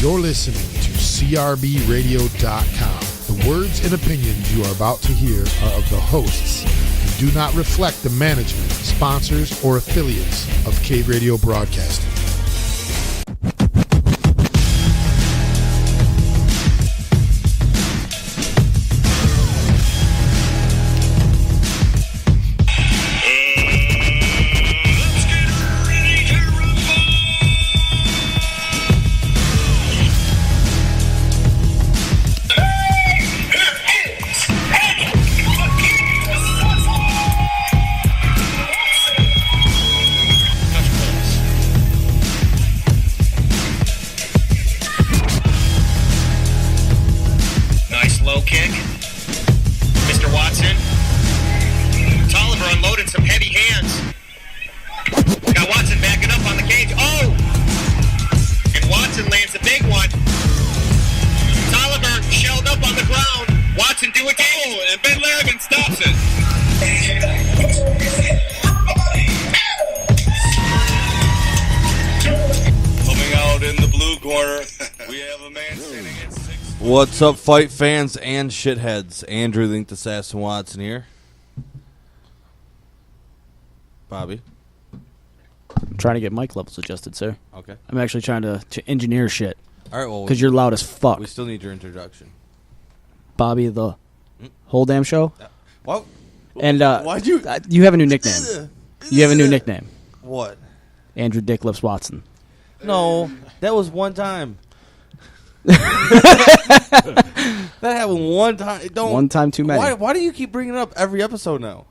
You're listening to CRBRadio.com. The words and opinions you are about to hear are of the hosts and do not reflect the management, sponsors, or affiliates of Cave Radio Broadcasting. What's up, fight fans and shitheads? Andrew Linked Assassin Watson here. Bobby. I'm trying to get mic levels adjusted, sir. Okay. I'm actually trying to engineer shit. All right, well, because you're loud as fuck. We still need your introduction. Bobby, the whole damn show. What? And why'd you? You have a new nickname. You have a new nickname. What? Andrew Dick Lips Watson. No, that was one time. That happened one time. One time too many. Why do you keep bringing it up every episode now?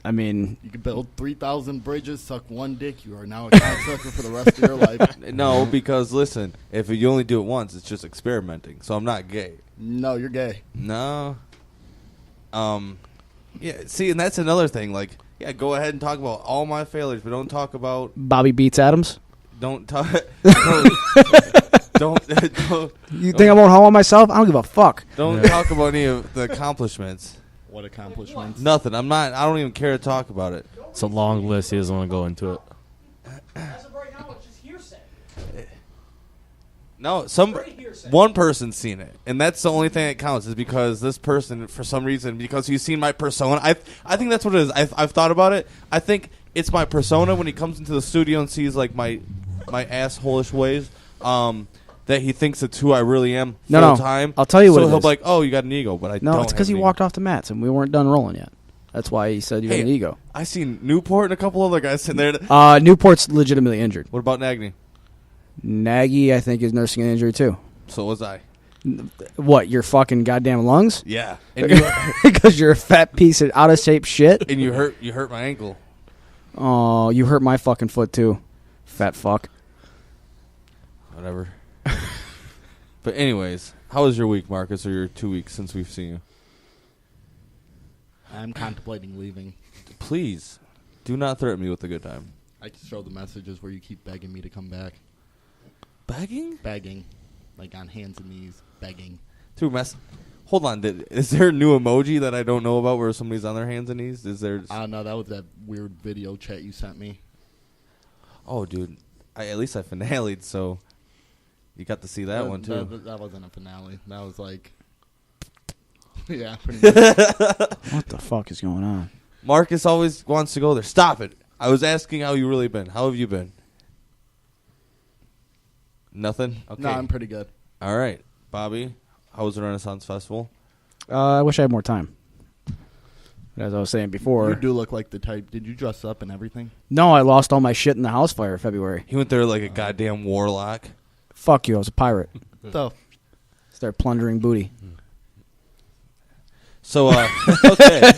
I mean, you can build 3,000 bridges, suck one dick. You are now a cocksucker for the rest of your life. No, because listen, if you only do it once, it's just experimenting. So I'm not gay. No, you're gay. No. Yeah. See, and that's another thing. Like, yeah, go ahead and talk about all my failures, but don't talk about Bobby beats Adams. Don't talk. Don't. You think I won't haul on myself? I don't give a fuck. Don't talk about any of the accomplishments. What accomplishments? Nothing. I don't even care to talk about it. It's a long list. He doesn't want to go into it. As of right now, it's just hearsay. No, one person's seen it, and that's the only thing that counts. Is because this person, for some reason, because he's seen my persona. I think that's what it is. I've thought about it. I think it's my persona when he comes into the studio and sees like my asshole-ish ways. That he thinks it's who I really am full time. I'll tell you what it is. So he'll is. be like, oh, you got an ego, but I don't. No, it's because he walked off the mats and we weren't done rolling yet. That's why he said you had an ego. I seen Newport and a couple other guys sitting there. Newport's legitimately injured. What about Nagy? Nagy, I think, is nursing an injury too. So was I. What, your fucking goddamn lungs? Yeah. Because you're a fat piece of out of shape shit. And you hurt my ankle. Oh, you hurt my fucking foot too, fat fuck. Whatever. But anyways, how was your week, Marcus, or your 2 weeks since we've seen you? I'm contemplating leaving. Please, do not threaten me with a good time. I just show the messages where you keep begging me to come back. Begging? Begging. Like on hands and knees, begging. Hold on, is there a new emoji that I don't know about where somebody's on their hands and knees? Is there? I don't know, that was that weird video chat you sent me. Oh, dude. At least I finale'd, so... You got to see that one, too. That wasn't a finale. That was like... yeah, pretty much. What the fuck is going on? Marcus always wants to go there. Stop it. I was asking how you really been. How have you been? Nothing? Okay. No, I'm pretty good. All right. Bobby, how was the Renaissance Festival? I wish I had more time. As I was saying before. You do look like the type. Did you dress up and everything? No, I lost all my shit in the house fire in February. He went there like a goddamn warlock. Fuck you, I was a pirate. So, start plundering booty. So, okay.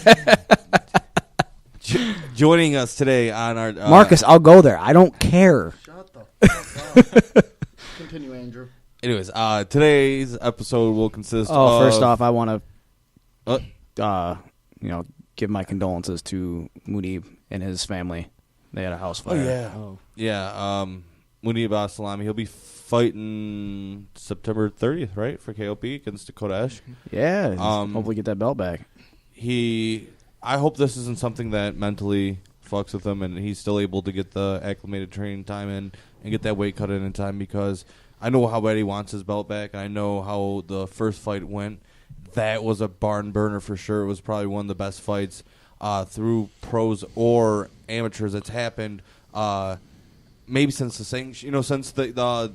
Joining us today on our... Marcus, I'll go there. I don't care. Shut the fuck up. Continue, Andrew. Anyways, today's episode will consist of... Oh, first off, I want to, give my condolences to Munib and his family. They had a house fire. Oh, yeah. Oh. Yeah, Munib Asalami, he'll be fighting September 30th, right, for KOP against Dakota Esh. Yeah, hopefully get that belt back. I hope this isn't something that mentally fucks with him and he's still able to get the acclimated training time in and get that weight cut in time, because I know how bad he wants his belt back, and I know how the first fight went. That was a barn burner for sure. It was probably one of the best fights through pros or amateurs that's happened. Maybe since since the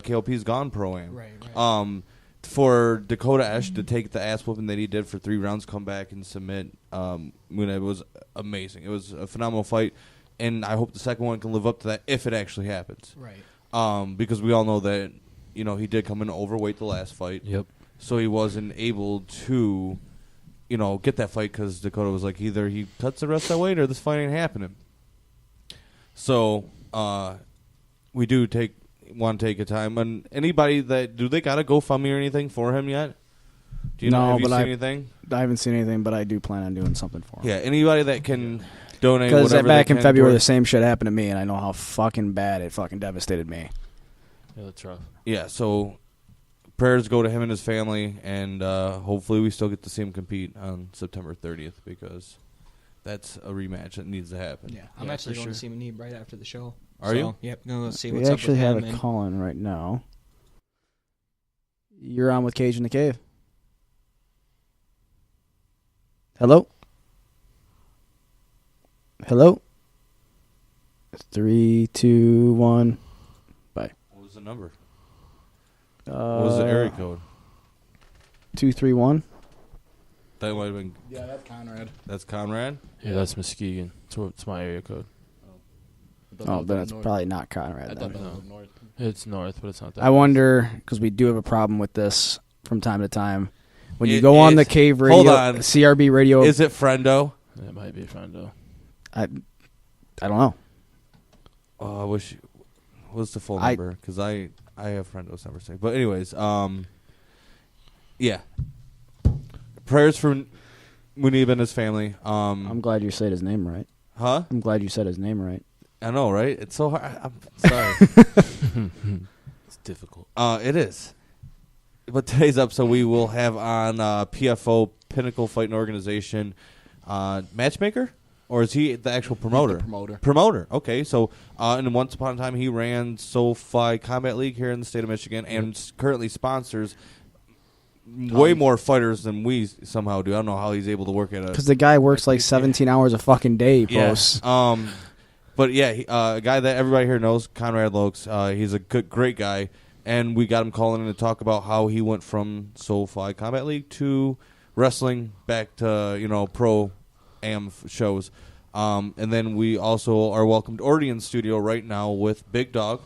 KOP's gone pro-am. Right. For Dakota Esh to take the ass whooping that he did for 3 rounds, come back and submit Munib was amazing. It was a phenomenal fight, and I hope the second one can live up to that if it actually happens. Right. Because we all know that he did come in overweight the last fight. Yep. So he wasn't able to get that fight because Dakota was like, either he cuts the rest of that weight or this fight ain't happening. So we do want to take a time. And anybody do they got a GoFundMe or anything for him yet? Do you know? Have you seen anything? I haven't seen anything, but I do plan on doing something for him. Yeah, anybody that can donate. Because back in February, the towards, same shit happened to me, and I know how fucking bad it fucking devastated me. Yeah, that's rough. Yeah, so prayers go to him and his family, and hopefully we still get to see him compete on September 30th, because that's a rematch that needs to happen. Yeah, I'm actually going to see Munib right after the show. Are you? Yep, going to see We what's up with actually him. have a call in right now. You're on with Cage in the Cave. Hello? Hello? 3, 2, 1. Bye. What was the number? What was the area code? 231. That might have been. Yeah, that's Conrad. That's Conrad? Yeah, that's Muskegon. It's my area code. Oh, then it's probably not Conrad. I Then. thought that was north. It's north, but it's not that. I wonder, because we do have a problem with this from time to time. When you It go on the is- Cave radio, hold on. CRB radio, Is it Friendo? It might be a friend, though. I don't know. Oh, I wish. What's the full I- number? Because I have Friendo's number saved. But anyways, yeah. Prayers for Munib and his family. I'm glad you said his name right. Huh? I'm glad you said his name right. I know, right? It's so hard. I'm sorry. It's difficult. It is. But today's episode, we will have on PFO, Pinnacle Fighting Organization, matchmaker? Or is he the actual promoter? He's the promoter. Promoter. Okay, so and once upon a time, he ran SoFi Combat League here in the state of Michigan, and currently sponsors way more fighters than we somehow do. I don't know how he's able to work at a... Because the guy works like 17 hours a fucking day, he posts. But yeah, a guy that everybody here knows, Conrad Loucks. He's a great guy, and we got him calling in to talk about how he went from SoFi Combat League to wrestling back to pro am shows. And then we also are welcomed already in studio right now with Big Dog,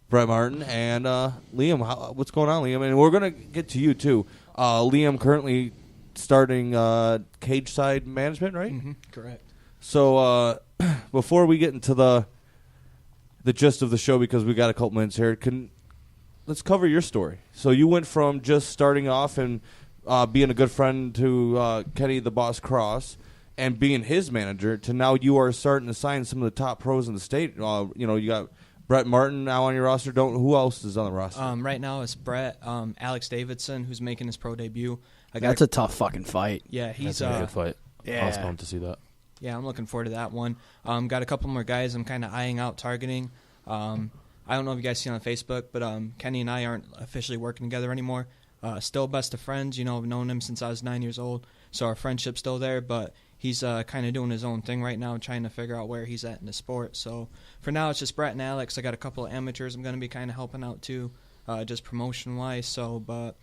Brett Martin, and Liam. What's going on, Liam? And we're gonna get to you too. Liam currently starting cage side management, right? Mm-hmm. Correct. So before we get into the gist of the show, because we got a couple minutes here, let's cover your story. So you went from just starting off and being a good friend to Kenny the Boss Cross and being his manager to now you are starting to sign some of the top pros in the state. You got Brett Martin now on your roster. Who else is on the roster? Right now it's Brett, Alex Davidson, who's making his pro debut. That's a tough fucking fight. Yeah, he's That's a good fight. yeah. I was pumped to see that. Yeah, I'm looking forward to that one. Got a couple more guys I'm kind of eyeing out, targeting. I don't know if you guys see on Facebook, but Kenny and I aren't officially working together anymore. Still best of friends. I've known him since I was 9 years old, so our friendship's still there, but he's kind of doing his own thing right now, trying to figure out where he's at in the sport. So for now, it's just Brett and Alex. I got a couple of amateurs I'm going to be kind of helping out too, just promotion-wise. So, but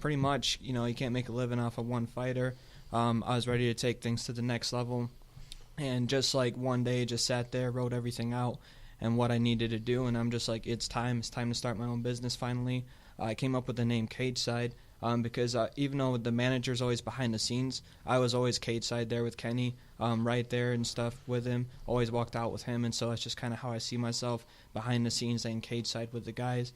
pretty much, you can't make a living off of one fighter. I was ready to take things to the next level, and just like one day, just sat there, wrote everything out and what I needed to do, and I'm just like, it's time to start my own business finally. I came up with the name Cage Side because even though the manager's always behind the scenes, I was always cage side there with Kenny, right there and stuff with him, always walked out with him, and so that's just kind of how I see myself, behind the scenes and cage side with the guys.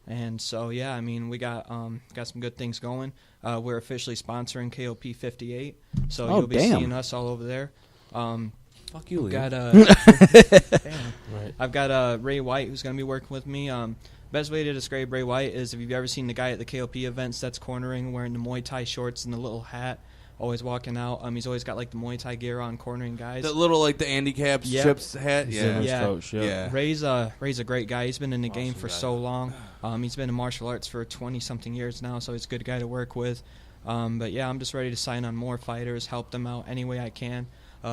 And so, yeah, I mean, we got some good things going. We're officially sponsoring KOP 58, so you'll be seeing us all over there. Fuck you, Liam. Right. I've got Ray White, who's going to be working with me. Best way to describe Ray White is if you've ever seen the guy at the KOP events that's cornering, wearing the Muay Thai shorts and the little hat. always walking out. He's always got like the Muay Thai gear on, cornering guys. The little like the handicap chips hat. Yeah. Yeah. Coach, yeah. Ray's a great guy. He's been in the game for guy. so long. He's been in martial arts for 20-something years now, so he's a good guy to work with. But yeah, I'm just ready to sign on more fighters, help them out any way I can.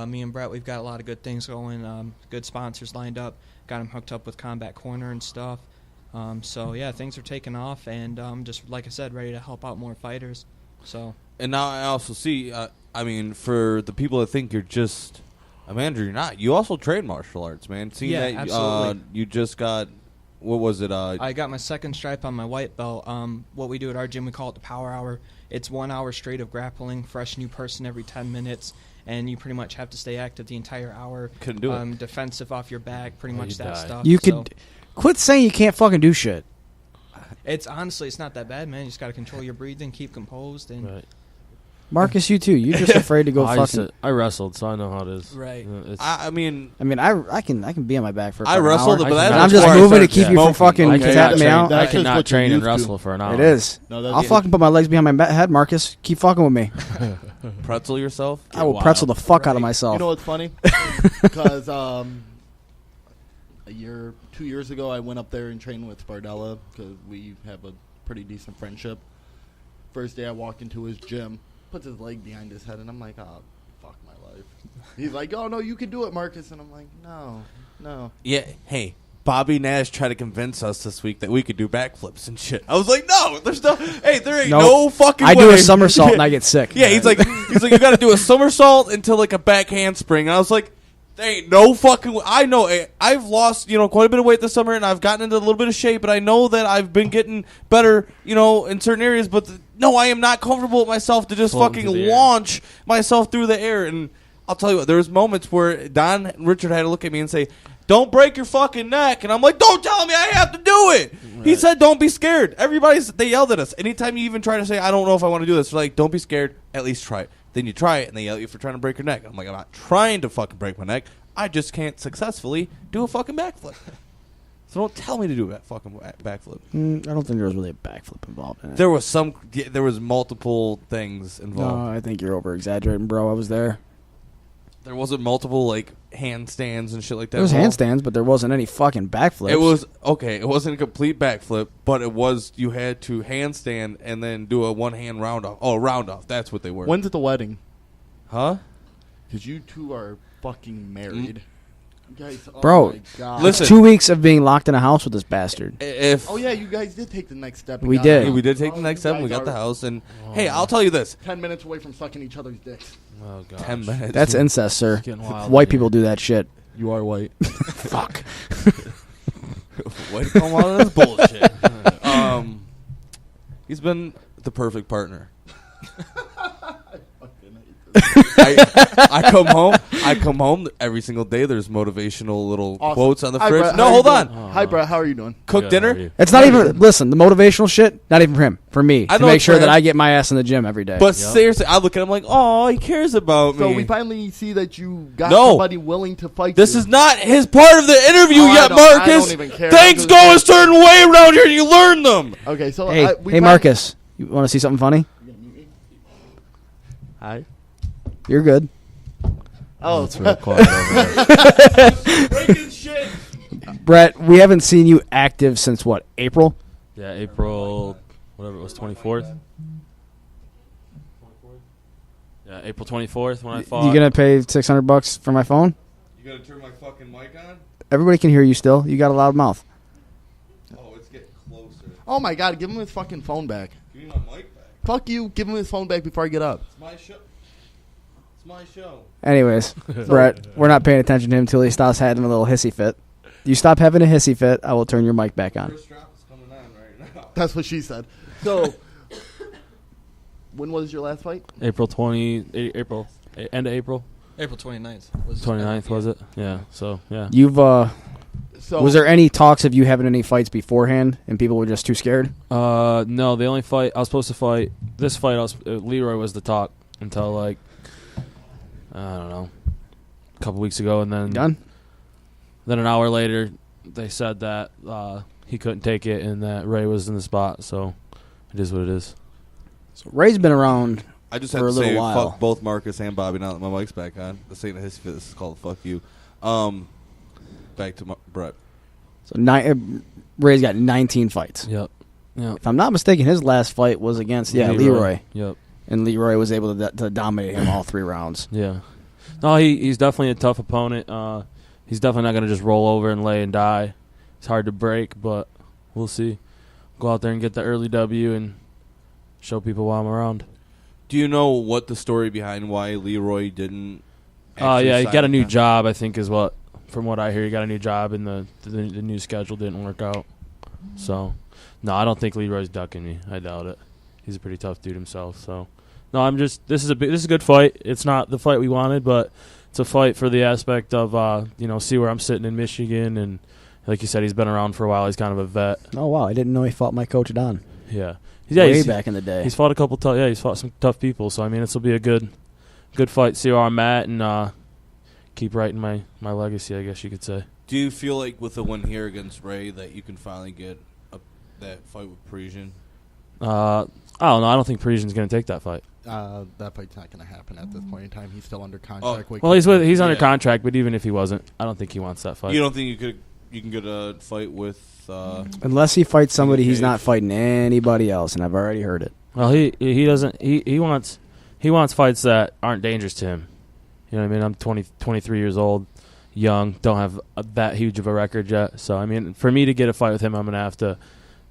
Me and Brett, we've got a lot of good things going, good sponsors lined up. Got him hooked up with Combat Corner and stuff. So yeah, things are taking off, and just like I said, ready to help out more fighters. So. And now I also see. I mean, for the people that think you're just a manager, you're not. You also train martial arts, man. Seeing Yeah, that, absolutely. you just got. What was it? I got my second stripe on my white belt. What we do at our gym, we call it the Power Hour. It's 1 hour straight of grappling, fresh new person every 10 minutes, and you pretty much have to stay active the entire hour. Couldn't do it. Defensive off your back, pretty much you that die. stuff. You So could quit saying you can't fucking do shit. it's honestly, it's not that bad, man. You just got to control your breathing, keep composed, and Right. Marcus, you too. You're just afraid to go fucking. I wrestled, so I know how it is. Right. It's, I mean, I mean, I can be on my back for. A I fucking wrestled, hour. but And that's I'm just before I moving to started keep you from smoking. fucking I cannot tapping me train- out. That's I just cannot what you train and used to. wrestle for an hour. It is. No, that's I'll it. fucking put my legs behind my head, Marcus. Keep fucking with me. pretzel yourself. I will wild. pretzel the fuck out of myself. You know what's funny? Because 2 years ago, I went up there and trained with Bardella because we have a pretty decent friendship. First day I walked into his gym, puts his leg behind his head, and I'm like, oh, fuck my life. He's like, oh, no, you can do it, Marcus. And I'm like, no. Yeah. Hey, Bobby Nash tried to convince us this week that we could do backflips and shit. I was like, no, there's no. Hey, there ain't Nope. no fucking. I way. do a somersault and I get sick. Yeah, he's like, you got to do a somersault into like a back handspring. And I was like, there ain't no fucking way. I know I've lost, quite a bit of weight this summer, and I've gotten into a little bit of shape, but I know that I've been getting better, in certain areas. But no, I am not comfortable with myself to just Floating fucking through the air. launch myself through the air. And I'll tell you what, there was moments where Don Richard had to look at me and say, don't break your fucking neck. And I'm like, don't tell me I have to do it. Right. He said, don't be scared. They yelled at us. Anytime you even try to say, I don't know if I want to do this, they're like, don't be scared. At least try it. Then you try it, and they yell at you for trying to break your neck. I'm like, I'm not trying to fucking break my neck. I just can't successfully do a fucking backflip. So don't tell me to do a fucking backflip. I don't think there was really a backflip involved in it. There was multiple things involved. No, I think you're over exaggerating, bro. I was there. There wasn't multiple like handstands and shit like that. There was involved. handstands, but there wasn't any fucking backflips. It was okay. It wasn't a complete backflip, but it was. You had to handstand and then do a one-hand round off. Oh, round off. That's what they were. When's at the wedding? Huh? Because you two are fucking married. You guys, oh Bro, my God. listen. It's 2 weeks of being locked in a house with this bastard. If Oh, yeah, you guys did take the next step. and We got did. it. we did take the Oh, next you step, and we guys got the are house. And hey, I'll tell you this: 10 minutes away from sucking each other's dicks. Oh, gosh. 10 minutes. That's incest, sir. Getting wild White in here. people do that shit. You are white. Fuck. Way to come on this bullshit. He's been the perfect partner. I come home every single day. There's motivational little Awesome. quotes on the Hi, fridge. Brett, No, how you hold doing? on. Hi, Brett. How are you doing? Cook Good, how dinner. are you? It's not even, listen, the motivational shit, not even for him. For me. I To know make it's sure for that him. I get my ass in the gym every day. But seriously, I look at him like, oh, he cares about So me. we finally see that you got No. somebody willing to fight This you. is not his part of the interview Oh, I yet, don't- I Marcus. don't even care. Things I'm go a just- certain way around here, and you learn them. Okay, so hey, we Marcus, you want to see something funny? Hi. You're good. Oh, It's real quiet over there. Breaking shit. Brett, we haven't seen you active since what, April? Yeah, April, whatever it was, 24th. Yeah, April 24th when I fought. You gonna pay $600 for my phone? You gotta turn my fucking mic on? Everybody can hear you still. You got a loud mouth. Oh, it's getting closer. oh my God! Give him his fucking phone back. Give me my mic back. Fuck you! Give him his phone back before I get up. It's my show. It's my show. Anyways, Brett, we're not paying attention to him until he stops having a little hissy fit. You stop having a hissy fit, I will turn your mic back on. First drop is coming on right now. That's what she said. So, when was your last fight? April 20, April, end of April, April 29th. Was 29th was it? Yeah, so, yeah. You've So was there any talks of you having any fights beforehand and people were just too scared? No, the only fight, I was supposed to fight, this fight, Leroy was the talk until like, I don't know, a couple weeks ago, and then Done? Then an hour later, they said that he couldn't take it and that Ray was in the spot. So it is what it is. So Ray's been around I just had for to a little say while. fuck both Marcus and Bobby now that my mic's back on. This ain't a history. This is called fuck you. Back to Brett. So Ray's got 19 fights. Yep. If I'm not mistaken, his last fight was against Leroy. Yep. And Leroy was able to dominate him all 3 rounds. Yeah. No, he's definitely a tough opponent. He's definitely not going to just roll over and lay and die. It's hard to break, but we'll see. Go out there and get the early W and show people why I'm around. Do you know what the story behind why Leroy didn't? Yeah, he got a new job, I think, is what. From what I hear, he got a new job, and the new schedule didn't work out. So, no, I don't think Leroy's ducking me. I doubt it. He's a pretty tough dude himself. So, no, this is a good fight. It's not the fight we wanted, but it's a fight for the aspect of see where I'm sitting in Michigan, and like you said, he's been around for a while. He's kind of a vet. Oh wow, I didn't know he fought my coach Don. Yeah, way back in the day. He's fought a couple. He's fought some tough people. So I mean, this will be a good fight. See where I'm at, and keep writing my legacy, I guess you could say. Do you feel like with a win here against Ray that you can finally get that fight with Parisian? I don't know. I don't think Parisian's going to take that fight. That fight's not going to happen at this point in time. He's still under contract. Well, he's under contract, but even if he wasn't, I don't think he wants that fight. You don't think you can get a fight with? Unless he fights somebody, he's not fighting anybody else, and I've already heard it. Well, he doesn't. He wants fights that aren't dangerous to him. You know what I mean? I'm 23 years old, young, don't have that huge of a record yet. So, I mean, for me to get a fight with him, I'm going to have to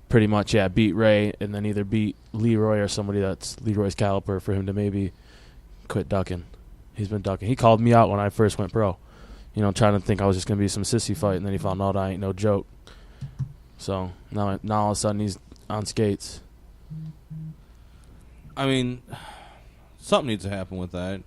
pretty much, beat Ray and then either beat Leroy or somebody that's Leroy's caliber for him to maybe quit ducking. He's been ducking. He called me out when I first went pro, trying to think I was just going to be some sissy fight, and then he found out I ain't no joke. So, now all of a sudden he's on skates. I mean, something needs to happen with that.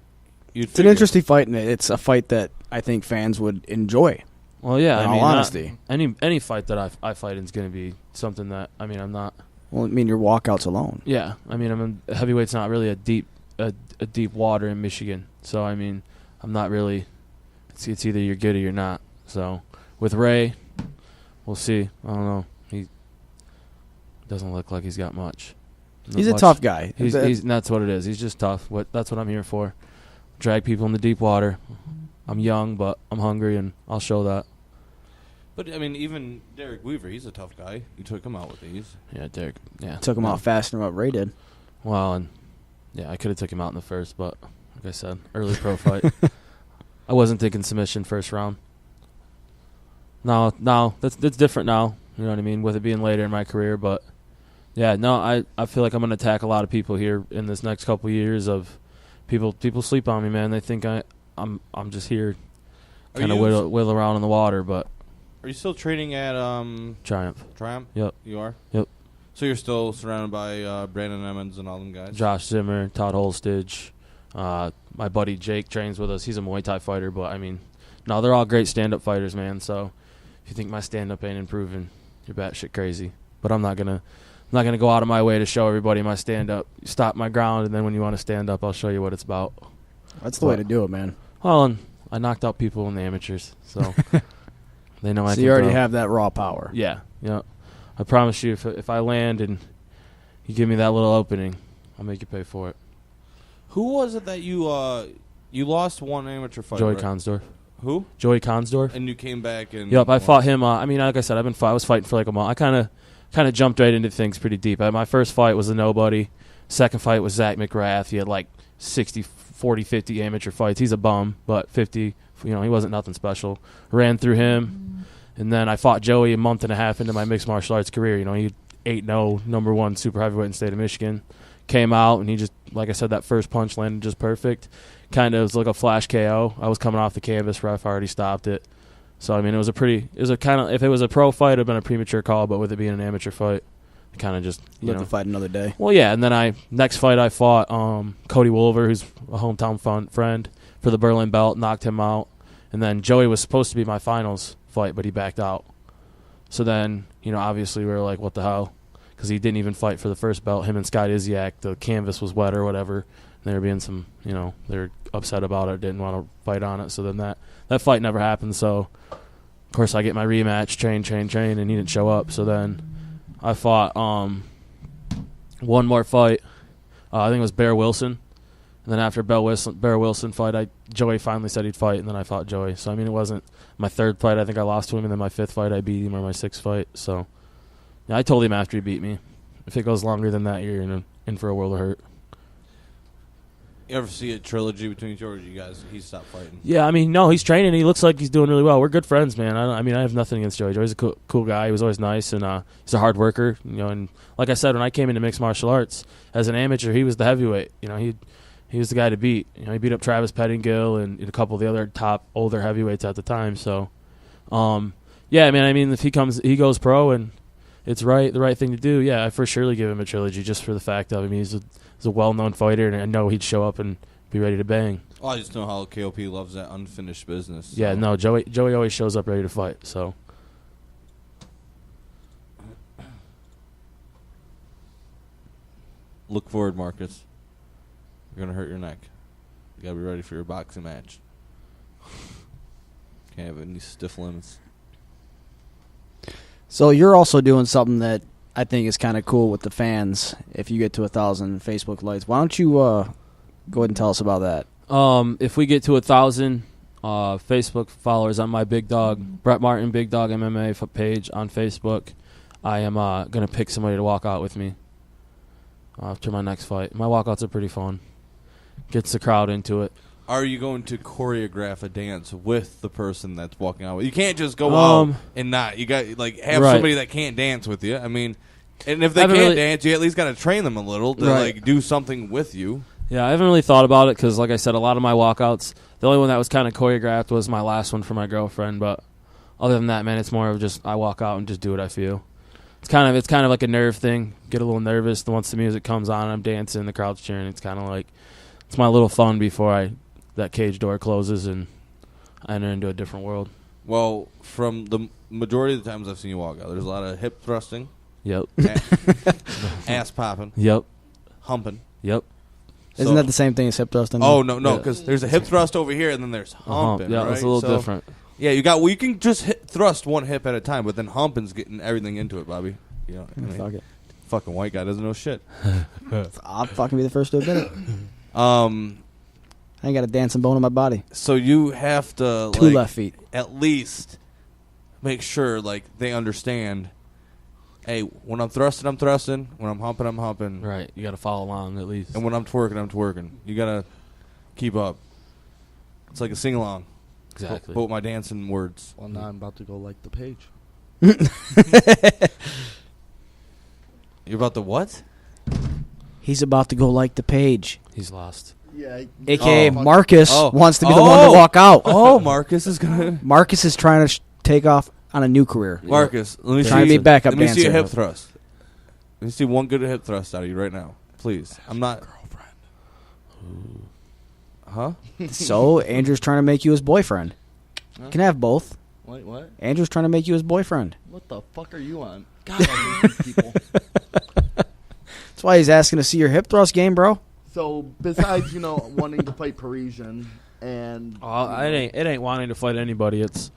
It's an interesting fight, and it's a fight that I think fans would enjoy. Well, yeah. In all honesty, any fight that I fight is going to be something that I'm not. Well, your walkouts alone. Yeah, heavyweight's not really a deep water in Michigan, so I'm not really. It's either you're good or you're not. So with Ray, we'll see. I don't know. He doesn't look like he's got much. He's a tough guy. That's what it is. He's just tough. That's what I'm here for. Drag people in the deep water. I'm young, but I'm hungry, and I'll show that. But, even Derek Weaver, he's a tough guy. You took him out with these. Yeah, Derek. Yeah. Took him out faster than what Ray did. Well, and I could have took him out in the first, but like I said, early pro fight. I wasn't thinking submission first round. No, that's different now. You know what I mean? With it being later in my career, but yeah, no, I feel like I'm going to attack a lot of people here in this next couple years of people sleep on me, man. They think I'm just here kind of whittle around in the water, but are you still training at Triumph? Yep. You are? Yep. So you're still surrounded by Brandon Emmons and all them guys? Josh Zimmer, Todd Holstage, my buddy Jake trains with us. He's a Muay Thai fighter, but no, they're all great stand-up fighters, man. So if you think my stand-up ain't improving, you're batshit crazy. But I'm not gonna go out of my way to show everybody my stand-up. Stop my ground, and then when you want to stand up, I'll show you what it's about. That's the way to do it, man. Well, and I knocked out people in the amateurs, so they know I can. So you already have that raw power. Yeah. I promise you, if I land and you give me that little opening, I'll make you pay for it. Who was it that you lost one amateur fight? Joey right? Consdorf. Who? Joey Consdorf. And you came back and. Yep, I fought him. Like I said, I was fighting for like a month. I kind of jumped right into things pretty deep. My first fight was a nobody. Second fight was Zach McGrath. He had like 60, 40, 50 amateur fights. He's a bum, but 50, he wasn't nothing special. Ran through him. And then I fought Joey a month and a half into my mixed martial arts career. He 8-0, number one super heavyweight in the state of Michigan. Came out, and he just, like I said, that first punch landed just perfect. Kind of was like a flash KO. I was coming off the canvas, ref already stopped it. So, it was if it was a pro fight, it would have been a premature call, but with it being an amateur fight, it kind of just, Live to fight another day. Well, yeah, and then next fight I fought Cody Wolver, who's a hometown friend, for the Berlin belt, knocked him out. And then Joey was supposed to be my finals fight, but he backed out. So then, obviously we were like, what the hell? Because he didn't even fight for the first belt. Him and Scott Iziak, the canvas was wet or whatever. They were being some, they were upset about it, didn't want to fight on it. So then that fight never happened. So, of course, I get my rematch, train, and he didn't show up. So then I fought one more fight. I think it was Bear Wilson. And then after Bear Wilson fight, Joey finally said he'd fight, and then I fought Joey. So, I mean, it wasn't my third fight. I think I lost to him, and then my fifth fight, I beat him, or my sixth fight. So, yeah, I told him after he beat me. If it goes longer than that, you're in for a world of hurt. You ever see a trilogy between George? You guys, he stopped fighting. Yeah, I mean, no, he's training. He looks like he's doing really well. We're good friends, man. I mean, I have nothing against Joey. Joey's a cool guy. He was always nice, and he's a hard worker. You know, and like I said, when I came into mixed martial arts as an amateur, he was the heavyweight. You know, he was the guy to beat. You know, he beat up Travis Pettingill and a couple of the other top older heavyweights at the time. So, yeah, man. I mean, if he goes pro, and it's the right thing to do. Yeah, I for surely give him a trilogy just for the fact of him. He's a well-known fighter, and I know he'd show up and be ready to bang. Well, I just know how KOP loves that unfinished business. So. Yeah, no, Joey always shows up ready to fight. So. Look forward, Marcus. You're gonna hurt your neck. You gotta be ready for your boxing match. Can't have any stiff limbs. So you're also doing something that I think is kind of cool with the fans. If you get to 1,000 Facebook likes, why don't you go ahead and tell us about that? If we get to 1,000 Facebook followers on my Big Dog Brett Martin Big Dog MMA page on Facebook, I am gonna pick somebody to walk out with me after my next fight. My walkouts are pretty fun. Gets the crowd into it. Are you going to choreograph a dance with the person that's walking out? You can't just go out and not. You got have somebody that can't dance with you. I mean, and if they can't dance, you at least got to train them a little to do something with you. Yeah, I haven't really thought about it because, like I said, a lot of my walkouts, the only one that was kind of choreographed was my last one for my girlfriend. But other than that, man, it's more of just I walk out and just do what I feel. It's kind of like a nerve thing. Get a little nervous once the music comes on. I'm dancing, the crowd's cheering. It's kind of like it's my little fun before that cage door closes and I enter into a different world. Well, from the majority of the times I've seen you walk out, there's a lot of hip thrusting. Yep. Ass popping. Yep. Humping. Yep. Isn't that the same thing as hip thrusting? Oh, no, because there's a hip thrust over here and then there's humping. Yeah, right? it's a little different. Yeah, you can just thrust one hip at a time, but then humping's getting everything into it, Bobby. You know, I mean, fuck it. Fucking white guy doesn't know shit. I'll fucking be the first to admit it. I ain't got a dancing bone in my body. So you have to Two left feet. At least make sure they understand. Hey, when I'm thrusting, I'm thrusting. When I'm humping, I'm humping. Right, you got to follow along at least. And when I'm twerking, I'm twerking. You gotta keep up. It's like a sing along. Exactly. But with my dancing words. Well, now I'm about to go like the page. You're about to what? He's about to go like the page. He's lost. Yeah. AKA Marcus wants to be the one to walk out. Oh, Marcus is gonna. Marcus is trying to take off on a new career. Marcus, let me trying see. to be backup Let me see a dancer. hip thrust. Let me see one good hip thrust out of you right now, please. I'm not. Girlfriend. Huh? So Andrew's trying to make you his boyfriend. Huh? Can have both. Wait, what? Andrew's trying to make you his boyfriend. What the fuck are you on? God, I hate these people. That's why he's asking to see your hip thrust game, bro. So besides, wanting to fight Parisian and It ain't wanting to fight anybody. It's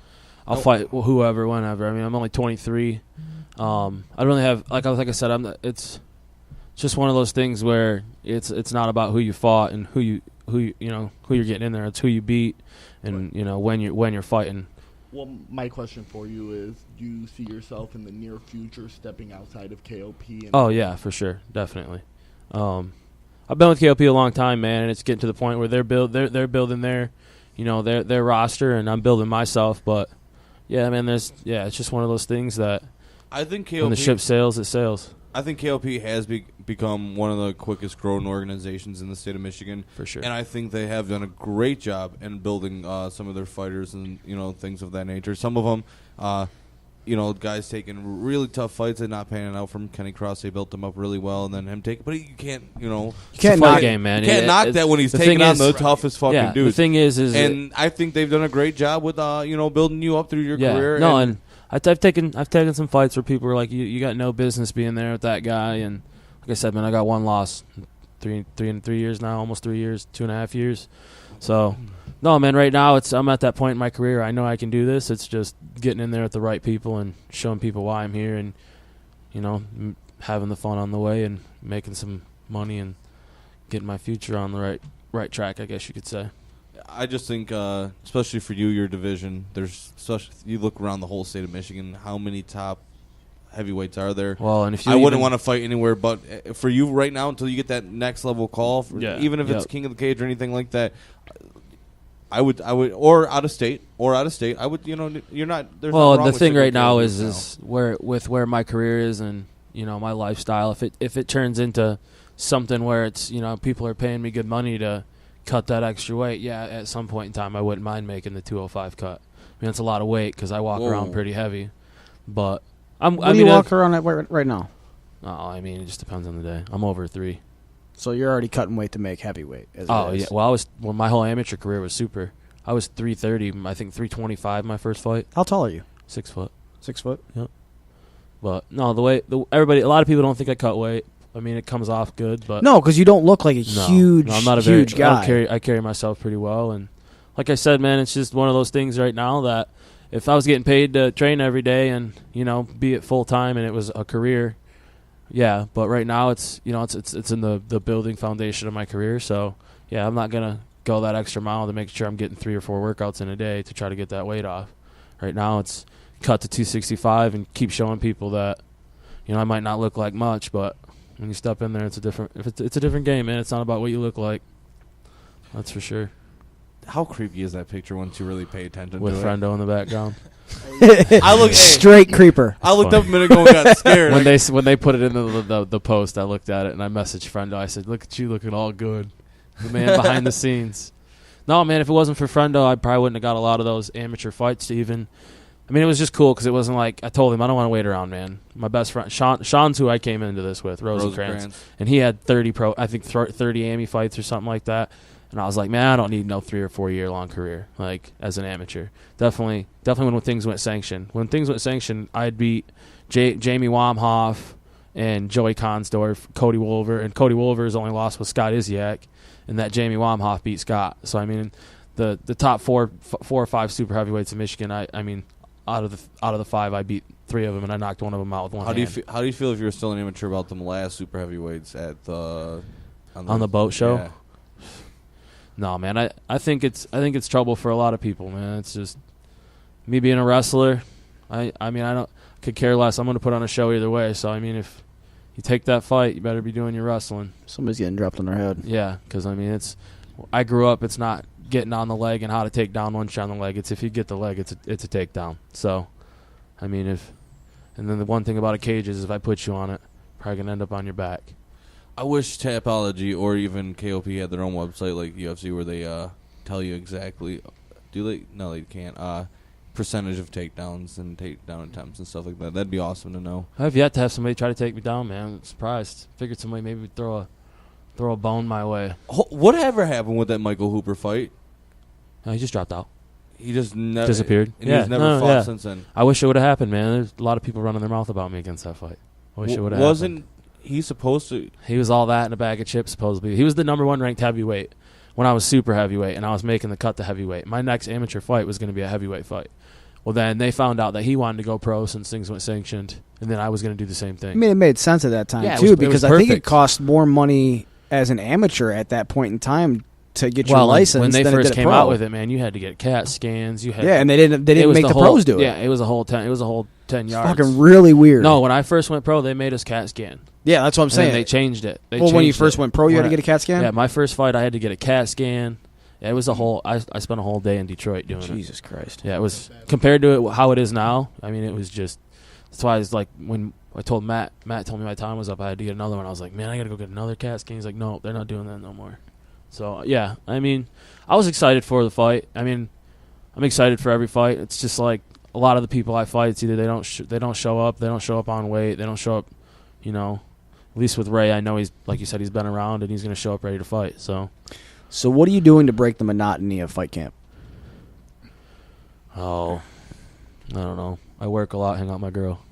I'll fight whoever, whenever. I mean, I'm only 23. I don't really have like I said. It's just one of those things where it's not about who you fought and who you're getting in there. It's who you beat and when you're fighting. Well, my question for you is: do you see yourself in the near future stepping outside of KOP? Oh yeah, for sure, definitely. I've been with KOP a long time, man, and it's getting to the point where they're building their roster, and I'm building myself. But yeah, man, it's just one of those things that I think KOP, when the ship sails, it sails. I think KOP has become one of the quickest growing organizations in the state of Michigan. For sure. And I think they have done a great job in building some of their fighters and, things of that nature. Some of them, guys taking really tough fights and not panning out from Kenny Cross. They built them up really well, and then him taking. But you can't, You can't knock game, man. You can't knock that when he's taking on the toughest fucking dudes. The thing is and I think they've done a great job with, building you up through your career. No, and I've taken some fights where people were like, you got no business being there with that guy, and like I said, man, I got one loss, 3 years now, almost 3 years, 2.5 years. So, no, man, right now I'm at that point in my career. I know I can do this. It's just getting in there with the right people and showing people why I'm here, and having the fun on the way and making some money and getting my future on the right track, I guess you could say. I just think, especially for you, your division, you look around the whole state of Michigan, how many top heavyweights are there? Well, and if you I wouldn't want to fight anywhere, but for you right now, until you get that next level call, even if it's King of the Cage or anything like that, I would, or out of state, I would, you're not. There's well, nothing wrong the with thing right taking now care of is where my career is and my lifestyle. If it turns into something where it's people are paying me good money to cut that extra weight, yeah, at some point in time I wouldn't mind making the 205 cut. I mean, it's a lot of weight because I walk around pretty heavy, but What do you walk around at right now? Oh, I mean, it just depends on the day. I'm over 3. So you're already cutting weight to make heavyweight. Yeah. Well, my whole amateur career was super. I was 330. I think 325 my first fight. How tall are you? 6 foot. 6 foot. Yep. But no, a lot of people don't think I cut weight. I mean, it comes off good, but no, because you don't look like a huge, I'm not a huge guy. I carry myself pretty well, and like I said, man, it's just one of those things right now that if I was getting paid to train every day and be it full time and it was a career, yeah. But right now it's it's in the building foundation of my career. So yeah, I'm not gonna go that extra mile to make sure I'm getting 3 or 4 workouts in a day to try to get that weight off. Right now it's cut to 265 and keep showing people that I might not look like much, but when you step in there, it's a different game, man. It's not about what you look like. That's for sure. How creepy is that picture once you really pay attention with to it? Frendo in the background. Straight creeper. I looked up a minute ago and got scared. when they put it in the post, I looked at it and I messaged Frendo. I said, "Look at you, looking all good, the man behind the scenes." No, man, if it wasn't for Frendo, I probably wouldn't have got a lot of those amateur fights to even. I mean, it was just cool because it wasn't like I told him I don't want to wait around, man. My best friend Sean's who I came into this with, Rosencrantz, and he had 30 AMI fights or something like that. And I was like, man, I don't need no 3 or 4 year long career like as an amateur. Definitely when things went sanctioned. When things went sanctioned, I'd beat Jamie Wamhoff and Joey Consdorf, Cody Wolver, and Cody Wolver's only lost with Scott Isiak, and that Jamie Wamhoff beat Scott. So I mean, the top 4 or 5 super heavyweights in Michigan, I mean. Out of the 5, I beat 3 of them, and I knocked one of them out with one hand. How do you feel if you were still an amateur about them last super heavyweights at on the boat show? Yeah. No, man, I think it's trouble for a lot of people, man. It's just me being a wrestler. I mean, I could care less. I'm going to put on a show either way. So I mean, if you take that fight, you better be doing your wrestling. Somebody's getting dropped on their head. Yeah, because I mean, I grew up. It's not getting on the leg and how to take down one shot on the leg. It's if you get the leg, it's a takedown. So, I mean, and then the one thing about a cage is if I put you on it, probably gonna end up on your back. I wish Tapology or even KOP had their own website like UFC where they tell you exactly. Do they? No, they can't. Percentage of takedowns and takedown attempts and stuff like that. That'd be awesome to know. I've yet to have somebody try to take me down, man. I'm surprised. Figured somebody maybe would throw a bone my way. Whatever happened with that Michael Hooper fight? No, he just dropped out. He just disappeared. And he's never fought since then. I wish it would have happened, man. There's a lot of people running their mouth about me against that fight. I wish it would have happened. Wasn't he supposed to? He was all that in a bag of chips, supposedly. He was the number 1 ranked heavyweight when I was super heavyweight, and I was making the cut to heavyweight. My next amateur fight was going to be a heavyweight fight. Well, then they found out that he wanted to go pro since things went sanctioned, and then I was going to do the same thing. I mean, it made sense at that time, yeah, too, because I think it perfect. cost more money as an amateur at that point in time to get your license. When they than first it did came pro. out with it, man, you had to get CAT scans. You had and they didn't make the pros do it. Yeah, it was a whole 10 yards. Fucking really weird. No, when I first went pro, they made us CAT scan. Yeah, that's what I'm saying. And they changed it. When you first went pro, you had to get a CAT scan? Yeah, my first fight, I had to get a CAT scan. Yeah, it was a whole. I spent a whole day in Detroit doing it. Jesus Christ. Yeah, it was compared to how it is now. I mean, it was just. That's why it's like when I told Matt told me my time was up. I had to get another one. I was like, man, I got to go get another CAT scan. He's like, no, they're not doing that no more. So yeah, I mean, I was excited for the fight. I mean, I'm excited for every fight. It's just like a lot of the people I fight. It's either they don't show up. They don't show up on weight. They don't show up. At least with Ray, I know he's like you said, he's been around and he's going to show up ready to fight. So what are you doing to break the monotony of fight camp? Oh, I don't know. I work a lot, hang out with my girl.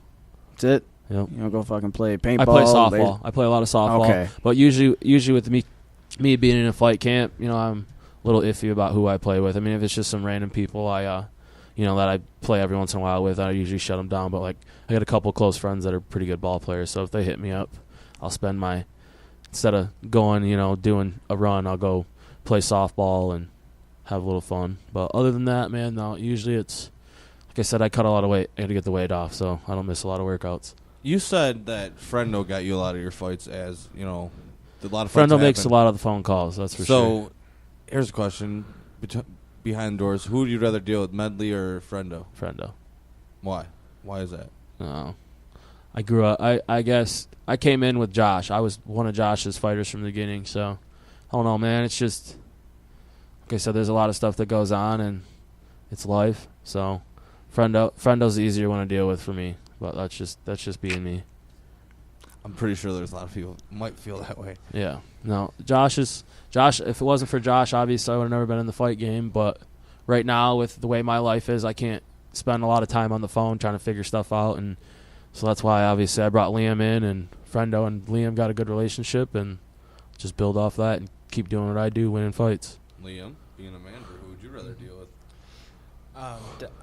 That's it? Yep. You don't go fucking play paintball? I play softball. I play a lot of softball. Okay. But usually with me being in a fight camp, I'm a little iffy about who I play with. I mean, if it's just some random people that I play every once in a while with, I usually shut them down. But, like, I got a couple close friends that are pretty good ball players, so if they hit me up, I'll spend instead of going, doing a run, I'll go play softball and have a little fun. But other than that, man, no, usually it's, like I said, I cut a lot of weight. I got to get the weight off, so I don't miss a lot of workouts. You said that Friendo got you a lot of your fights, as a lot of fights Friendo makes a happen. lot of the phone calls, that's for sure. So, here's a question: behind doors, who would you rather deal with, Medley or Friendo? Friendo. Why? Why is that? No. I grew up, I guess, I came in with Josh. I was one of Josh's fighters from the beginning, so I don't know, man. It's just, like I said, there's a lot of stuff that goes on, and it's life. So Friendo's the easier one to deal with for me, but that's just being me. I'm pretty sure there's a lot of people who might feel that way. Yeah. No, Josh, if it wasn't for Josh, obviously I would have never been in the fight game, but right now with the way my life is, I can't spend a lot of time on the phone trying to figure stuff out, and so that's why obviously I brought Liam in, and Friendo and Liam got a good relationship, and just build off that and keep doing what I do, winning fights. Liam, being a manager, who would you rather deal with?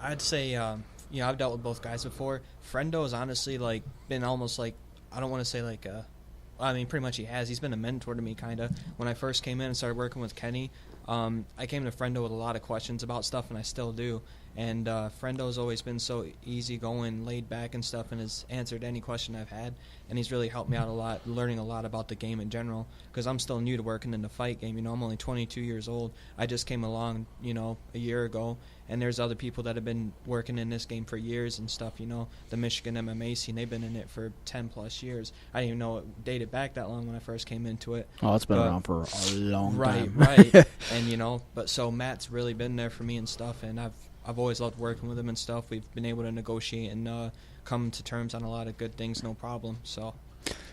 I'd say, I've dealt with both guys before. Friendo has honestly been almost I don't want to say pretty much he has. He's been a mentor to me, kind of. When I first came in and started working with Kenny, I came to Friendo with a lot of questions about stuff, and I still do. And Friendo's always been so easygoing, laid back and stuff, and has answered any question I've had. And he's really helped me out a lot, learning a lot about the game in general, because I'm still new to working in the fight game. I'm only 22 years old. I just came along, a year ago, and there's other people that have been working in this game for years and stuff. The Michigan MMA scene, they've been in it for 10-plus years. I didn't even know it dated back that long when I first came into it. Oh, it's been around for a long time. Right. And, but so Matt's really been there for me and stuff, and I've always loved working with him and stuff. We've been able to negotiate and come to terms on a lot of good things, no problem. So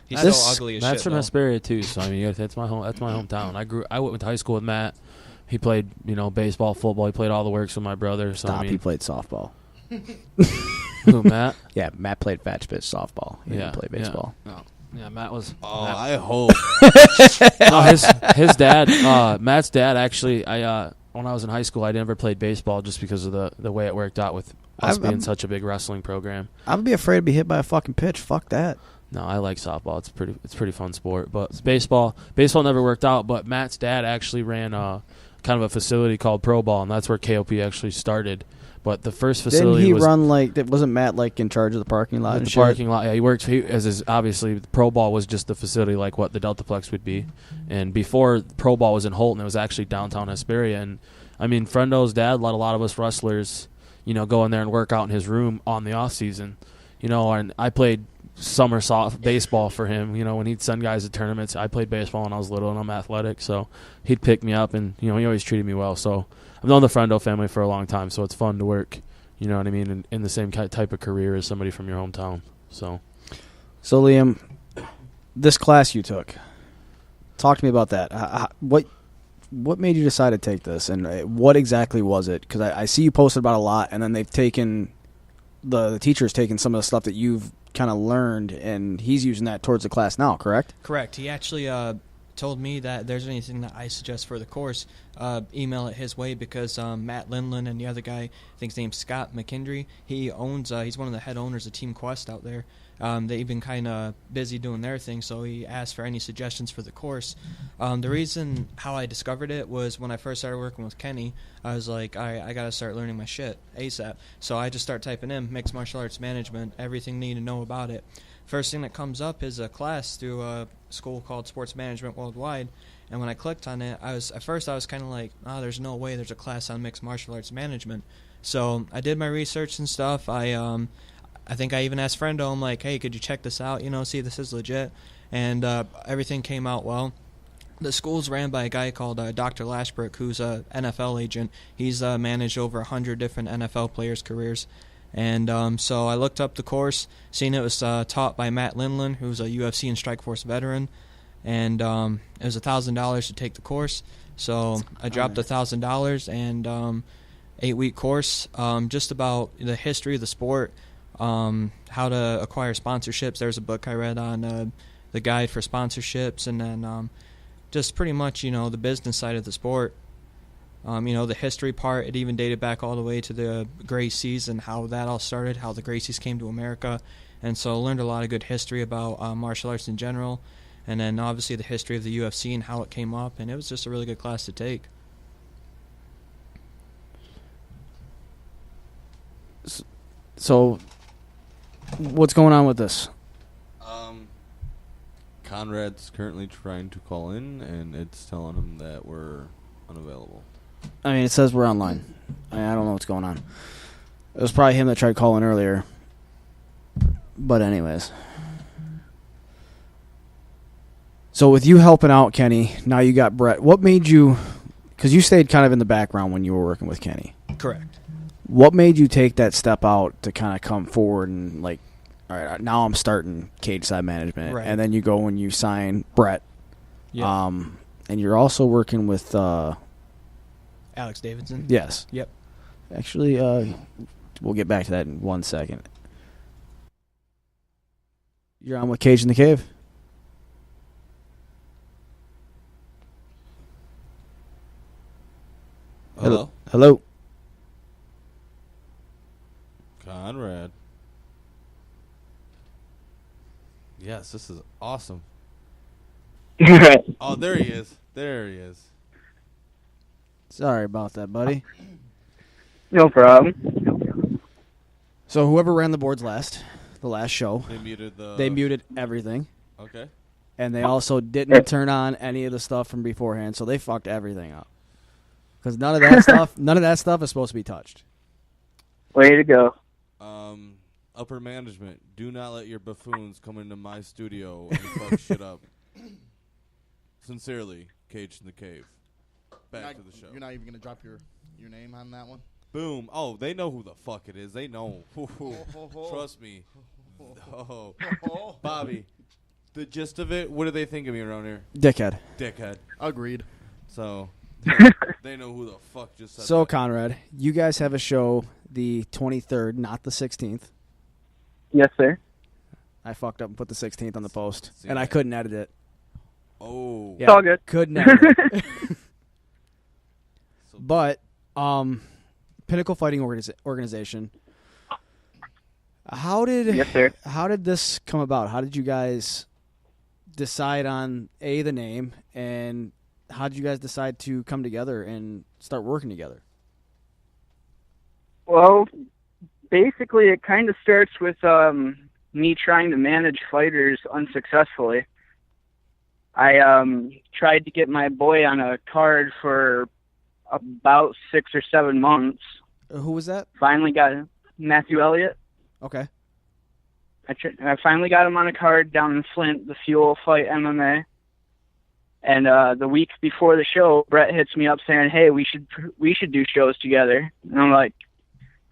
he's still ugly as shit. Matt's from Hesperia too, so that's my home. That's my hometown. I went to high school with Matt. He played, baseball, football. He played all the works with my brother. So Stop. He played softball. Who, Matt? Yeah, Matt played fat pitch softball. He didn't play baseball. Yeah. No. Yeah, Matt was. Oh, Matt. I hope. No, his dad, Matt's dad, actually, when I was in high school, I never played baseball just because of the way it worked out with us being such a big wrestling program. I would be afraid to be hit by a fucking pitch. Fuck that. No, I like softball. It's pretty fun sport. But baseball never worked out. But Matt's dad actually ran kind of a facility called Pro Ball, and that's where KOP actually started. But the first facility wasn't Matt in charge of the parking lot? The parking lot, yeah. He worked. Obviously, the Pro Ball was just the facility like what the Deltaplex would be. And before Pro Ball was in Holton, it was actually downtown Hesperia. And Friendo's dad let a lot of us wrestlers, go in there and work out in his room on the off season. And I played summer baseball for him. When he'd send guys to tournaments, I played baseball when I was little, and I'm athletic, so he'd pick me up, and he always treated me well. So I've known the Friendo family for a long time, so it's fun to work. You know what I mean? In the same type of career as somebody from your hometown. So Liam, this class you took, talk to me about that. What made you decide to take this, and what exactly was it? Because I see you posted about a lot, and then they've taken the teacher's taken some of the stuff that you've kind of learned, and he's using that towards the class now, correct? Correct. He actually told me that if there's anything that I suggest for the course, email it his way, because Matt Lindland and the other guy, I think his name's Scott McKendry, he owns, he's one of the head owners of Team Quest out there. They've been kind of busy doing their thing, so he asked for any suggestions for the course. The reason how I discovered it was when I first started working with Kenny, I was like, I got to start learning my shit ASAP. So I just start typing in mixed martial arts management, everything you need to know about it. First thing that comes up is a class through a school called Sports Management Worldwide. And when I clicked on it, at first I was kind of like, there's no way there's a class on mixed martial arts management. So I did my research and stuff. I think I even asked Friendo, I'm like, hey, could you check this out, see if this is legit? And everything came out well. The school's ran by a guy called Dr. Lashbrook, who's an NFL agent. He's managed over 100 different NFL players' careers. And so I looked up the course, seen it was taught by Matt Lindland, who's a UFC and Strikeforce veteran. And it was $1,000 to take the course. So I dropped $1,000 and 8-week course, just about the history of the sport, how to acquire sponsorships. There's a book I read on the guide for sponsorships, and then just pretty much, the business side of the sport. The history part, it even dated back all the way to the Gracies and how that all started, how the Gracies came to America. And so I learned a lot of good history about martial arts in general. and then obviously the history of the UFC and how it came up, and it was just a really good class to take. So, what's going on with this? Conrad's currently trying to call in, and it's telling him that we're unavailable. I mean, it says we're online. I don't know what's going on. It was probably him that tried calling earlier. But anyways. So with you helping out Kenny, now you got Brett. What made you, because you stayed kind of in the background when you were working with Kenny. Correct. What made you take that step out to kind of come forward and like, all right, now I'm starting cage side management. Right. And then you go and you sign Brett. Yeah. And you're also working with... Alex Davidson? Yes. Yep. Actually, we'll get back to that in 1 second. You're on with Cage in the Cave. Hello? Hello. Conrad. Yes, this is awesome. Oh, there he is. There he is. Sorry about that, buddy. No problem. So whoever ran the boards the last show, They muted everything. Okay. And they also didn't turn on any of the stuff from beforehand, so they fucked everything up. Because none of that stuff is supposed to be touched. Way to go. Upper management, do not let your buffoons come into my studio and fuck shit up. Sincerely, Cage in the Cave. Back to the show. You're not even going to drop your name on that one? Boom. Oh, they know who the fuck it is. They know. Trust me. Oh. Bobby, the gist of it, what do they think of me around here? Dickhead. Agreed. So, they know who the fuck just said So, that. Conrad, you guys have a show the 23rd, not the 16th. Yes, sir. I fucked up and put the 16th on the post, See and I that. couldn't edit it. Oh. It's all good. Couldn't edit it. But, Pinnacle Fighting Organization, Yes, sir. how did this come about? How did you guys decide on, the name, and how did you guys decide to come together and start working together? Well, basically, it kind of starts with me trying to manage fighters unsuccessfully. I tried to get my boy on a card for about 6 or 7 months. Who was that? Finally got Matthew Elliott. Okay. I finally got him on a card down in Flint, the Fuel Fight MMA. And the week before the show, Brett hits me up saying, "Hey, we should do shows together." And I'm like,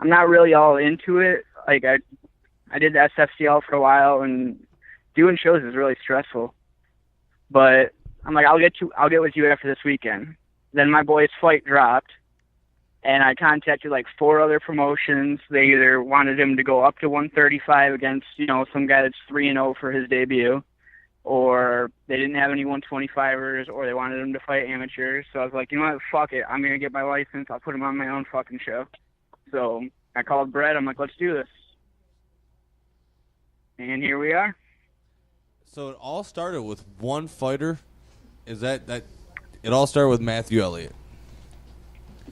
I'm not really all into it. Like I did SFCL for a while, and doing shows is really stressful. But I'm like, I'll get with you after this weekend. Then my boy's fight dropped, and I contacted like 4 other promotions. They either wanted him to go up to 135 against, some guy that's 3-0 for his debut, or they didn't have any 125ers, or they wanted him to fight amateurs. So I was like, you know what, fuck it. I'm going to get my license. I'll put him on my own fucking show. So I called Brett. I'm like, let's do this. And here we are. So it all started with one fighter? Is that it all started with Matthew Elliott?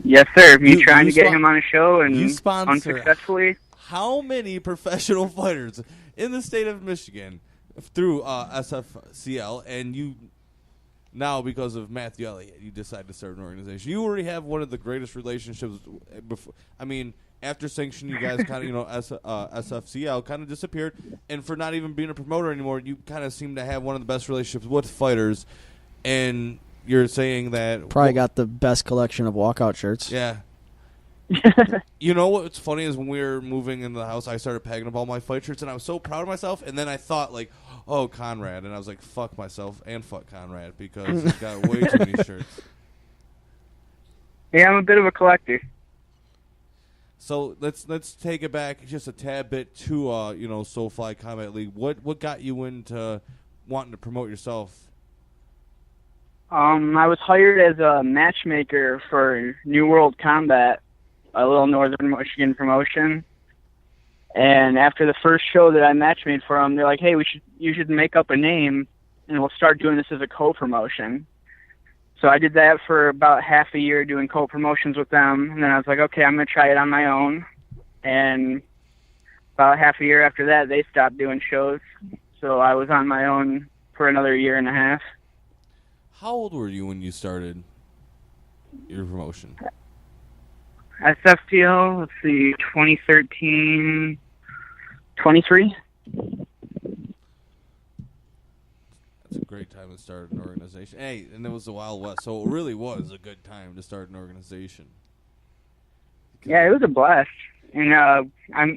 Yes, sir. Me You- trying you to get spon- him on a show and you sponsor- unsuccessfully. How many professional fighters in the state of Michigan through SFCL, and you now, because of Matthew Elliott, you decide to start an organization? You already have one of the greatest relationships. Before, after Sanction, you guys kind of, SFCL kind of disappeared, and for not even being a promoter anymore, you kind of seem to have one of the best relationships with fighters, and you're saying that Probably got the best collection of walkout shirts. yeah. You know what's funny is when we were moving into the house, I started packing up all my fight shirts, and I was so proud of myself. And then I thought, like, oh, Conrad. And I was like, fuck myself and fuck Conrad because he's got way too many shirts. Yeah, I'm a bit of a collector. So let's take it back just a tad bit to, SoFly Combat League. What got you into wanting to promote yourself? I was hired as a matchmaker for New World Combat, a little northern Michigan promotion. And after the first show that I matchmade for them, they're like, "Hey, you should make up a name and we'll start doing this as a co-promotion. So I did that for about half a year doing co-promotions with them, and then I was like, okay, I'm going to try it on my own. And about half a year after that, they stopped doing shows. So I was on my own for another year and a half. How old were you when you started your promotion? SFTO, let's see, 2013, 23. That's a great time to start an organization. Hey, and it was the Wild West, so it really was a good time to start an organization. Yeah, it was a blast. And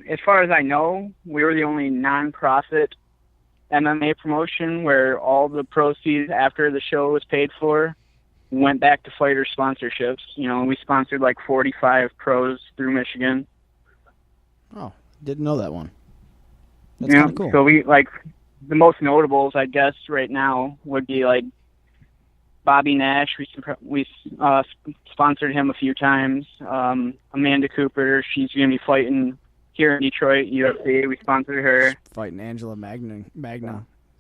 as far as I know, we were the only non-profit MMA promotion where all the proceeds after the show was paid for went back to fighter sponsorships. You know, we sponsored like 45 pros through Michigan. Oh, didn't know that one. That's kind of cool. So we, like, the most notables, I guess, right now would be like Bobby Nash. We sponsored him a few times. Amanda Cooper, she's going to be fighting here in Detroit, UFC. We sponsored her. Fighting Angela Magna.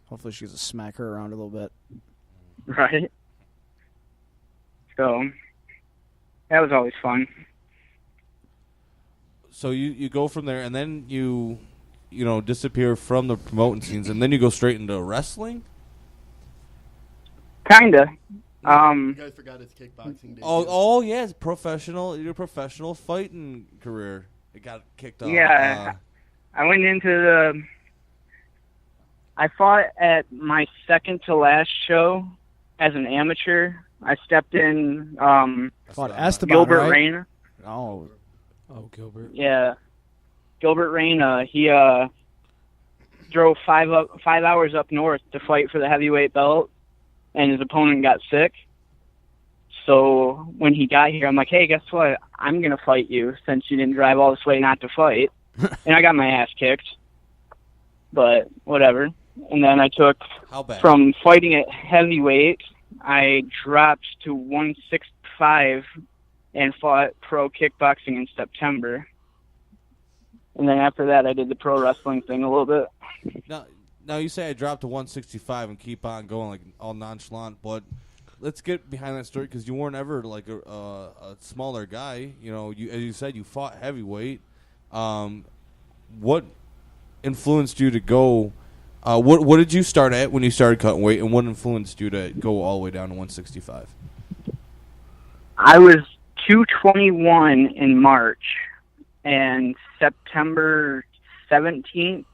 Hopefully she's going to smack her around a little bit. Right. So that was always fun. So you go from there, and then you disappear from the promoting scenes, and then you go straight into wrestling? Kinda. You guys forgot his kickboxing debut. Oh yeah, it's professional. Your professional fighting career. It got kicked off. Yeah. I went into I fought at my second to last show as an amateur. I stepped in Fought Esteban, Gilbert right? Reyna. Oh, Gilbert. Yeah. Gilbert Reyna, he drove 5 hours up north to fight for the heavyweight belt, and his opponent got sick. So when he got here, I'm like, hey, guess what? I'm going to fight you since you didn't drive all this way not to fight. And I got my ass kicked. But whatever. And then I took, from fighting at heavyweight, I dropped to 165 and fought pro kickboxing in September. And then after that, I did the pro wrestling thing a little bit. Now you say I dropped to 165 and keep on going like all nonchalant, but let's get behind that story because you weren't ever like a smaller guy. You know, as you said, you fought heavyweight. What influenced you to go? What did you start at when you started cutting weight, and what influenced you to go all the way down to 165? I was 221 in March, and September 17th,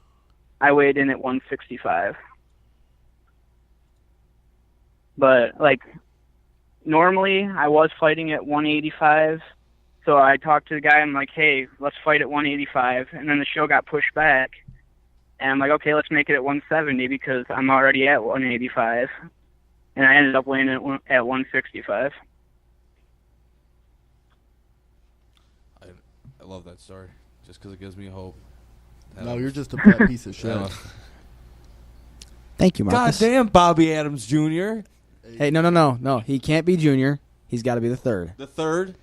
I weighed in at 165. But, like, normally I was fighting at 185, so I talked to the guy, I'm like, hey, let's fight at 185, and then the show got pushed back, and I'm like, okay, let's make it at 170 because I'm already at 185, and I ended up weighing in at 165. I love that story, just because it gives me hope. No, you're just a fat piece of shit. Yeah. Thank you, Marcus. Goddamn, Bobby Adams Jr. Hey, no. He can't be junior. He's got to be the third. The third?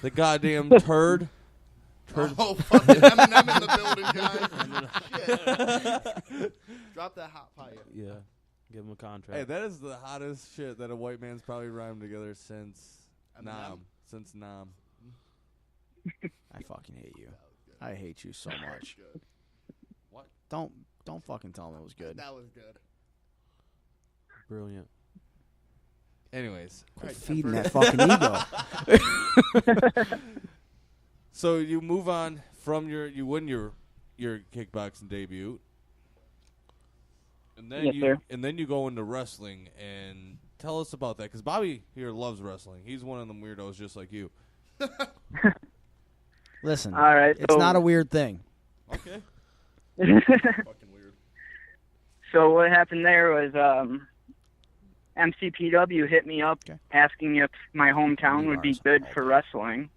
The goddamn turd? Oh, fucking Eminem in the building, guys. Shit. Drop that hot fire. Yeah. Give him a contract. Hey, that is the hottest shit that a white man's probably rhymed together since Nam. Since Nam. I fucking hate you. I hate you so much. What? Don't fucking tell me it was good. That was good. Brilliant. Anyways. Quit feeding that fucking ego. So you move on from you win your kickboxing debut. And then you go into wrestling, and tell us about that because Bobby here loves wrestling. He's one of them weirdos just like you. Listen, all right, it's not a weird thing. Okay. Fucking weird. So what happened there was MCPW hit me up asking if my hometown would be good for wrestling.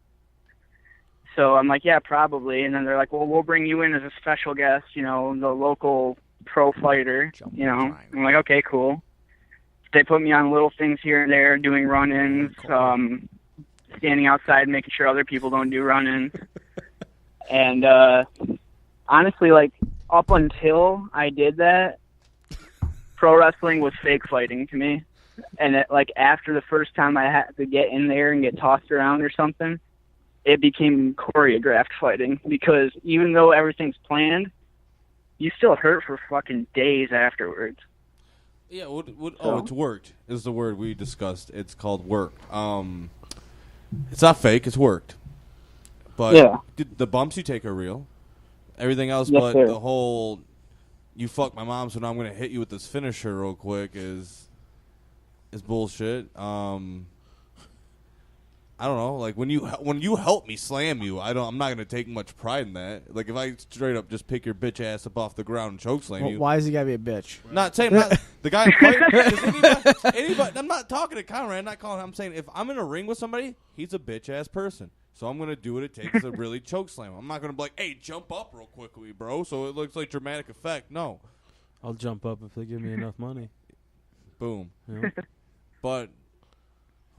So I'm like, yeah, probably. And then they're like, well, we'll bring you in as a special guest, the local pro fighter, I'm like, okay, cool. They put me on little things here and there, doing run-ins, standing outside making sure other people don't do run-ins. And honestly, like, up until I did that, pro wrestling was fake fighting to me. And like after the first time I had to get in there and get tossed around or something, it became choreographed fighting, because even though everything's planned, you still hurt for fucking days afterwards. Yeah, it's worked is the word we discussed. It's called work. It's not fake, it's worked. But yeah. The bumps you take are real. Everything else Yes, but sir. the whole you fuck my mom, so now I'm going to hit you with this finisher real quick is bullshit. I don't know. Like when you help me slam you, I'm not gonna take much pride in that. Like if I straight up just pick your bitch ass up off the ground and choke slam you. Why is he gotta be a bitch? Not saying the guy. Fighting, anybody. I'm not talking to Conrad. I'm not calling. I'm saying if I'm in a ring with somebody, he's a bitch ass person. So I'm gonna do what it takes to really choke slam him. I'm not gonna be like, hey, jump up real quickly, bro, so it looks like dramatic effect. No. I'll jump up if they give me enough money. Boom. You know? But.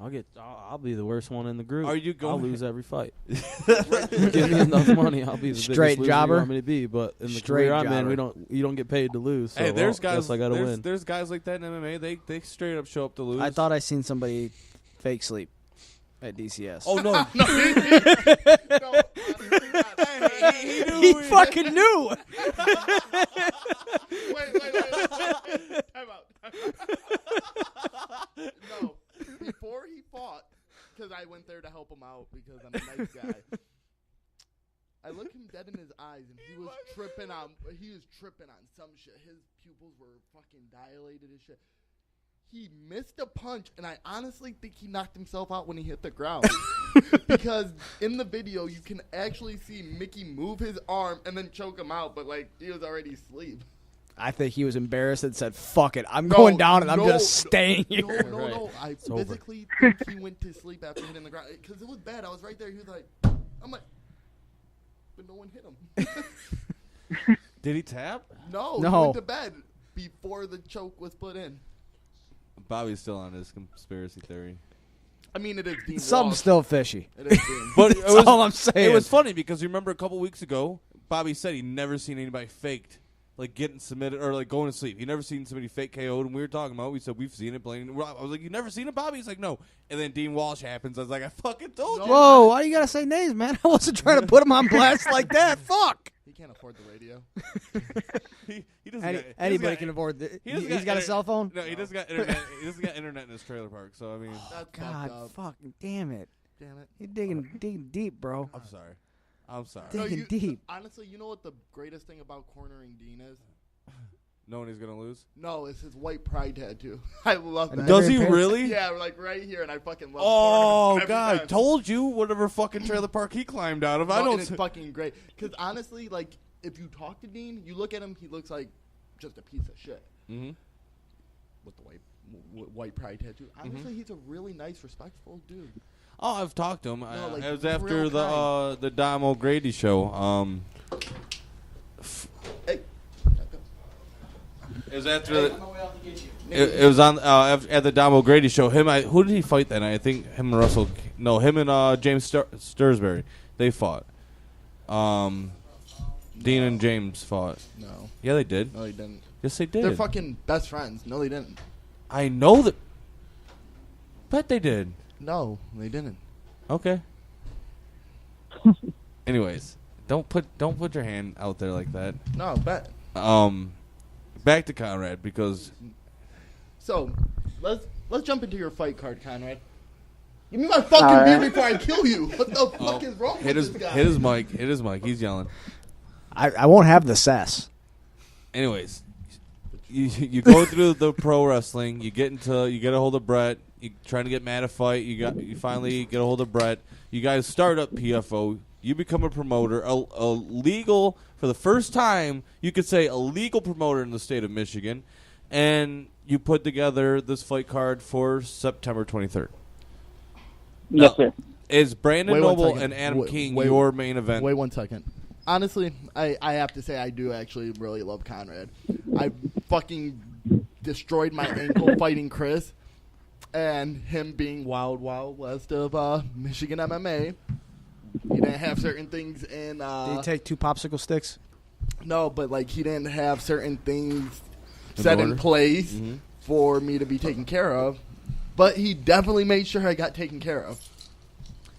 I'll be the worst one in the group. Are you going? I'll lose every fight. Give me enough money, I'll be the straight biggest jobber. loser you want me to be. But in the Straight career I'm jobber. in, you don't get paid to lose. So Hey, there's guys. I gotta win. There's guys like that in MMA. They straight up show up to lose. I thought I seen somebody fake sleep at DCS. Oh no! No, he fucking knew. Wait. Time out. No. Before he fought, because I went there to help him out because I'm a nice guy, I looked him dead in his eyes, and he was tripping on some shit. His pupils were fucking dilated as shit. He missed a punch, and I honestly think he knocked himself out when he hit the ground. Because in the video, you can actually see Mickey move his arm and then choke him out, but like he was already asleep. I think he was embarrassed and said, "Fuck it, I'm going down and I'm just staying here." No. I It's physically think he went to sleep after hitting the ground because it was bad. I was right there. He was like, I'm like, but no one hit him. Did he tap? No, No. he went to bed before the choke was put in. Bobby's still on his conspiracy theory. I mean, it is Dean Something's Walsh. still fishy. It is Dean. But That's all I'm saying. It was funny because you remember a couple weeks ago, Bobby said he'd never seen anybody faked, like getting submitted or like going to sleep. He never seen somebody fake KO'd, and we were talking about it. We said we've seen it. I was like, you never seen it, Bobby? He's like, no. And then Dean Walsh happens. I was like, I fucking told you. Whoa, why you gotta say names, man? I wasn't trying to put him on blast like that. Fuck. He can't afford the radio. He doesn't. Anybody can afford it. He's got a cell phone? No, he doesn't got internet. He doesn't got internet in his trailer park. So I mean, That's God, fucked up. fucking damn it. Damn it. You're digging deep, bro. I'm sorry. I'm sorry. Digging deep. Honestly, you know what the greatest thing about cornering Dean is? Knowing he's gonna lose. No, it's his white pride tattoo. I love that. Does he really? Yeah, like right here, and I fucking love Oh cornering him every God! time. Told you, whatever fucking trailer park he climbed out of. I No, don't. and it's fucking great. Because honestly, like, if you talk to Dean, you look at him, he looks like just a piece of shit. Mm-hmm. With the white pride tattoo. Honestly, he's a really nice, respectful dude. Oh, I've talked to him. No, like, it was after real the Dom O'Grady show. Hey. It was after it was on at the Dom O'Grady show. Who did he fight that night? I think him and Russell. No, him and James Stursbury. They fought. Dean and James fought. No. Yeah, they did. No, he didn't. Yes, they did. They're fucking best friends. No, they didn't. I know that. Bet they did. No, they didn't. Okay. Anyways, don't put your hand out there like that. No, bet. Back to Conrad because So, let's jump into your fight card, Conrad. Give me my fucking beer before I kill you. What the fuck is wrong with this guy? hit his mic. Hit his mic. He's yelling. I won't have the sass. Anyways, you go through the pro wrestling. You get a hold of Brett. You trying to get mad at fight. You finally get a hold of Brett. You guys start up PFO. You become a promoter, a legal for the first time. You could say a legal promoter in the state of Michigan, and you put together this fight card for September 23rd. Yes, sir. Is Brandon Wait 1 Noble second. and Adam King wait, your main event? Wait 1 second. Honestly, I have to say I do actually really love Conrad. I fucking destroyed my ankle fighting Chris, and him being wild west of Michigan MMA. He didn't have certain things in. Did you take 2 popsicle sticks? No, but like he didn't have certain things set in place for me to be taken care of. But he definitely made sure I got taken care of.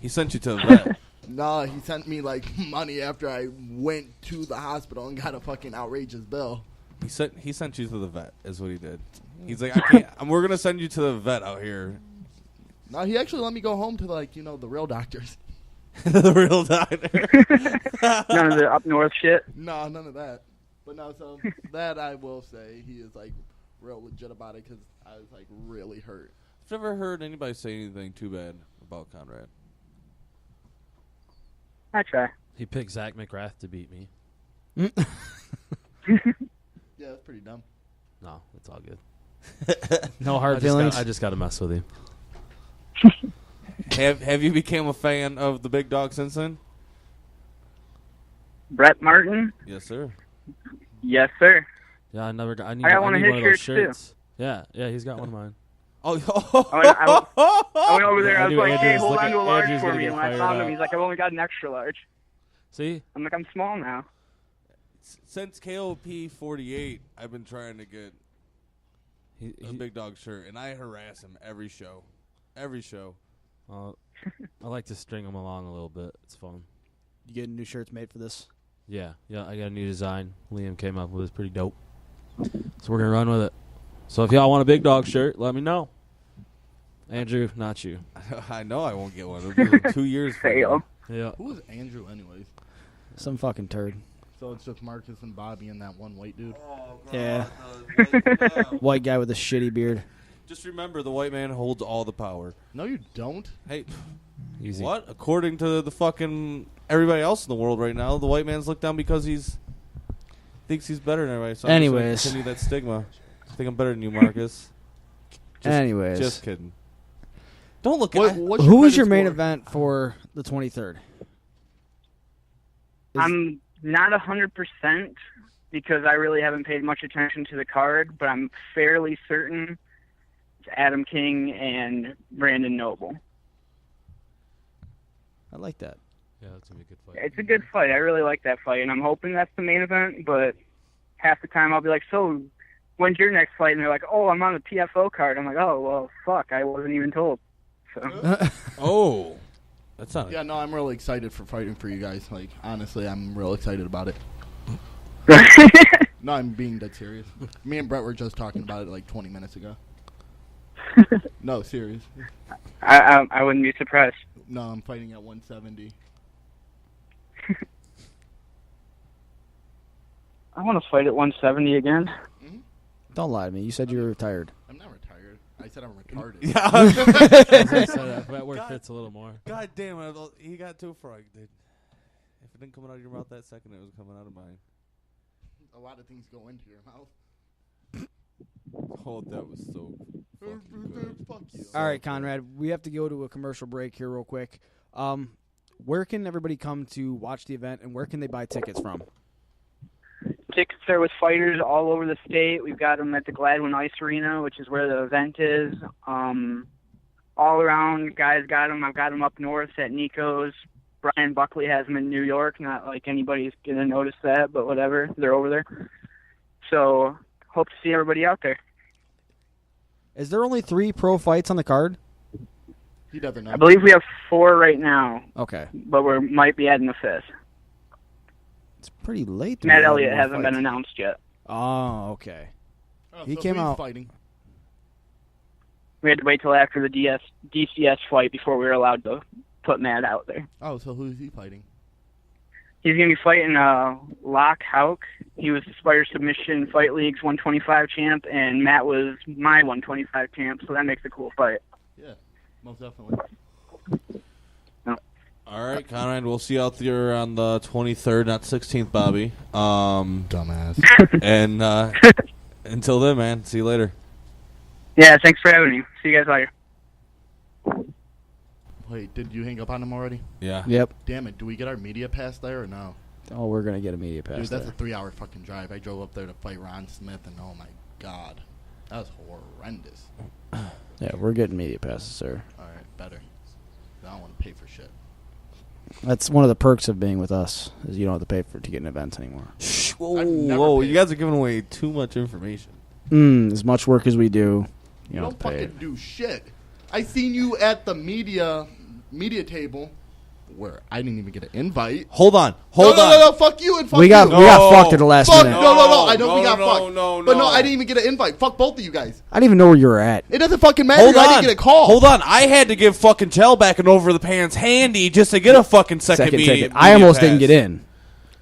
He sent you to the vet. No, he sent me like money after I went to the hospital and got a fucking outrageous bill. He sent you to the vet, is what he did. He's like, I can't. We're gonna send you to the vet out here. No, he actually let me go home to like the real doctors. The real doctor. None of the up north shit. No, none of that. But no, so that I will say he is like real legit about it because I was like really hurt. I've never heard anybody say anything too bad about Conrad. I try. He picked Zach McGrath to beat me. Yeah, that's pretty dumb. No, it's all good. No hard feelings. I just got to mess with him. Have you become a fan of the big dog since then? Brett Martin? Yes, sir. Yes, sir. Yeah, I never got. I need I got one of his one of those shirts, shirts. Yeah, he's got one of mine. Oh, I went over there. I was Andrew- like, hey, Andrew's hold on looking- to a large Andrew's for gonna me. get And when I fired found him, up. he's like, I've only got an extra large. See? I'm like, I'm small now. Since KOP 48, I've been trying to get a big dog shirt, and I harass him every show. Every show. I like to string them along a little bit. It's fun. You getting new shirts made for this? Yeah, I got a new design. Liam came up with. It's pretty dope. So we're gonna run with it. So if y'all want a big dog shirt, let me know. Andrew, not you. I know I won't get one. It'll be 2 years. Fail. Yeah. Who is Andrew anyways? Some fucking turd. So it's just Marcus and Bobby and that one white dude. Oh, God, Yeah. no. White guy with a shitty beard. Just remember, the white man holds all the power. No, you don't. Hey, Easy. what? According to the fucking everybody else in the world right now, the white man's looked down because thinks he's better than everybody. So I'm just gonna Anyways. continue that stigma. I think I'm better than you, Marcus. Anyways. Just kidding. Don't look What, at what's Who's credit your main score? event for the 23rd? I'm not 100% because I really haven't paid much attention to the card, but I'm fairly certain it's Adam King and Brandon Noble. I like that. Yeah, that's gonna be a good fight. It's a good fight. I really like that fight, and I'm hoping that's the main event, but half the time I'll be like, so when's your next fight? And they're like, oh, I'm on the PFO card. I'm like, oh, well, fuck, I wasn't even told. So. Oh, that's not. Yeah, no, I'm really excited for fighting for you guys. Like, honestly, I'm real excited about it. No, I'm being dead serious. Me and Brett were just talking about it like 20 minutes ago. No, serious. I wouldn't be surprised. No, I'm fighting at 170. I want to fight at 170 again. Don't lie to me. You said you were retired. I'm not retired. I said I'm retarded. Yeah. That word fits a little more. God damn it! He got too frog, dude. If it didn't come out of your mouth that second, it was coming out of mine. A lot of things go into your mouth. Oh, that was so fucking good. Fuck you. All right, Conrad, we have to go to a commercial break here real quick. Where can everybody come to watch the event, and where can they buy tickets from? Tickets are with fighters all over the state. We've got them at the Gladwin Ice Arena, which is where the event is. All around, guys got them. I've got them up north at Nico's. Brian Buckley has them in New York. Not like anybody's going to notice that, but whatever. They're over there. So hope to see everybody out there. Is there only 3 pro fights on the card? He doesn't know. I believe we have 4 right now, Okay. but we might be adding a 5th. It's pretty late. to Matt be Elliott adding more hasn't been fights. announced yet. Oh, okay. Oh, He so came who's out- fighting. We had to wait till after the DCS fight before we were allowed to put Matt out there. Oh, so who's he fighting? He's going to be fighting Locke Hauk. He was the Spider Submission Fight League's 125 champ, and Matt was my 125 champ, so that makes a cool fight. Yeah, most definitely. All right, Conrad, we'll see you out there on the 23rd, not 16th, Bobby. Dumbass. And until then, man, see you later. Yeah, thanks for having me. See you guys later. Wait, did you hang up on him already? Yeah. Yep. Damn it, do we get our media pass there or no? Oh, we're going to get a media pass Dude, that's there. a 3-hour fucking drive. I drove up there to fight Ron Smith, and oh my god. That was horrendous. Yeah, we're getting media passes, sir. Alright, better. I don't want to pay for shit. That's one of the perks of being with us, is you don't have to pay to get an event anymore. Shh, whoa, I've never whoa, paid. you guys are giving away too much information. as much work as we do, You don't fucking do shit. I seen you at the media table where I didn't even get an invite. Hold on. No, fuck you and fuck we got you. we got fucked at the last Fuck, minute. no. I know we got fucked. No. But no, I didn't even get an invite. Fuck both of you guys. I didn't even know where you were at. It doesn't fucking matter. Hold on. I didn't get a call. Hold on. I had to give fucking tailback an over the pants handy just to get a fucking second ticket. I almost didn't get in.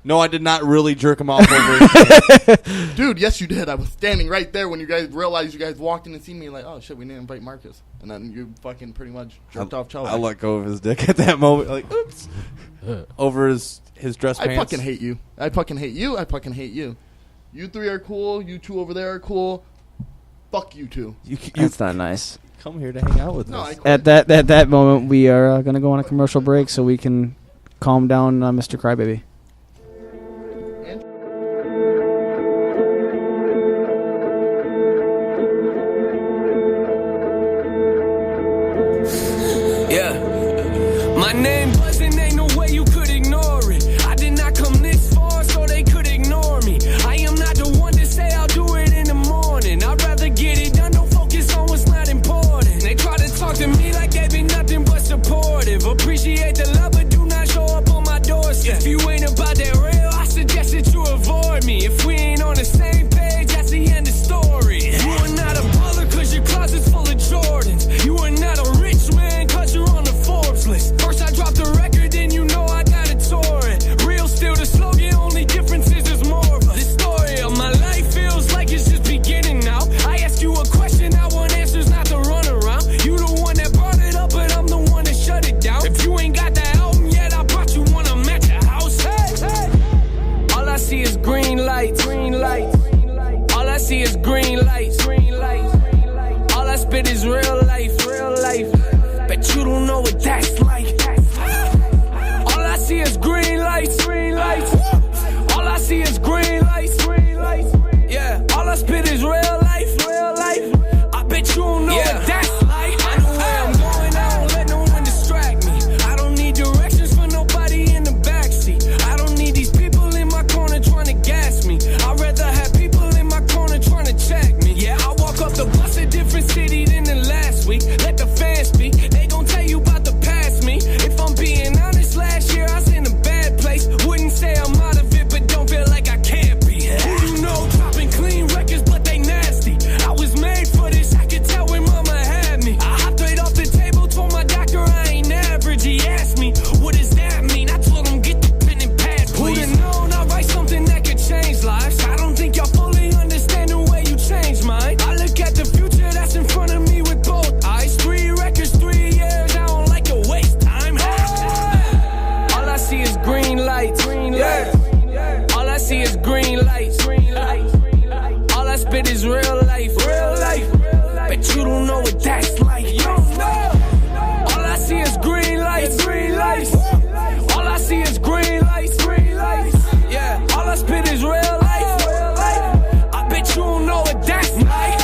No, I did not really jerk him off over. Dude, yes, you did. I was standing right there when you guys realized you guys walked in and seen me like, oh, shit, we didn't invite Marcus. And then you fucking pretty much jerked off Charlie. I let go of his dick at that moment. Like, oops. Over his dress pants. I fucking hate you. I fucking hate you. You three are cool. You two over there are cool. Fuck you two. That's not nice. Come here to hang out with us. At that moment, we are going to go on a commercial break so we can calm down Mr. Crybaby. My name buzzing, ain't no way you could ignore it. I did not come this far so they could ignore me. I am not the one to say I'll do it in the morning. I'd rather get it done, don't focus on what's not important. They try to talk to me like they been nothing but supportive. Appreciate the love, but do not show up on my doorstep. If you ain't about that real, I suggest that you avoid me. If we ain't on the same page, that's the end of story. You are not a baller cause your closet's full of Jordans. You are not a rich man cause you're on the Forbes list. First I dropped the record, then you know I gotta tour it. Real still the slogan, only difference is there's more of us. The story of my life feels like it's just beginning now. I ask you a question, I want answers, not to run around. You the one that brought it up, but I'm the one that shut it down. If you ain't got that album yet, I brought you one, I'm at your house. Hey. All I see is green lights, green lights. All I see is green lights, green lights. All I spit is real life, real life. Bet you don't know what that's like. All I see is green lights, green lights. All I see is green lights, green lights. Yeah, all I spit is real life, real life. I bet you don't know what that's like. I know where I'm going, I don't let no one distract me. I don't need directions for nobody in the backseat. I don't need these people in my corner trying to gas me. I'd rather have people in my corner trying to check me. Yeah, I walk up the bus a different city than the last week. Let the fans speak, they gon' tell you about the past me. If I'm being honest, last year I was in a bad place. Wouldn't say I'm out of it, but don't feel like I can't be. Who you know, dropping clean records, but they nasty. I was made for this, I could tell when mama had me. I hopped right off the table, told my doctor I ain't average. He asked me, what does that mean? I told him, get the pen and pad, please. Who'da known I write something that could change lives? I don't think y'all fully understand the way you changed mine. I look at the future that's in front of me with both eyes. 3 records, 3 years, I don't like to waste time. All I see is green lights, green lights. All I see is green lights, green lights. All I spit is real life, real life. Bet you don't know what that's like. You don't know. All I see is green lights, green lights. All I see is green lights, green lights. Yeah, all I spit is real life, real life. I bet you don't know what that's like.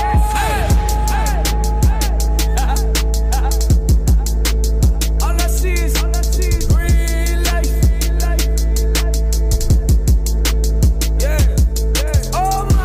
All I see is green lights. Yeah, yeah. Oh my.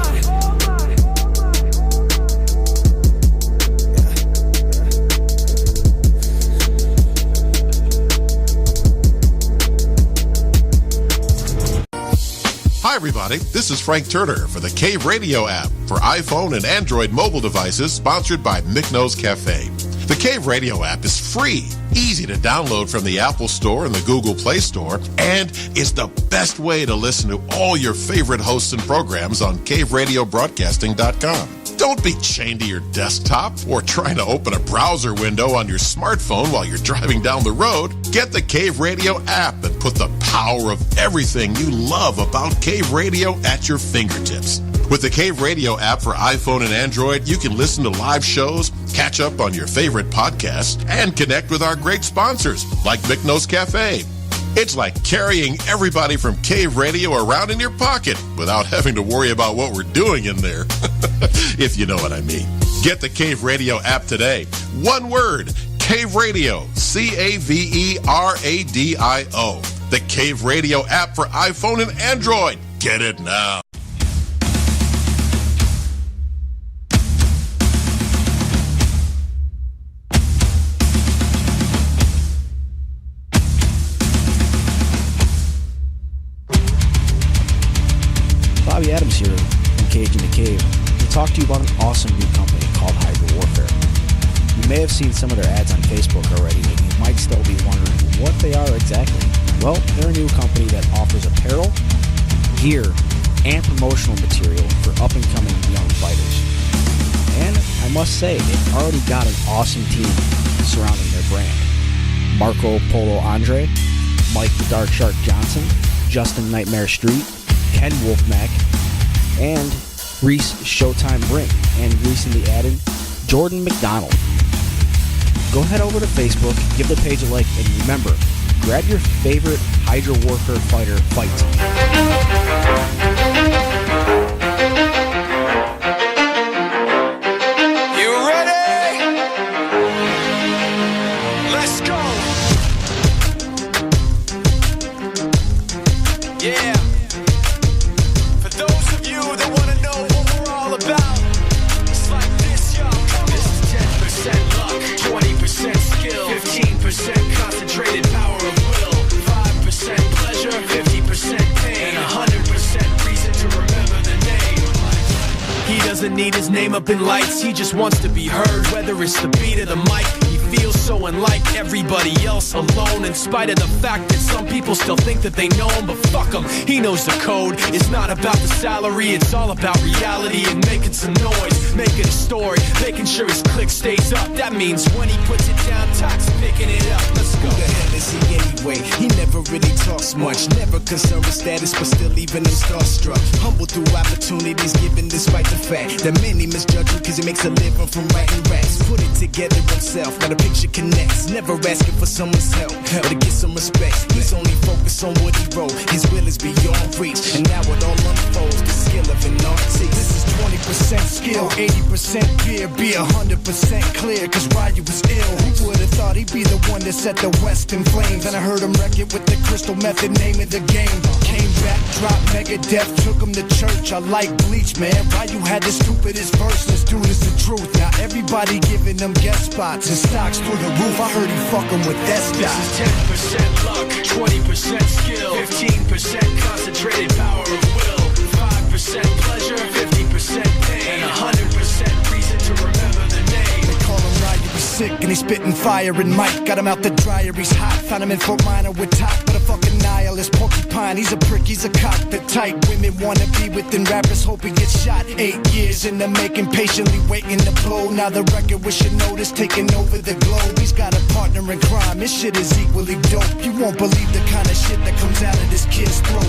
Hi, everybody. This is Frank Turner for the Cave Radio app for iPhone and Android mobile devices, sponsored by Micknose Cafe. The Cave Radio app is free, easy to download from the Apple Store and the Google Play Store, and is the best way to listen to all your favorite hosts and programs on caveradiobroadcasting.com. Don't be chained to your desktop or trying to open a browser window on your smartphone while you're driving down the road. Get the Cave Radio app and put the power of everything you love about Cave Radio at your fingertips. With the Cave Radio app for iPhone and Android, you can listen to live shows, catch up on your favorite podcasts, and connect with our great sponsors like Micknose Cafe. It's like carrying everybody from Cave Radio around in your pocket without having to worry about what we're doing in there, if you know what I mean. Get the Cave Radio app today. One word, Cave Radio, Caveradio. The Cave Radio app for iPhone and Android. Get it now. may have seen some of their ads on Facebook already, and you might still be wondering what they are exactly. Well, they're a new company that offers apparel, gear, and promotional material for up-and-coming young fighters. And I must say, they've already got an awesome team surrounding their brand. Marco Polo Andre, Mike the Dark Shark Johnson, Justin Nightmare Street, Ken Wolfmack, and Reese Showtime Brink, and recently added Jordan McDonald. Go head over to Facebook, give the page a like, and remember, grab your favorite Hydra Warfare fighter fight team. You ready? Let's go. Yeah. For those of you that want to know what we're all about, it's like this, y'all. This is 10% luck, 20% skill, 15% concentrated power of will, 5% pleasure, 50% pain, and 100% reason to remember the name. He doesn't need his name up in lights, he just wants to be heard, whether it's the beat of the mic. He feels so unlike everybody else, alone, in spite of the fact that some people still think that they know him, but fuck him, he knows the code. It's not about the salary, it's all about reality and making some noise, making a story, making sure his click stays up. That means when he puts it down, Tox picking it up. Let's go. Who the hell is he anyway? He never really talks much, never concerned with status, but still leaving him starstruck. Humble through opportunities given despite the fact that many misjudge him because he makes a living from writing raps. Put it together himself, got a picture connects, never asking for someone's help or to get some respect. He's only focused on what he wrote, his will is beyond reach, and now it all unfolds, the skill of an artist. This is 20% skill, 80% fear, be 100% clear, cause Ryu was ill. Who would've thought he'd be the one that set the West in flames? And I heard him wreck it with the crystal method, name of the game. Came back, dropped Megadeth, took him to church. I like Bleach, man. Ryu had the stupidest verse, this dude is the truth. Now everybody giving them guest spots and stocks through the roof. I heard he fucking with that stock. This is 10% luck, 20% skill, 15% concentrated power of will, 5% pleasure, 50% pain, and 100% reason to remember the name. They call him Ryu, he's sick and he's spitting fire. And Mike got him out the dryer, he's hot. Found him in Fort Minor with top, but a fucking nihilist porcupine. He's a prick, he's a cock. The type women wanna be within rappers, hope he gets shot. 8 years in the making, patiently waiting to blow. Now the record with your notice taking over the globe. He's got a partner in crime, his shit is equally dope. You won't believe the kind of shit that comes out of this kid's throat.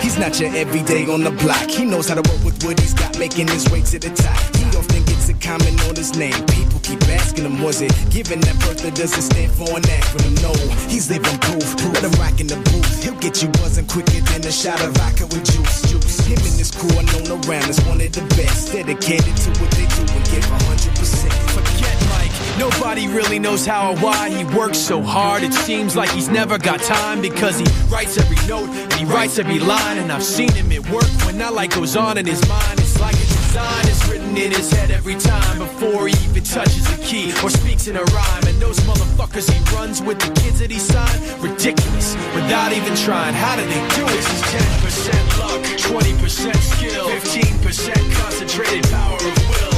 He's not your everyday on the block. He knows how to work with what he's got, making his way to the top. He often gets a comment on his name. People keep asking him, was it given that birth that doesn't stand for an acronym? No, he's living proof. Let him rock in the booth. He'll get you buzzing quicker than a shot of vodka with juice. Him and his crew are known around as one of the best. Dedicated to what they do and give 100%. Forget Mike, nobody really knows how or why he works so hard. It seems like he's never got time because he writes every note and he writes every line. And I've seen him at work when that light goes on in his mind. It's like a design is written in his head every time before he even touches a key or speaks in a rhyme. And those motherfuckers he runs with, the kids that he signed, ridiculous, without even trying. How do they do it? This is 10% luck, 20% skill, 15% concentrated power of will,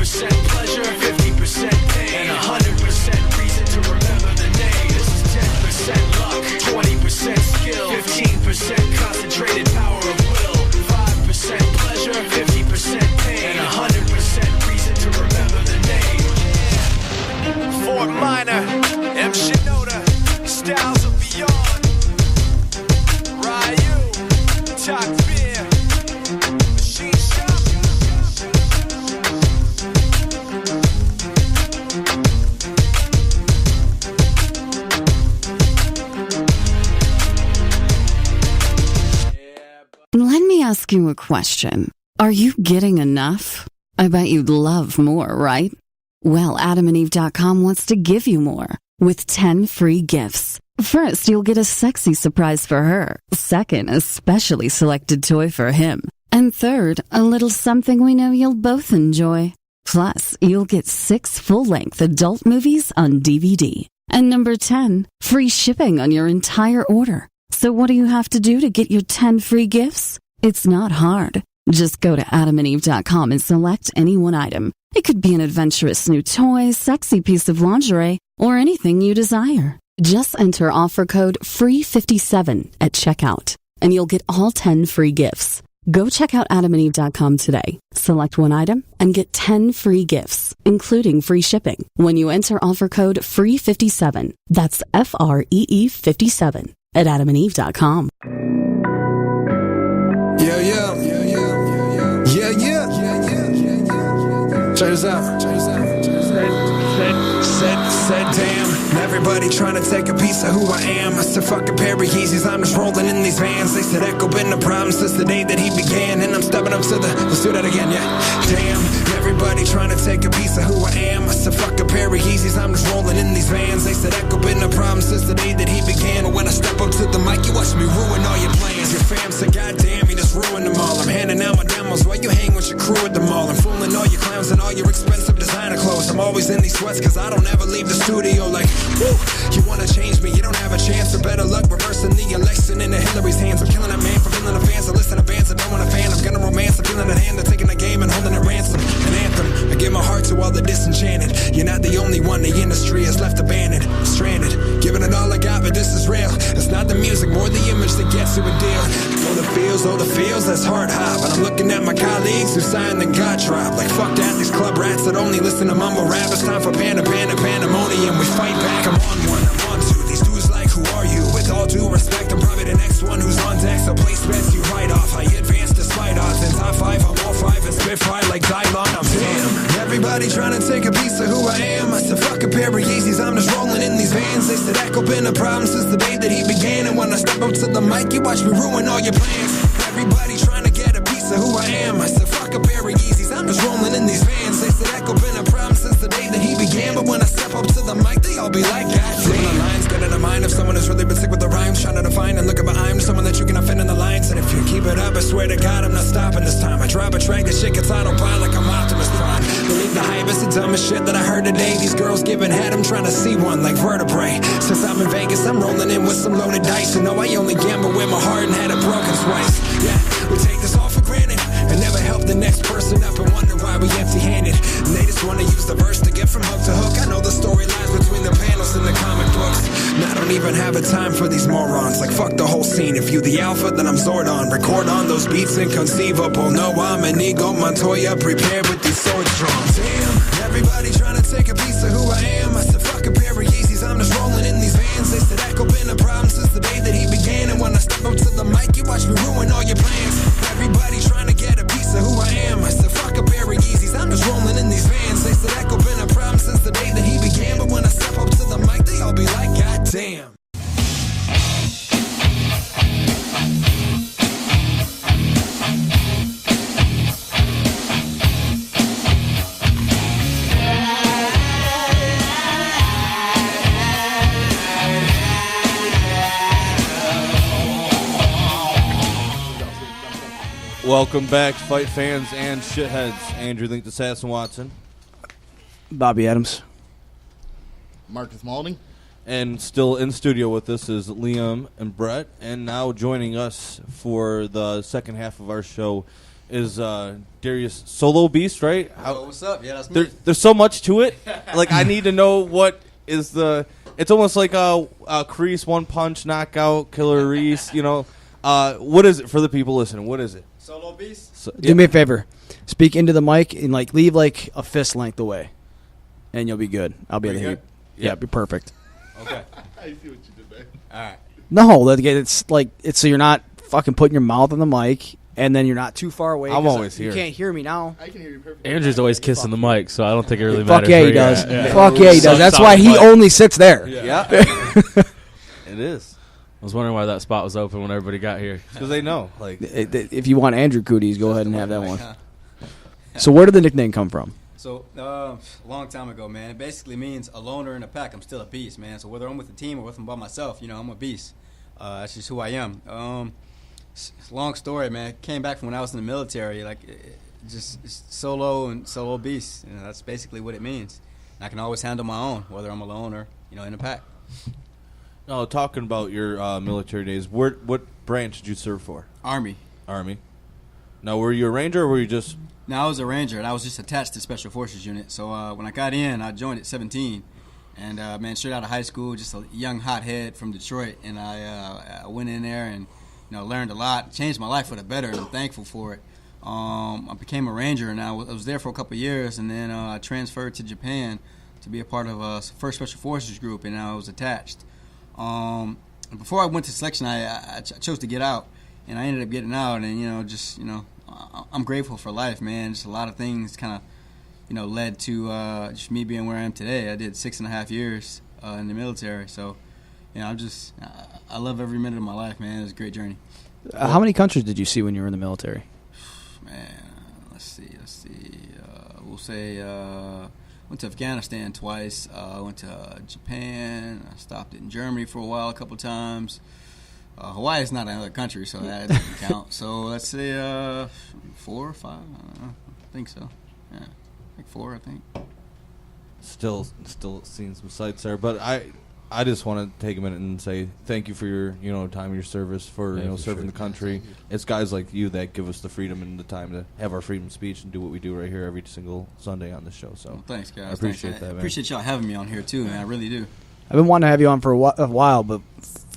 5% pleasure, 50% pain, and 100% reason to remember the name. This is 10% luck, 20% skill, 15% concentrated power of will, 5% pleasure, 50% pain, and 100% reason to remember the name. Fort Minor, M. Shinoda, Styles of Beyond, Ryu, Talk Beer, Machine Shop. Let me ask you a question. Are you getting enough? I bet you'd love more, right? Well, AdamandEve.com wants to give you more with 10 free gifts. First, you'll get a sexy surprise for her. Second, a specially selected toy for him. And third, a little something we know you'll both enjoy. Plus, you'll get 6 full-length adult movies on DVD. And number 10, free shipping on your entire order. So what do you have to do to get your 10 free gifts? It's not hard. Just go to adamandeve.com and select any one item. It could be an adventurous new toy, sexy piece of lingerie, or anything you desire. Just enter offer code FREE57 at checkout, and you'll get all 10 free gifts. Go check out adamandeve.com today. Select one item and get 10 free gifts, including free shipping, when you enter offer code FREE57. That's FREE57 at adamandeve.com. Yeah, yeah. Yeah, yeah. Check this out. Said damn. Everybody trying to take a piece of who I am. I said fuck a pair of Yeezys, I'm just rolling in these vans. They said Echo been the problem since the day that he began. And I'm stepping up to the, let's do that again, yeah. Damn, everybody trying to take a piece of who I am. I said fuck a pair of Yeezys, I'm just rolling in these vans. They said Echo been the problem since the day that he began. And when I step up to the mic, you watch me ruin all your plans. Your fam said goddamn, you just ruined them all. I'm handing out my demos while you hang with your crew at the mall. I'm fooling all your clowns and all your expensive designer clothes. I'm always in these sweats cause I don't ever leave the studio like, woo. You wanna change me, you don't have a chance. Or better luck reversing the election into Hillary's hands. I'm killing a man for feeling the fans. I listen to bands that don't want a fan. I'm gonna romance, I'm feeling at hand. I'm taking the game and holding a ransom. An anthem, I give my heart to all the disenchanted. You're not the only one the industry has left abandoned. Stranded, giving it all I got, but this is real. It's not the music, more the image that gets you a deal. Oh the feels, that's hard hop. And I'm looking at my colleagues who signed and got dropped. Like fuck that, these club rats that only listen to mumble rap. It's time for pandemonium. We fight back, I'm on one, I'm on two. These dudes like, who are you? With all due respect, I'm probably the next one who's on deck. So place bets you right off. I advance despite odds. In top five, I'm all five and spit fire like Dylon. I'm damn. Everybody trying to take a piece of who I am. I said fuck a pair of Yeezys, I'm just rolling in these vans. They said Echo been a problem since the day that he began. And when I step up to the mic, you watch me ruin all your plans. Everybody trying to get a piece of who I am. I said fuck a pair of Yeezys, I'm just rolling in these vans. They said Echo been a problem since the day that he began. But when I step up to the mic, they all be like, God damn. The lines get in the mind of someone who's really been sick with the rhymes, trying to define and look at my I'm someone that you can offend in the lines. And if you keep it up, I swear to God, I'm not stopping this time. I drop a track, that shit gets autopilot like I'm Optimus Prime. Believe the hype, it's the dumbest shit that I heard today. These girls giving head, I'm trying to see one like vertebrae. Since I'm in Vegas, I'm rolling in with some loaded dice. And no, I only gamble with my heart and had it broken twice. Yeah, we take this all for granted and never help the next person up and wonder why we empty-handed. And they just want to use the verse to get from hook to hook. I know the storylines between the panels and the comic books. And I don't even have a time for these morons. Like fuck the whole scene. If you the alpha, then I'm Zordon. Record on those beats inconceivable. No, I'm an ego Montoya, prepared with these swords drawn. Damn, everybody trying to take a piece of who I am. I said fuck a pair of Yeezys, I'm just rolling in these vans. They said Echo been a problem since the day that he began. And when I step up to the mic, you watch me ruin all your plans. Everybody trying to get a piece of who I am. I said fuck a pair of Yeezys, I'm just rolling in these vans. They said Echo been a problem since the day that he began. But when I step up to the mic, they all be like, God damn. Welcome back, fight fans and shitheads. Andrew Link, Assassin Watson. Bobby Adams. Marcus Malding. And still in studio with us is Liam and Brett. And now joining us for the second half of our show is Darius Solo Beast, right? What's up? Yeah, that's me. There's so much to it. Like, I need to know what is the... It's almost like a Kreese, one punch, knockout, Killer Reese, you know. What is it for the people listening? What is it? Solo Beast? Do me a favor. Speak into the mic and like leave like a fist length away. And you'll be good. I'll be able to hear you. Yeah, be perfect. Okay. I see what you did there. All right. No, it's like it's so you're not fucking putting your mouth on the mic and then you're not too far away. I'm always here. You can't hear me now. I can hear you perfectly. Andrew's always kissing the mic, so I don't think it really matters. Fuck yeah, he does. Fuck yeah, he does. That's why he only sits there. Yeah. It is. I was wondering why that spot was open when everybody got here. Because they know. Like, if you want Andrew Cooties, go ahead and have that one. So where did the nickname come from? So, a long time ago, man, it basically means a loner in a pack. I'm still a beast, man. So whether I'm with the team or whether I'm by myself, you know, I'm a beast. That's just who I am. It's a long story, man. Came back from when I was in the military, like, just solo and solo beast. You know, that's basically what it means. And I can always handle my own, whether I'm alone or, you know, in a pack. No, talking about your military days, what branch did you serve for? Army. Now, Now, were you a Ranger or were you just... No, I was a Ranger, and I was just attached to Special Forces unit. So when I got in, I joined at 17. And, man, straight out of high school, just a young hothead from Detroit. And I went in there and, learned a lot, changed my life for the better, and I'm thankful for it. I became a Ranger, and I was there for a couple of years. And then I transferred to Japan to be a part of a first Special Forces group, and I was attached. Before I went to selection, I chose to get out, and I ended up getting out. And, I'm grateful for life, man. Just a lot of things kind of, led to just me being where I am today. I did 6.5 years in the military, so I love every minute of my life, man. It was a great journey. How many countries did you see when you were in the military? Man, let's see. We'll say went to Afghanistan twice. Went to Japan. I stopped in Germany for a while, a couple times. Hawaii is not another country, so that doesn't count. So let's say 4 or 5. I don't know. I think so. Yeah, like 4, I think. Still seeing some sights there, but I just want to take a minute and say thank you for your time, your service for serving the country. It's guys like you that give us the freedom and the time to have our freedom of speech and do what we do right here every single Sunday on this show. So well, thanks, guys. I appreciate that, man. I appreciate y'all having me on here too, man. I really do. I've been wanting to have you on for a while, but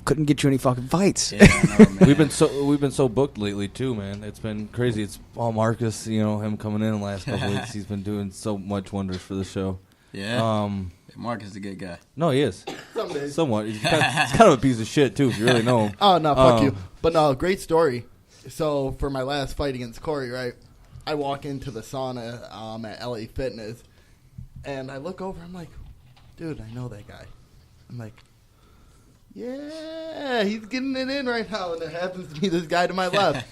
couldn't get you any fucking fights. Yeah, I know, man. we've been so booked lately too, man. It's been crazy. It's all Marcus, him coming in the last couple weeks. He's been doing so much wonders for the show. Yeah. Marcus is a good guy. No, he is. Some days. Somewhat. He's kind of a piece of shit too, if you really know him. Oh no, fuck you. But no, great story. So for my last fight against Corey, right? I walk into the sauna at LA Fitness, and I look over. I'm like, dude, I know that guy. I'm like, yeah, he's getting it in right now, and it happens to be this guy to my left.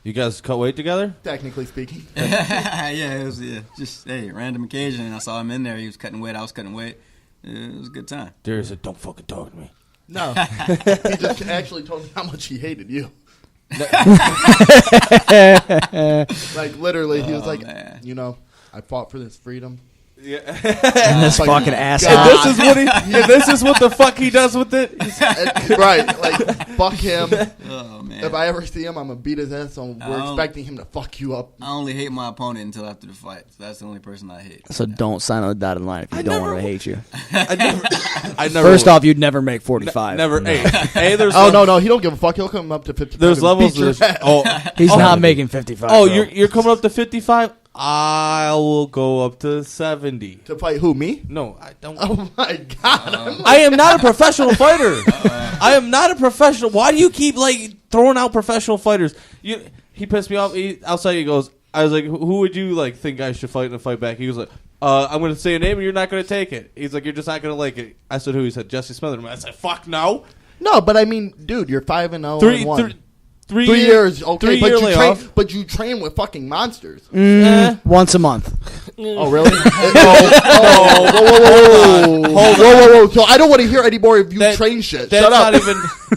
You guys cut weight together? Technically speaking. Yeah, it was just random occasion. And I saw him in there. He was cutting weight. I was cutting weight. It was a good time. Darius said, "Don't fucking talk to me." No, he just actually told me how much he hated you. Like literally, he was like, man. I fought for this freedom. Yeah. And this fucking asshole. And this is what the fuck he does with it. Right, like fuck him. Oh man! If I ever see him, I'm gonna beat his ass. So we're expecting him to fuck you up. I only hate my opponent until after the fight. So that's the only person I hate. So don't sign on the dotted line if you don't want to hate you. I never. First off, you'd never make 45. Never. No. Hey, there's. No, he don't give a fuck. He'll come up to 55. There's levels. He's not making 55. Oh, you're coming up to 55. I will go up to 70. To fight who, me? No, I don't. Oh, my God. I am not a professional fighter. I am not a professional. Why do you keep, throwing out professional fighters? He pissed me off. Outside he goes, I was like, who would you, think I should fight in a fight back? He was like, I'm going to say a name and you're not going to take it. He's like, you're just not going to like it. I said, who? He said, Jesse Smitherman. I said, fuck no. No, but I mean, dude, you're 5-0-1. 3 years, okay, 3 year but you train with fucking monsters. Once a month. Oh, really? Whoa. So I don't want to hear any more of you train shit. Shut up.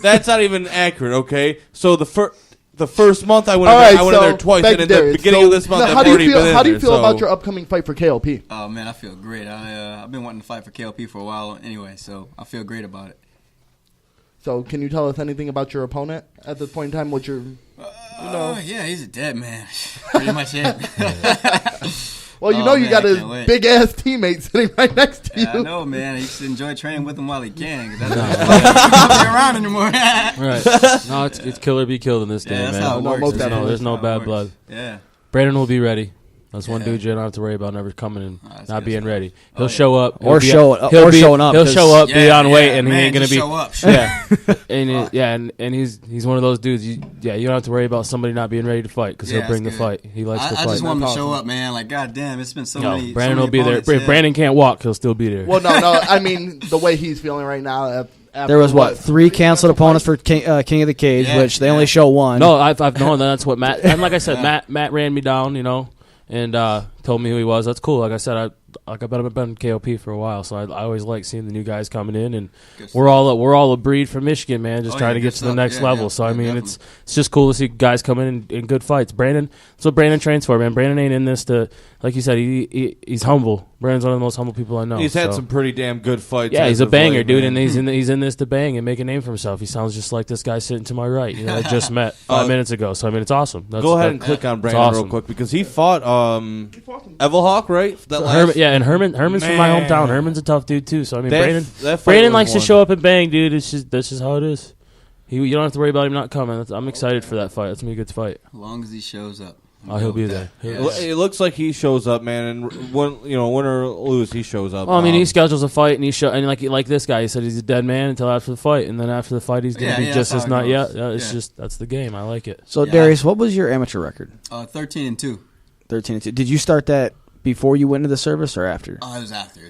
That's not even accurate, okay? So the first month I went in there twice, and at the beginning of this month I've already been in there. How do you feel about your upcoming fight for KOP? Oh, man, I feel great. I've been wanting to fight for KOP for a while anyway, so I feel great about it. So, can you tell us anything about your opponent at this point in time? What your, yeah, he's a dead man. Pretty much it. Well, you got his big ass teammate sitting right next to you. I know, man. He should enjoy training with him while he can. Cause that's not around anymore. Right? No, it's kill or be killed in this game, that's man. How it works. There's no bad blood. Yeah. Brandon will be ready. That's one dude you don't have to worry about never coming and not being ready. He'll show up. Or showing up. He'll show up, be on weight, and he ain't going to be. Show up. And he's one of those dudes. You don't have to worry about somebody not being ready to fight because he'll bring the fight. He likes to fight. I just want him to show up, man. Like, goddamn, it's been so many. Brandon will be there. If Brandon can't walk, he'll still be there. Well, no. I mean, the way he's feeling right now. There was 3 canceled opponents for King of the Cage, which they only show one. No, I've known that's what Matt. And like I said, Matt ran me down, and told me who he was. That's cool. Like I said, I've been KOP for a while, so I always like seeing the new guys coming in, and we're all a breed from Michigan, man. Just trying to get to the next level. So I mean, it's just cool to see guys come in good fights. Brandon, that's what Brandon trains for, man. Brandon ain't in this to, like you said, he's humble. Brandon's one of the most humble people I know. He's had so. some pretty damn good fights. Yeah, he's a as of banger, late, dude, man. and he's in this to bang and make a name for himself. He sounds just like this guy sitting to my right. You know, I just met 5 minutes ago. So I mean, it's awesome. Go ahead and click on Brandon real quick because he fought Evelhawk, right? And Herman's from my hometown. Herman's a tough dude too. So I mean, that Brandon likes to show up and bang, dude. That's just how it is. You don't have to worry about him not coming. I'm excited for that fight. That's gonna be a good fight. As long as he shows up. He'll be there. It looks like he shows up, man, and win or lose, he shows up. Well, I mean, he schedules a fight, and like this guy, he said he's a dead man until after the fight, and then after the fight, he's gonna be just as not yet. It's just that's the game. I like it. So Darius, what was your amateur record? 13-2. 13-2. Did you start that before you went into the service or after? Oh, it was after.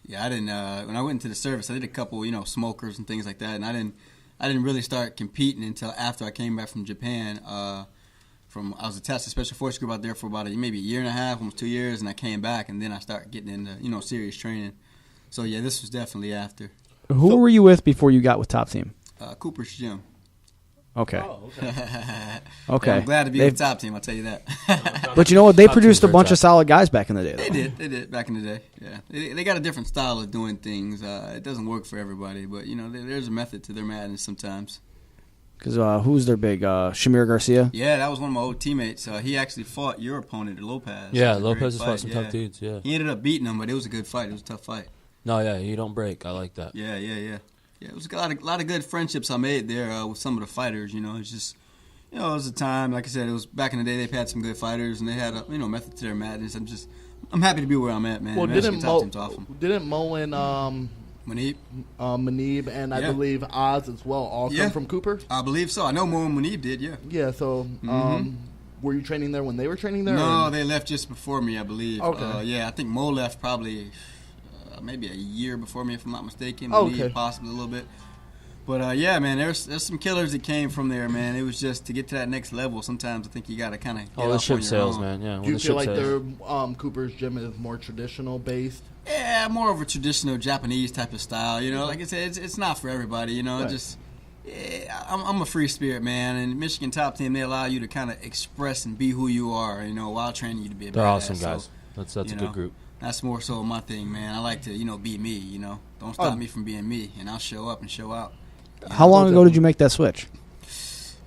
Yeah, I didn't. When I went into the service, I did a couple, smokers and things like that, and I didn't really start competing until after I came back from Japan. I was attached to Special Forces Group out there for about maybe a year and a half, almost 2 years, and I came back, and then I started getting into serious training. So yeah, this was definitely after. Who were you with before you got with Top Team? Cooper's Gym. Okay. Oh, okay. Okay. Yeah, I'm glad to be with Top Team, I'll tell you that. But you know what? They produced a bunch of solid guys back in the day. Though. They did back in the day. Yeah, they got a different style of doing things. It doesn't work for everybody, but there's a method to their madness sometimes. Because who's their big Shamir Garcia? Yeah, that was one of my old teammates. He actually fought your opponent, Lopez. Yeah, Lopez has fought some tough dudes. Yeah, he ended up beating him, but it was a good fight. It was a tough fight. No, yeah, you don't break. I like that. Yeah. It was a lot of good friendships I made there with some of the fighters. It's just, it was a time. Like I said, it was back in the day. They've had some good fighters, and they had a method to their madness. I'm happy to be where I'm at, man. Well, didn't Mo and Manib and I believe Oz as well all come from Cooper? I believe so. I know Mo and Manib did, yeah. Yeah, so were you training there when they were training there? No, they left just before me, I believe. Okay. I think Mo left probably maybe a year before me, if I'm not mistaken. Okay. Possibly a little bit. But, man, there's some killers that came from there, man. It was just to get to that next level, sometimes I think you got to kind of get the off ship on your sails, own. man, yeah. Do you feel like their Cooper's Gym is more traditional based? Yeah, more of a traditional Japanese type of style. Like I said, it's not for everybody. Right. I'm a free spirit, man. And Michigan Top Team, they allow you to kind of express and be who you are. While training you to be a badass. They're awesome guys. So, that's a good group. That's more so my thing, man. I like to be me. Don't stop me from being me, and I'll show up and show out. How long ago did you make that switch?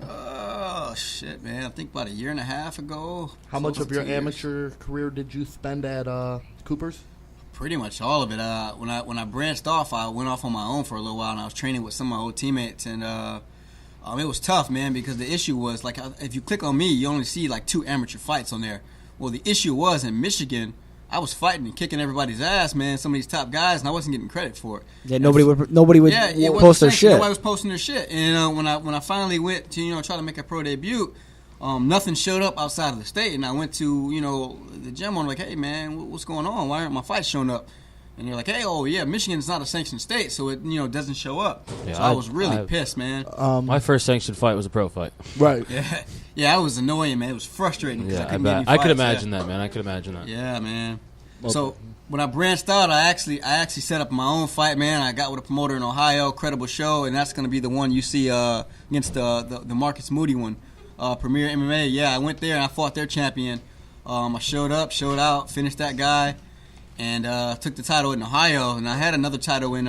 Oh shit, man! I think about a year and a half ago. How much of your amateur career did you spend at Cooper's? Pretty much all of it. When I branched off, I went off on my own for a little while, and I was training with some of my old teammates, and it was tough, man, because the issue was like if you click on me, you only see like 2 amateur fights on there. Well, the issue was in Michigan, I was fighting and kicking everybody's ass, man. Some of these top guys, and I wasn't getting credit for it. Yeah, nobody would post their shit. Nobody was posting their shit. And when I finally went to try to make a pro debut, nothing showed up outside of the state. And I went to the gym. I'm like, hey man, what's going on? Why aren't my fights showing up? And they're like, hey, Michigan's not a sanctioned state, so it doesn't show up. Yeah, so I was really pissed, man. My first sanctioned fight was a pro fight. Right. Yeah, it was annoying, man. It was frustrating. Yeah, I could imagine that, man. I could imagine that. Yeah, man. So when I branched out, I actually set up my own fight, man. I got with a promoter in Ohio, Credible Show, and that's going to be the one you see against the Marcus Moody one, Premier MMA. Yeah, I went there and I fought their champion. I showed up, showed out, finished that guy, and took the title in Ohio. And I had another title in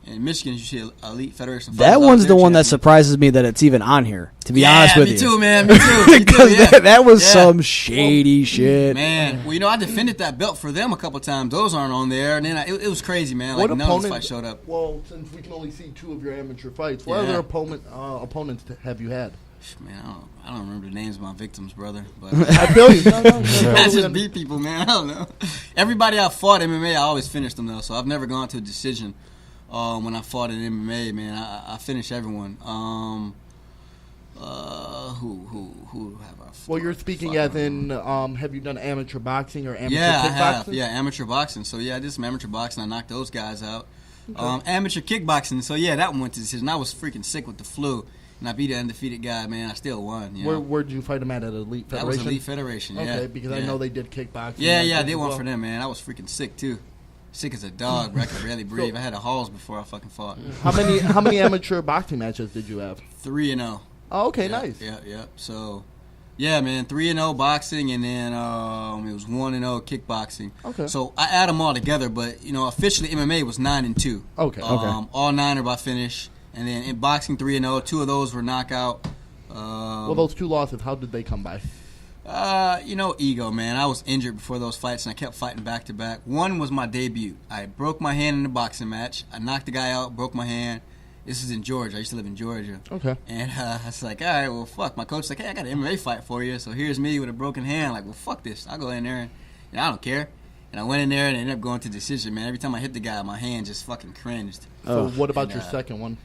Michigan. You see Elite Federation. That one's the one that surprises me that it's even on here. To be honest with you, me too, man. Me too. Because that was some shady shit, man. Well, I defended that belt for them a couple times. Those aren't on there, and then it was crazy, man. Like none of these fights showed up. Well, since we can only see 2 of your amateur fights, what other opponents have you had? Man, I don't remember the names of my victims, brother. But I feel you. I just beat people, man. I don't know. Everybody I fought MMA, I always finished them though. So I've never gone to a decision. When I fought in MMA, man, I finished everyone. Who have I fought? Well, you're speaking as in, have you done amateur boxing or amateur kickboxing? I have. Yeah, amateur boxing. So, yeah, I did some amateur boxing. I knocked those guys out. Okay. Amateur kickboxing. So, yeah, that one went to decision. I was freaking sick with the flu, and I beat an undefeated guy, man. I still won. Where did you fight him at Elite Federation? That was Elite Federation, yeah. Okay, because I know they did kickboxing. Yeah, I did one for them, man. I was freaking sick, too. Sick as a dog, bro. I could barely breathe. I had a halls before I fucking fought. How many amateur boxing matches did you have? 3-0. Oh, okay, nice. Yeah. So, Yeah, man, 3-0 boxing, and then it was 1-0 kickboxing. Okay. So I add them all together, but officially MMA was 9-2. Okay. All 9 are by finish, and then in boxing 3-0. 2 of those were knockout. Well, those 2 losses, how did they come by? Ego, man. I was injured before those fights, and I kept fighting back to back. One was my debut. I broke my hand in a boxing match. I knocked the guy out, broke my hand. This is in Georgia. I used to live in Georgia. Okay. And I was like, all right, well, fuck. My coach's like, hey, I got an MMA fight for you. So here's me with a broken hand. Like, well, fuck this. I'll go in there, and I don't care. And I went in there and ended up going to decision, man. Every time I hit the guy, my hand just fucking cringed. So what about your second one?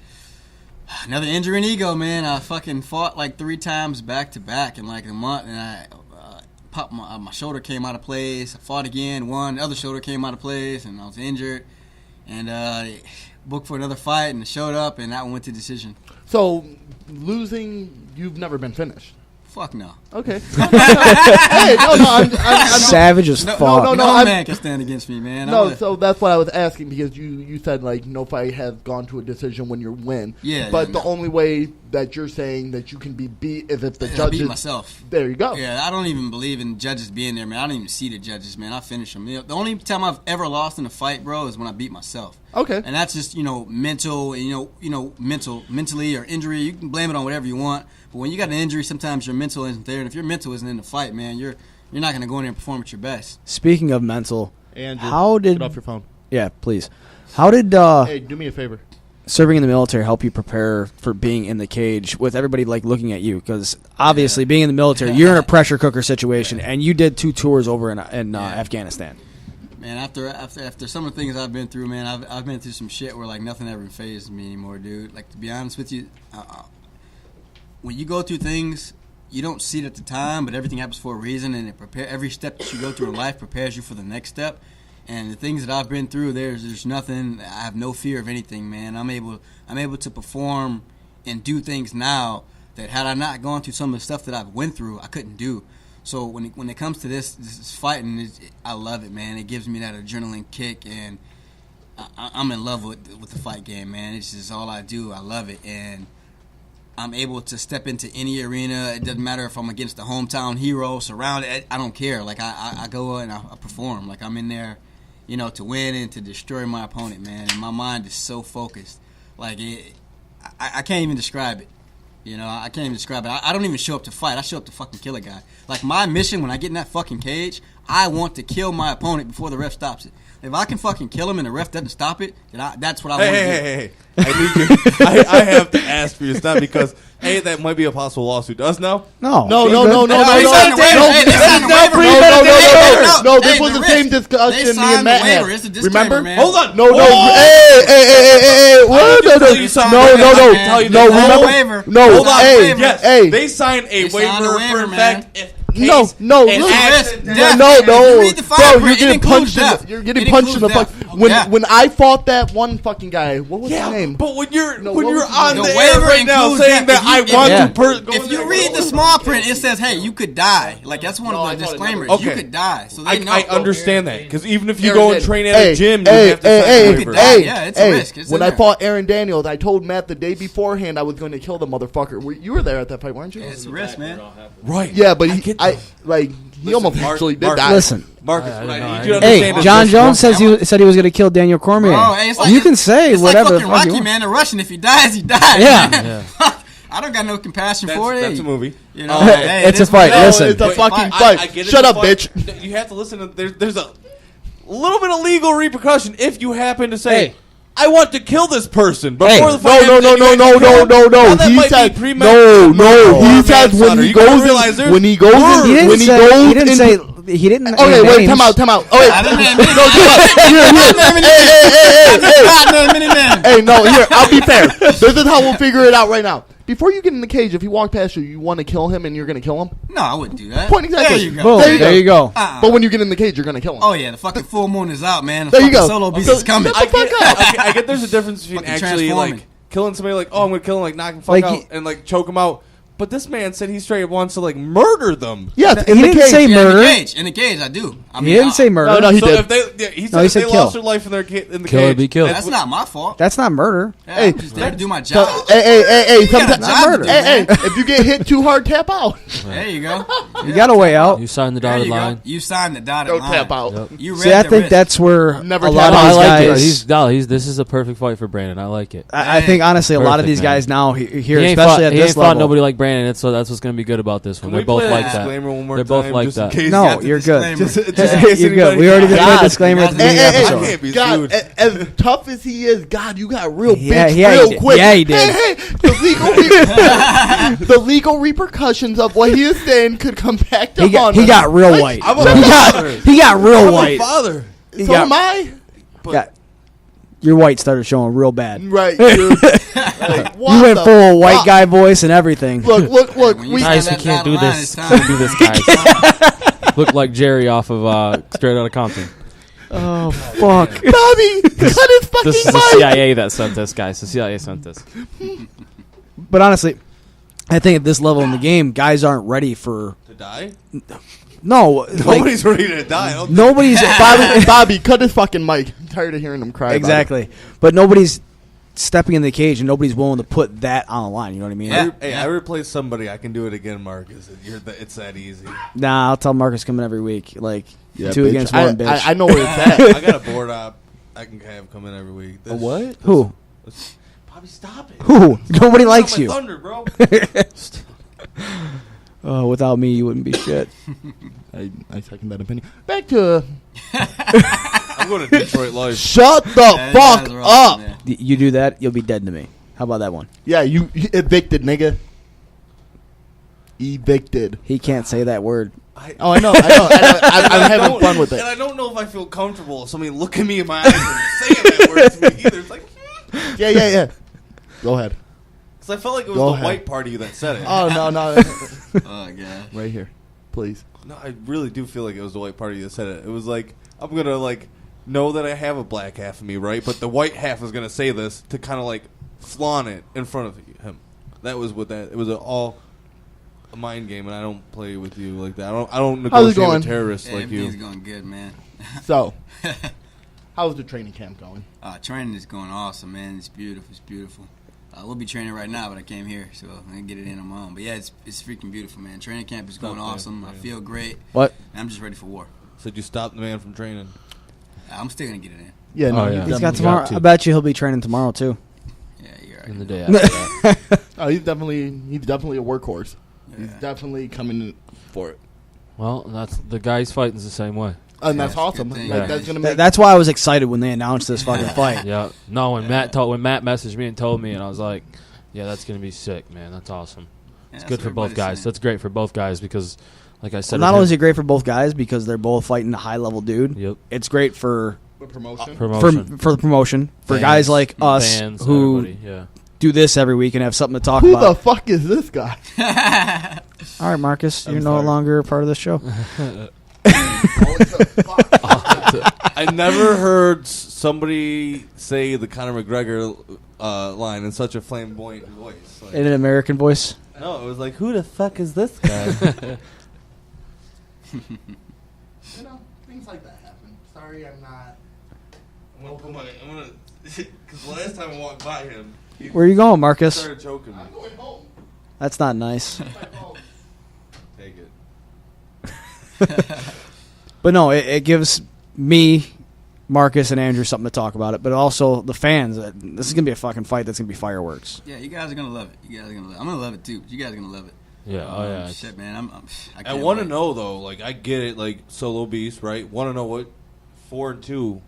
Another injury and ego, man. I fucking fought like 3 times back to back in like a month, and I popped my shoulder came out of place. I fought again, won. The other shoulder came out of place, and I was injured. And booked for another fight, and it showed up, and that one went to decision. So losing, you've never been finished. Fuck no. Okay. Hey, no, I'm savage as fuck. No man can stand against me, man. No, so that's what I was asking, because you said like no fight has gone to a decision when you win. Yeah. But the only way that you're saying that you can be beat is if the judges. I beat myself. There you go. Yeah, I don't even believe in judges being there, man. I don't even see the judges, man. I finish them. The only time I've ever lost in a fight, bro, is when I beat myself. Okay. And that's just mental, mentally or injury. You can blame it on whatever you want. But when you got an injury, sometimes your mental isn't there. And if your mental isn't in the fight, man, you're not going to go in there and perform at your best. Speaking of mental, Andrew, how did... Get off your phone. Yeah, please. How did... hey, do me a favor. Serving in the military help you prepare for being in the cage with everybody like looking at you? Because obviously being in the military, you're in a pressure cooker situation, and you did 2 tours over in Afghanistan. Man, after some of the things I've been through, man, I've been through some shit where like nothing ever phases me anymore, dude. Like, to be honest with you, when you go through things, you don't see it at the time, but everything happens for a reason, and every step that you go through in life prepares you for the next step. And the things that I've been through, there's nothing. I have no fear of anything, man. I'm able to perform and do things now that had I not gone through some of the stuff that I've went through, I couldn't do. So when it comes to this fighting, I love it, man. It gives me that adrenaline kick, and I'm in love with the fight game, man. It's just all I do. I love it, and I'm able to step into any arena. It doesn't matter if I'm against the hometown hero, surrounded. I don't care. Like, I go and I perform. Like, I'm in there, to win and to destroy my opponent, man. And my mind is so focused. Like, I can't even describe it. I can't even describe it. I don't even show up to fight. I show up to fucking kill a guy. Like, my mission when I get in that fucking cage, I want to kill my opponent before the ref stops it. If I can fucking kill him and the ref doesn't stop it, then that's what I want to do. Hey. I have to ask for your stop because, A, that might be a possible lawsuit. Us now? No. No, This was the same discussion me and Matt had. Remember? Man. Hold on. No. Hey. No. Remember? No. Hold on. Hey. Yes. They signed a waiver for fact. No. Bro, you're getting punched in the fuck. When I fought that one fucking guy, what was his name? But when you're on the air right now saying that I want to, if you read the small print, it says, "Hey, you could die." Like, that's one of the disclaimers. Okay. You could die. So they know. I understand that because even if you go and train at a gym, you have to sign a waiver. Yeah, it's a risk. When I fought Aaron Daniels, I told Matt the day beforehand I was going to kill the motherfucker. You were there at that fight, weren't you? It's a risk, man. Right. Yeah, but he almost actually did die. Listen. Marcus, hey, John Jones said he was going to kill Daniel Cormier. Bro, hey, you can say whatever. It's like fucking Rocky, man. The Russian, if he dies, he dies. Yeah. I don't got no compassion for it. That's a movie. It's a fight. Listen. It's a fucking fight. Shut up, bitch. You have to listen to. There's a little bit of legal repercussion if you happen to say, hey, I want to kill this person before the fight. No. He said He says when he goes. He didn't. Okay, wait. Time out. Oh, wait. Hey, no. Here, I'll be fair. This is how we'll figure it out right now. Before you get in the cage, if he walked past you want to kill him and you're going to kill him? No, I wouldn't do that. Point exactly. There you go. Boom, there you go. But when you get in the cage, you're going to kill him. Oh, yeah. The fucking full moon is out, man. There you go. Solo beast is coming. I get there's a difference between Fucking actually, like, killing somebody, like, oh, I'm going to kill him, like, knock him fuck out, and, like, choke him out. But this man said he straight wants to like murder them. Yes, He didn't say murder. In the cage, I do. I mean, He didn't say murder. No, he So did. if they, he said No, he if said they kill. lost their life in their in the Kill or cage. be killed. That's not my fault. That's not murder. Yeah, Hey, I'm just there to do my So, job. hey, got a sometimes job to do, hey, man. if you get hit too hard, tap out. There you go. You got a way out. You signed the There dotted you line. go. You signed the dotted Don't line. tap out. Yep. You read See, I the think risk. that's where Never a lot tap of out. I these like it. guys. This is a perfect fight for Brandon. I like it. I think honestly, a lot of Perfect, these man. guys now here, He ain't especially fought, at he this ain't level. fought nobody like Brandon. So that's what's going to be good about this one. Can They're we both play like that that. disclaimer one more They're time, both like just in that. case No, you have you're to- good. Just in case You're good. We already did God. the disclaimer at the beginning of the I episode. can't be God, sued. as tough as he is, God, you got real Yeah, bitch yeah, he real did. quick. Yeah, he did. Hey, the legal repercussions of what he is saying could come back to haunt He us. got real white. I'm a father. He got real I'm white. a father. He So got- am I. Your white started showing real bad. Right, dude. Like, what You went the full white fuck? guy voice and everything. Look. When you We, sign Guys, we that can't dotted do line, this. it's time. Can't do this, guys. Look like Jerry off of Straight Outta Compton. Oh fuck! Bobby, cut his fucking This is the mic. CIA that sent this, guys. The CIA sent this. But honestly, I think at this level in the game, guys aren't ready for To die? no. Like, Nobody's ready to die. I don't think. nobody's Bobby, cut his fucking mic. I'm tired of hearing him cry. about it. exactly. But nobody's stepping in the cage, and nobody's willing to put that on the line. You know what I mean? Yeah. Hey, I replace somebody. I can do it again, Marcus. It's that easy. Nah, I'll tell Marcus coming every week. Like Yeah, two bitch. against one, bitch. I know where it's at. I got a board op. I can have come in every week. A what? Who? Bobby, stop it. Who? Nobody Stop likes my you. Thunder, bro. Oh, without me, you wouldn't be shit. I second that opinion. Back to I'm going to Detroit Life. shut the Yeah, fuck that's up. man. You do that, you'll be dead to me. How about that one? Yeah, you evicted, nigga. Evicted. He can't say that word. Oh, I know. I'm having don't- fun with And it. I don't know if I feel comfortable. Somebody look at me in my eyes and saying that word to me either. It's like, Yeah. Go ahead. because I felt like it was Go the ahead. white party that said it. Oh no. Oh god. Right here, please. No, I really do feel like it was the white party that said it. It was like, I'm going to like know that I have a black half of me, right? But the white half is going to say this to kind of like flaunt it in front of him. That was what that, it was all a mind game, and I don't play with you like that. I don't How's it negotiate going? with terrorists Yeah, like you. everything's going good, man. So, how's the training camp going? Training is going awesome, man. It's beautiful. It's beautiful. We'll be training right now, but I came here, so I can get it in on my own. But yeah, it's freaking beautiful, man. Training camp is going awesome. I feel great. What? And I'm just ready for war. Said you stopped the man from training. I'm still gonna get it in. Yeah, no, Oh, yeah. He's he's got You tomorrow. got to. I bet you he'll be training tomorrow too. Yeah, you're right. In the day after that. Oh, he's definitely a workhorse. He's Yeah. definitely coming for it, Well, that's the guy's fighting's the same way. and that's Yeah, awesome. good thing. Like, Yeah. that's gonna make. That's why I was excited when they announced this fucking fight. Yeah. No, when Matt messaged me and told me, and I was like, yeah, that's gonna be sick, man. That's awesome. Yeah, It's that's good what for both everybody's guys. saying. That's great for both guys because, like I said, Not with only is him- it great for both guys because they're both fighting a high level dude. Yep. It's great for promotion. Promotion. for the promotion for Fans, guys like us fans, who everybody, yeah. do this every week and have something to talk Who about. the fuck is this guy? All right, Marcus, you're no sorry. longer a part of the show. I never heard somebody say the Conor McGregor line in such a flamboyant voice. Like, In an American voice. no, it was like, who the fuck is this guy? You know, things like that happen. Sorry, I'm not. I'm gonna, because last time I walked by him, he Where are you going, Marcus? started choking me. Going home. That's not nice. Take it. But no, it gives me, Marcus, and Andrew something to talk about it, but also the fans. This is going to be a fucking fight that's going to be fireworks. Yeah, you guys are gonna love it. You guys are gonna love it. I'm gonna love it too. But you guys are gonna love it. Yeah. Oh yeah. Shit, man. I I want to know though, like I get it, like Solo Beast, right? Want to know what 4 and 2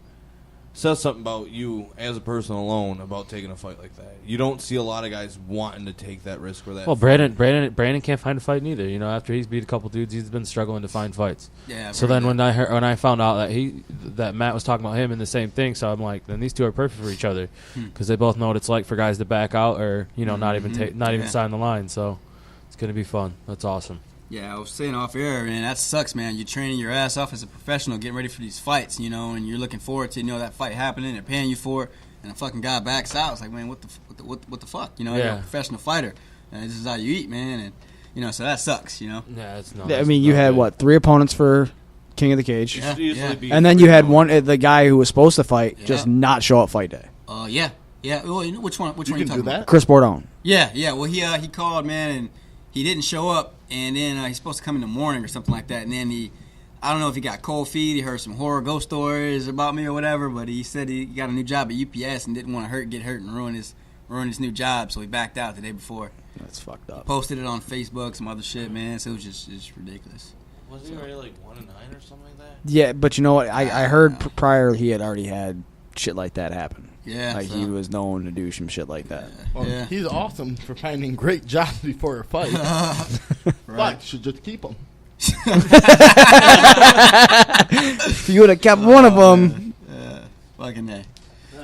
says something about you as a person alone about taking a fight like that. You don't see a lot of guys wanting to take that risk or that. Well, Brandon can't find a fight neither. You know, after he's beat a couple dudes, he's been struggling to find fights. Yeah. I've So heard then that. when I found out that Matt was talking about him and the same thing, so I'm like, then these two are perfect for each other because they both know what it's like for guys to back out or not even Yeah. sign the line. So it's gonna be fun. That's awesome. Yeah, I was saying off air, man, that sucks, man. You're training your ass off as a professional, getting ready for these fights, and you're looking forward to, that fight happening. They're paying you for it, and a fucking guy backs out. It's like, man, what the fuck? You're Yeah. a professional fighter. This is how you eat, man, and so that sucks, Yeah, it's not. I mean, you had what, 3 opponents for King of the Cage, Yeah. and then you had the guy who was supposed to fight just not show up fight day. Yeah. Well, which one? Which one you talking about? Chris Bourdon. Yeah. Well, he called, man, and he didn't show up, and then he's supposed to come in the morning or something like that, and then I don't know if he got cold feet. He heard some horror ghost stories about me or whatever, but he said he got a new job at UPS and didn't want to get hurt and ruin his new job, so he backed out the day before. That's fucked up. Posted it on Facebook, some other shit, man. So it was just ridiculous. Wasn't he already like 1-9 or something like that? Yeah, but you know what? I heard prior he had already had shit like that happen. Yeah, he was known to do some shit like that. Well, he's awesome for finding great jobs before a fight. But you should just keep him. If you would have kept one of them. Fucking A.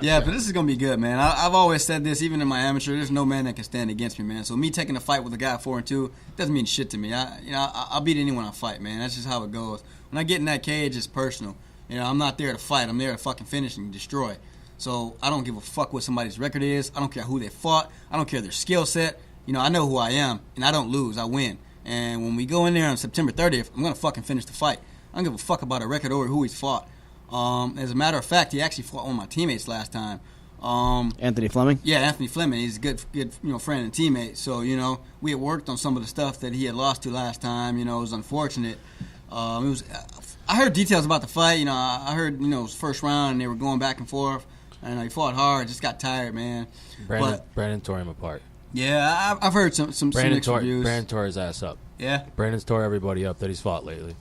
Yeah, but this is going to be good, man. I've always said this, even in my amateur, there's no man that can stand against me, man. So me taking a fight with a guy 4-2 doesn't mean shit to me. I'll beat anyone I fight, man. That's just how it goes. When I get in that cage, it's personal. I'm not there to fight. I'm there to fucking finish and destroy. So I don't give a fuck what somebody's record is. I don't care who they fought. I don't care their skill set. I know who I am, and I don't lose. I win. And when we go in there on September 30th, I'm going to fucking finish the fight. I don't give a fuck about a record or who he's fought. As a matter of fact, he actually fought one of my teammates last time. Anthony Fleming? Yeah, Anthony Fleming. He's a good friend and teammate. So, we had worked on some of the stuff that he had lost to last time. It was unfortunate. I heard details about the fight. I heard, it was first round and they were going back and forth. And he fought hard, just got tired, man. Brandon tore him apart. Yeah, I've heard some mixed reviews. Brandon tore his ass up. Yeah? Brandon's tore everybody up that he's fought lately.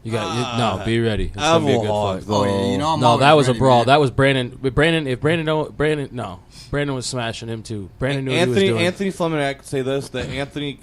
You got be ready. It's gonna be a good fight. That was ready, a brawl. Man. That was Brandon. Brandon was smashing him too. Brandon knew what he was doing. Anthony Fleming, I could say this: that Anthony.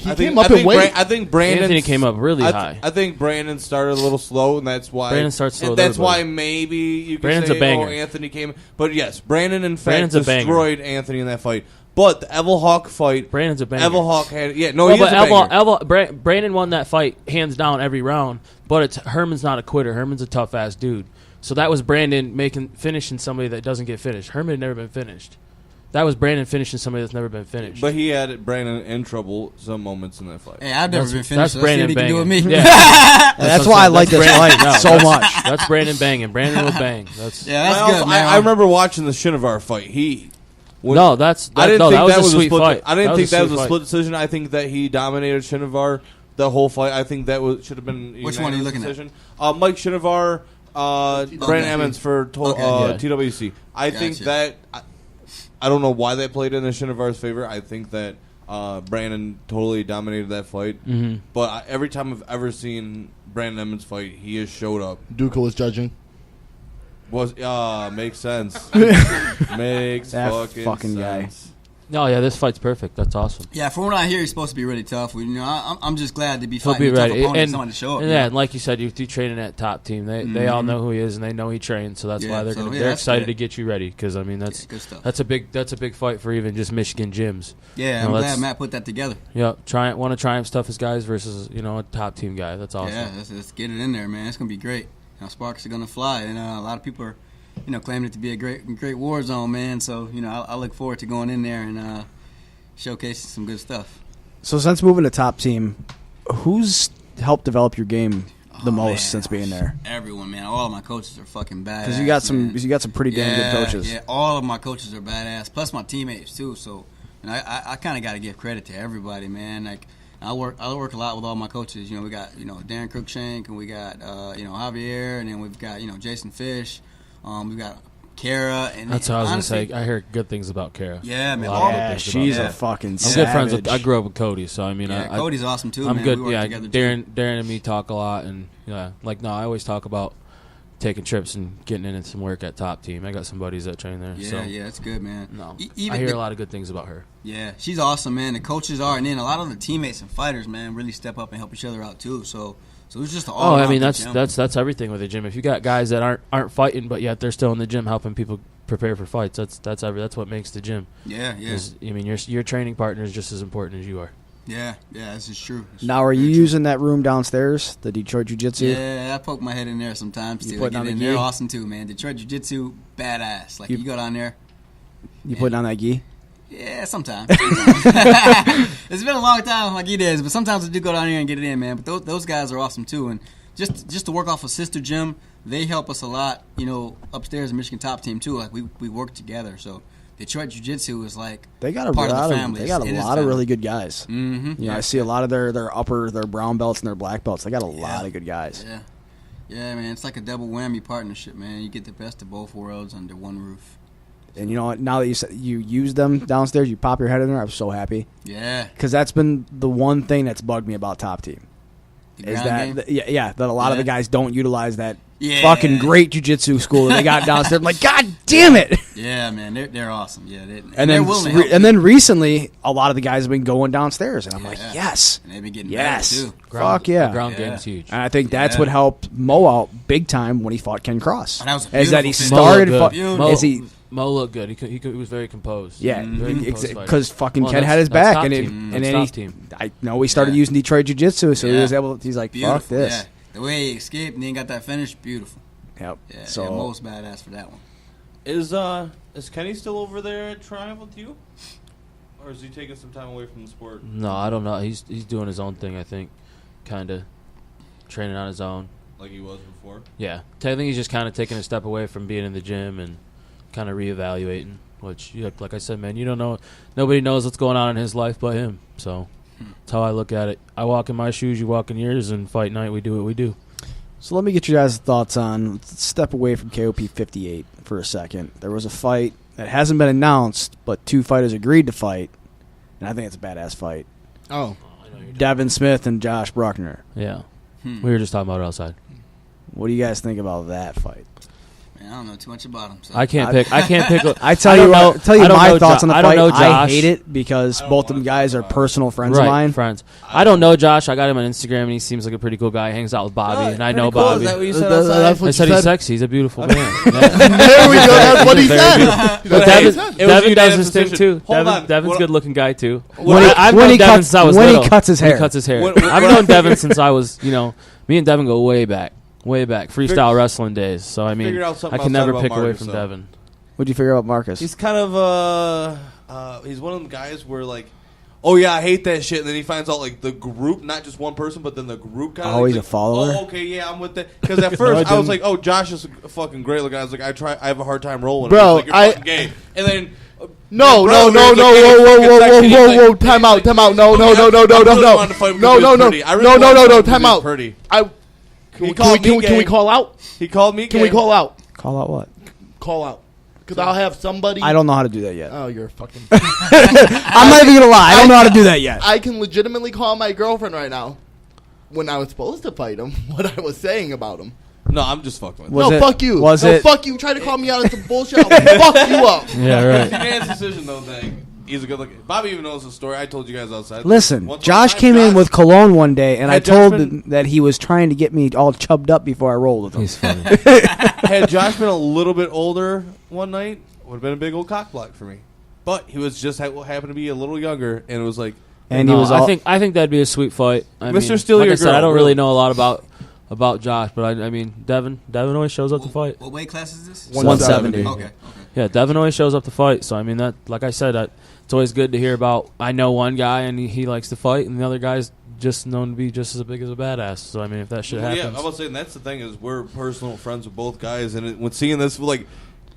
I think Brandon. Anthony came up really high. I think Brandon started a little slow, and that's why. Brandon starts slow. That's why maybe you could say, a banger. Anthony came. But yes, Brandon in fact destroyed Anthony in that fight. But the Evil Hawk fight, Brandon's a banger. Evil Hawk had he is a banger. Brandon won that fight hands down every round. But Herman's not a quitter. Herman's a tough ass dude. So that was Brandon finishing somebody that doesn't get finished. Herman had never been finished. That was Brandon finishing somebody that's never been finished. But he had Brandon in trouble some moments in that fight. Hey, I've never been finished. That's Brandon he can banging. do with me. Yeah. That's why I like this fight so much. That's Brandon banging. Brandon will bang. That's good, man. I remember watching the Shinovar fight. That was a sweet fight. I didn't think that was a split decision. I think that he dominated Shinovar the whole fight. I think that should have been Which one are you looking decision. Mike Shinovar, Brandon Emmons for TWC. I think that I don't know why they played in the Shinovar's favor. I think that Brandon totally dominated that fight. Mm-hmm. But every time I've ever seen Brandon Emmons fight, he has showed up. Duca was judging. Makes sense. Makes that fucking sense. guy. No, yeah, this fight's perfect. That's awesome. Yeah, from what I hear, he's supposed to be really tough. I'm just glad to be He'll fighting be a tough ready. opponent And someone to show up. and like you said, you training at top team. They all know who he is and they know he trains, so that's why they're excited to get you ready. Because that's good stuff. That's a big fight for even just Michigan gyms. Yeah, I'm glad Matt put that together. Yeah, want to try and stuff his guys versus a top team guy. That's awesome. Yeah, let's get it in there, man. It's gonna be great. Sparks are gonna fly, and a lot of people are, claiming it to be a great war zone, man. So I look forward to going in there and showcasing some good stuff. So since moving to top team, who's helped develop your game the most since being there? Everyone, man. All of my coaches are fucking badass. Because you got some pretty damn good coaches. Yeah, all of my coaches are badass. Plus my teammates too. So I kind of got to give credit to everybody, man. Like I work a lot with all my coaches. We got Darren Cruikshank, and we got Javier, and then we've got Jason Fish. We've got Kara, and that's what I was gonna say. I hear good things about Kara. Yeah, man. She's a fucking savage. I'm good friends with. I grew up with Cody, so I mean, Cody's awesome too. I'm man. good. We work together Darren and me talk a lot, and I always talk about taking trips and getting into some work at top team. I got some buddies that train there. Yeah, that's good, man. No, I hear a lot of good things about her. Yeah, she's awesome, man. The coaches are, and then a lot of the teammates and fighters, man, really step up and help each other out too. So it's just all. I mean, that's everything with the gym. If you got guys that aren't fighting, but yet they're still in the gym helping people prepare for fights, that's what makes the gym. Yeah. I mean, your training partner is just as important as you are. Yeah, this is true. Now, are you using that room downstairs, the Detroit Jiu-Jitsu? Yeah, I poke my head in there sometimes too. They're awesome too, man. Detroit Jiu-Jitsu, badass. Like you go down there. You putting on that gi? Yeah, sometimes. It's been a long time like it is, but sometimes I do go down here and get it in, man. But those guys are awesome too, and just to work off a sister gym, they help us a lot. You know, upstairs in Michigan Top Team too. Like we work together. So Detroit Jiu-Jitsu is like they got a part lot of the family. They got a lot of really good guys. Mm-hmm. You know, I see a lot of their brown belts and their black belts. They got a lot of good guys. Yeah, man. It's like a double whammy partnership, man. You get the best of both worlds under one roof. And you know what? Now that you use them downstairs, you pop your head in there. I'm so happy. Yeah. Because that's been the one thing that's bugged me about Top Team. The Is ground that game? that a lot of the guys don't utilize that Yeah. fucking great jiu-jitsu school that they got downstairs. I'm like, God damn it! Yeah, man. They're awesome. Yeah. And they're then willing to help you. then recently, a lot of the guys have been going downstairs, and I'm like, yes, And they've been getting yes, better too. fuck yeah. The ground game is huge. And I think that's Yeah. what helped Mo out big time when he fought Ken Cross. And that was a is that he beautiful started finish. Mo, as he Mo looked good. He was very composed. yeah Very composed fighter. because fucking Well, Ken had his that's back top and team. and That's then top team. I know he started Yeah. using Detroit Jiu-Jitsu, so he Yeah. was able. He's like, Beautiful. fuck this. Yeah. The way he escaped and then got that finish, beautiful. Yep. Yeah, So Mo's badass for that one. Is Kenny still over there at Triumph with you? Or is he taking some time away from the sport? No, I don't know. He's doing his own thing, I think. Kind of training on his own. Like he was before? Yeah. I think he's just kind of taking a step away from being in the gym and kind of reevaluating, which, like I said, man, you don't know. Nobody knows what's going on in his life but him. So that's how I look at it. I walk in my shoes, you walk in yours, and fight night, we do what we do. So let me get your guys' thoughts on. Let's step away from KOP 58 for a second. There was a fight that hasn't been announced, but two fighters agreed to fight, and I think it's a badass fight. Oh. Devin Smith and Josh Bruckner. Yeah. We were just talking about it outside. What do you guys think about that fight? Man, I don't know too much about him. So. I can't pick. I tell you know- my know thoughts on the I fight. don't know I Josh. hate it because both of them guys are personal friends of mine. Friends. I don't know Josh. I got him on Instagram, and he seems like a pretty cool guy. He hangs out with Bobby, and I know Cool. Bobby. Is that what you said That's outside? what I said you he's said. sexy. He's a beautiful man. There we go. That's what he Very said. beautiful. But Hey, Devin it was does unanimous his thing decision. too. Hold on. Devin's What- a good-looking guy too. I've known Devin since I was when little. he cuts his hair. When he cuts his hair. What- I've known Devin since I was, me and Devin go way back, freestyle wrestling days. So I mean, Figured out something I can outside never about pick away Marcus, from though. Devin. What'd you figure about Marcus? He's kind of he's one of them guys where like, oh yeah, I hate that shit, and then he finds out like the group, not just one person, but then the group kind of. Oh, he's a follower? Oh, okay, yeah, I'm with that. Because at first I was like, oh, Josh is fucking great looking. I was like, I have a hard time rolling. Bro, Like, you're fucking gay. And then. No, brother no, was no, like, hey, whoa, fucking whoa, sexy. He's like- whoa, time out, time out, no, no, no, no, no, I no, really no, wanted to fight him no, because no, he was no, pretty. I really no, wanted no, to no, fight no, him because time he was out. pretty. Can we called me gay. call out? He called me. Can we gay. call out? Call out what? Call out. Because I'll have somebody. I don't know how to do that yet. Oh, you're a fucking. I'm not even gonna lie. I don't know how to do that yet. I can legitimately call my girlfriend right now. When I was supposed to fight him, what I was saying about him. No, I'm just fucking with him. Was No, it- fuck you. was no, it- fuck you. Try to call me out on some bullshit. I'll fuck you up. Yeah, right. It's a man's decision though. Thing. He's a good looking. Bobby even knows the story. I told you guys outside. Listen, Once upon a Josh time, came in Josh- with cologne one day, and I Had Josh told been- him that he was trying to get me all chubbed up before I rolled with him. He's funny. Had Josh been a little bit older one night, would have been a big old cock block for me. But he was just happened to be a little younger, and it was like, And No, he was. I all, think that'd be a sweet fight. I Mr. mean, Steal like Your I said, Girl, I don't really. really know a lot about Josh, but I mean, Devin always shows up to fight. What weight class is this? 170. Okay. Yeah, Devin always shows up to fight. So I mean, that, like I said, it's always good to hear about. I know one guy and he likes to fight, and the other guy's just known to be just as big as a badass. So I mean, if that shit well, happens, yeah, I was saying that's the thing is we're personal friends with both guys, and when seeing this, like,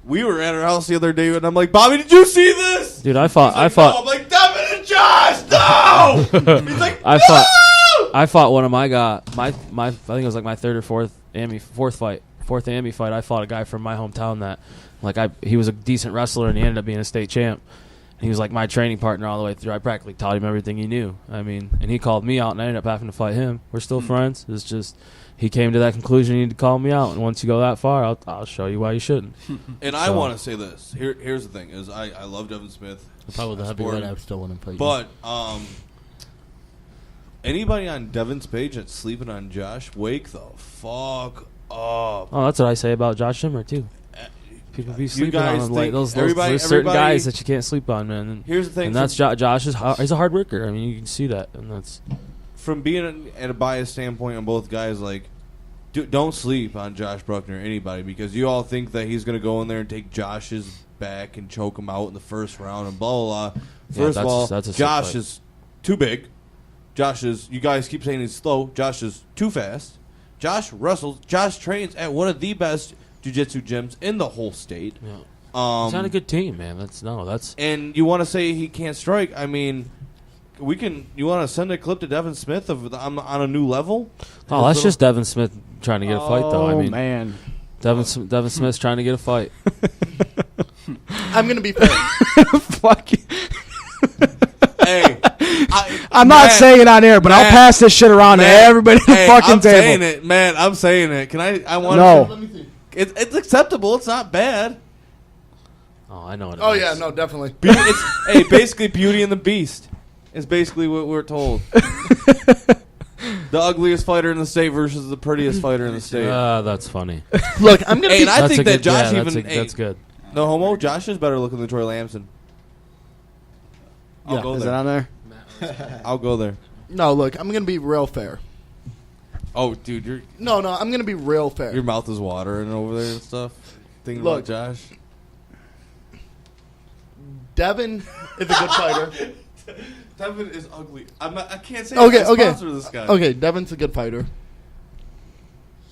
we were at our house the other day, and I'm like, Bobby, did you see this? dude, I He's fought. like, no. I'm like, Devin and Josh, no. He's like, no! I fought one of my guy. I think it was like my third or fourth AMI fight. I fought a guy from my hometown that, he was a decent wrestler and he ended up being a state champ. And he was like my training partner all the way through. I practically taught him everything he knew. I mean, and he called me out, and I ended up having to fight him. We're still friends. It's just he came to that conclusion he needed to call me out. And once you go that far, I'll show you why you shouldn't. And I want to say this. Here's the thing: is I love Devin Smith. Probably the heavyweight. I still want to fight you. But anybody on Devin's page that's sleeping on Josh, wake the fuck up. Oh, that's what I say about Josh Schimmer too. People be sleeping guys on him. Like think those everybody- there's certain everybody- guys that you can't sleep on, man. And Here's the thing, and that's Josh is he's a hard worker. I mean, you can see that, and that's From being at a biased standpoint on both guys, like, don't sleep on Josh Bruckner or anybody because you all think that he's going to go in there and take Josh's back and choke him out in the first round and blah, blah, blah. Yeah, First of all, that's a sick Josh fight. is too big. You guys keep saying he's slow. Josh is too fast. Josh trains at one of the best jiu-jitsu gyms in the whole state. Yeah. He's not a good team, man. And you want to say he can't strike? I mean, you want to send a clip to Devin Smith on a new level? Oh, that's just Devin Smith trying to get a fight, though. I mean, man. Devin Smith's trying to get a fight. I'm gonna be fair. Fuck you. Hey, I'm not saying it on air, but I'll pass this shit around to everybody at the fucking I'm table. saying it, man. I'm saying it. Can I want No. to? Let me see. It's acceptable. It's not bad. Oh, I know it. Oh yeah, no, definitely. Basically, Beauty and the Beast is basically what we're told. The ugliest fighter in the state versus the prettiest fighter in the state. That's funny. Look, I'm gonna. And I think that Josh that's good. No homo. Josh is better looking than Troy Lamson. I'll go Is there. it on there? I'll go there. No, look, I'm gonna be real fair. Oh, dude, No, I'm gonna be real fair. your mouth is watering over there and stuff. Thinking Look. about Josh. Devin is a good fighter. Devin is ugly. I can't say Okay, I'm a sponsor of this guy. Okay, Devin's a good fighter.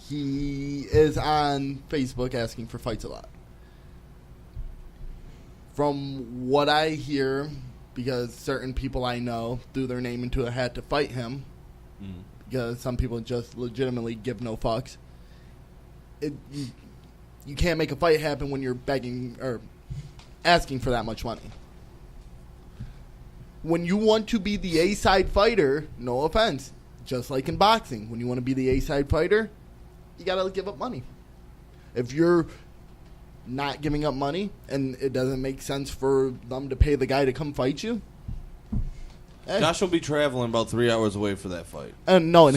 He is on Facebook asking for fights a lot. From what I hear, because certain people I know threw their name into a hat to fight him, because some people just legitimately give no fucks. You can't make a fight happen when you're begging or asking for that much money. When you want to be the A-side fighter, no offense, just like in boxing, when you want to be the A-side fighter, you got to give up money. If you're not giving up money and it doesn't make sense for them to pay the guy to come fight you, Josh will be traveling about 3 hours away for that fight. no,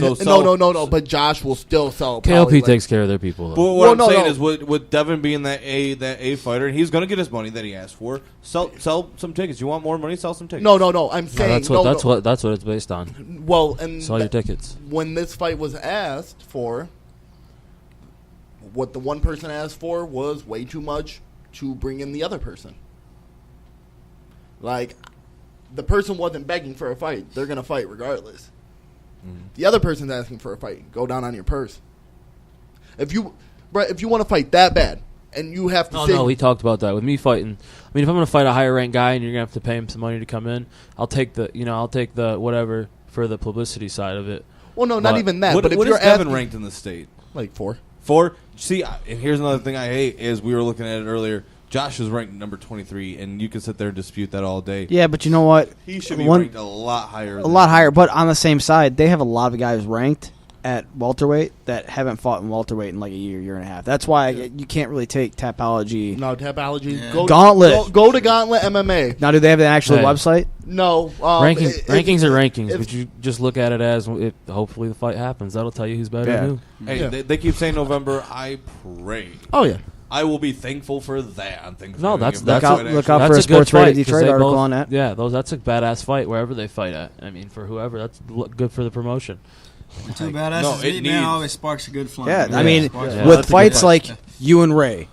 but Josh will still sell. KOP takes care of their people, though. But what I'm saying is, with Devin being that A fighter, and he's going to get his money that he asked for. Sell some tickets. You want more money? Sell some tickets. No. I'm saying that's what it's based on. Well, and sell your tickets. When this fight was asked for, what the one person asked for was way too much to bring in the other person. Like, the person wasn't begging for a fight. They're going to fight regardless. The other person's asking for a fight. Go down on your purse. If you want to fight that bad, and you have to No, we talked about that. With me fighting, I mean, if I'm going to fight a higher ranked guy and you're going to have to pay him some money to come in, I'll take the whatever for the publicity side of it. Well, no, not even that. But if you're Devin ranked in the state? Like 4. 4? See, and here's another thing I hate is we were looking at it earlier. Josh is ranked number 23, and you can sit there and dispute that all day. Yeah, but you know what? He should be ranked a lot higher. But on the same side, they have a lot of guys ranked at welterweight that haven't fought in welterweight in like a year and a half. That's why you can't really take Tapology. No, Tapology. Yeah. Gauntlet. Go to Gauntlet MMA. Now, do they have an actual website? No. Rankings are rankings, but you just look at it as hopefully the fight happens. That'll tell you who's better than who. Hey, they keep saying November. I pray. Oh, yeah. I will be thankful for that. I'm thankful. No, look out for a Sports Radio Detroit article on that. Yeah, that's a badass fight wherever they fight at. I mean, for whoever, that's good for the promotion. Two badasses meeting now always sparks a good fun. Yeah, I mean, with fights like you and Ray,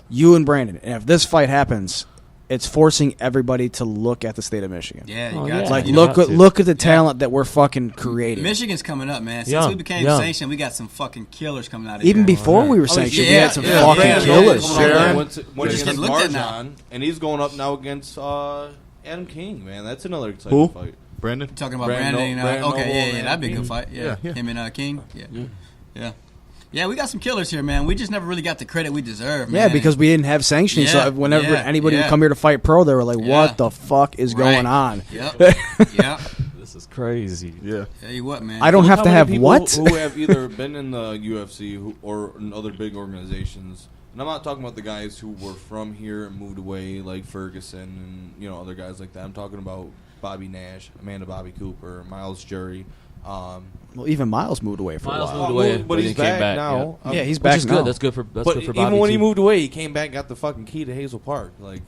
you and Brandon, and if this fight happens, it's forcing everybody to look at the state of Michigan. Yeah, you got to. Like, look at the talent that we're fucking creating. Michigan's coming up, man. Since we became sanctioned, we got some fucking killers coming out of Even here. before we were sanctioned, we had some fucking killers. Went against Marjan, and he's going up now against Adam King, man. That's another exciting fight. Brandon? Talking about Brandon. Okay, that'd be a good fight. Yeah. Yeah. Him and King. Yeah. Yeah, we got some killers here, man. We just never really got the credit we deserve, man. Yeah, because we didn't have sanctioning, so whenever anybody would come here to fight pro, they were like, what the fuck is going on? Yep. Yep. This is crazy. Yeah. Tell you what, man. I don't have to have what? Who have either been in the UFC or in other big organizations. And I'm not talking about the guys who were from here and moved away, like Ferguson and other guys like that. I'm talking about Bobby Nash, Amanda Bobby Cooper, Miles Jury. Well, even Miles moved away for a while. Moved away, but he's back now. Yeah, he's back now. That's good for But Bobby even when he too. moved away, he came back and got the fucking key to Hazel Park. Like,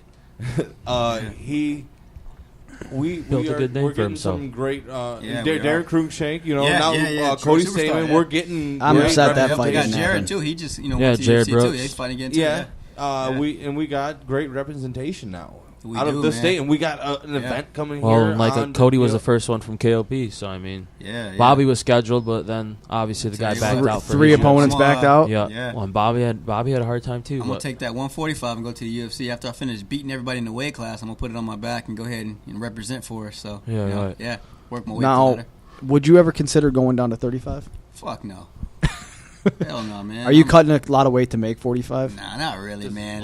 we're getting some great Darren Cruikshank, now Cody Stamen. We're getting. I'm upset that fight We got didn't Jared happen. too. He just Jared too. Brooks. He's fighting again too. Yeah. we got great representation now. Out of the state, and we got an event coming well, here. And like Cody was the first one from KOP, so I mean, Bobby was scheduled, but then obviously the guy backed out. For three opponents backed out. Yeah. Well, and Bobby had a hard time too. I'm gonna take that 145 and go to the UFC after I finish beating everybody in the weight class. I'm gonna put it on my back and go ahead and represent for us. So right. Work my way now. better. Would you ever consider going down to 35? Fuck no. Hell no, man. Are you cutting a lot of weight to make 45? Nah, not really, man.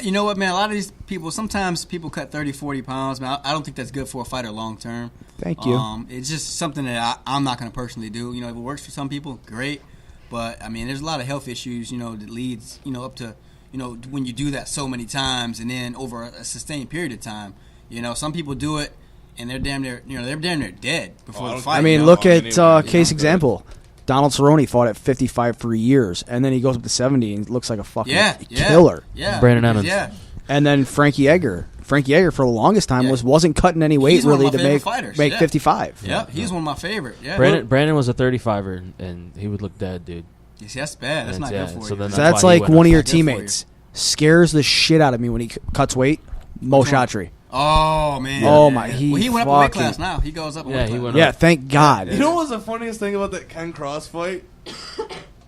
You know what, man? A lot of these people, sometimes people cut 30, 40 pounds. Man, I don't think that's good for a fighter long term. Thank you. It's just something that I'm not going to personally do. You know, if it works for some people, great. But, I mean, there's a lot of health issues, you know, that leads, you know, up to, you know, when you do that so many times and then over a sustained period of time. You know, some people do it and they're damn near, dead before the fight. I mean, look at case example. Donald Cerrone fought at 55 for years, and then he goes up to 70 and looks like a fucking killer. Yeah. Brandon Evans. Yeah. And then Frankie Edgar. Frankie Edgar for the longest time wasn't cutting any weight really to make 55. Yeah, he's one of my favorite. Yeah. Brandon was a 35er, and he would look dead, dude. You see, that's bad. That's not good for you. So that's like one of your teammates scares the shit out of me when he cuts weight. Mo Shatri. Oh man! Oh my! He went up a weight class now. He goes up. He went. Yeah, thank God. You know what was the funniest thing about that Ken Cross fight?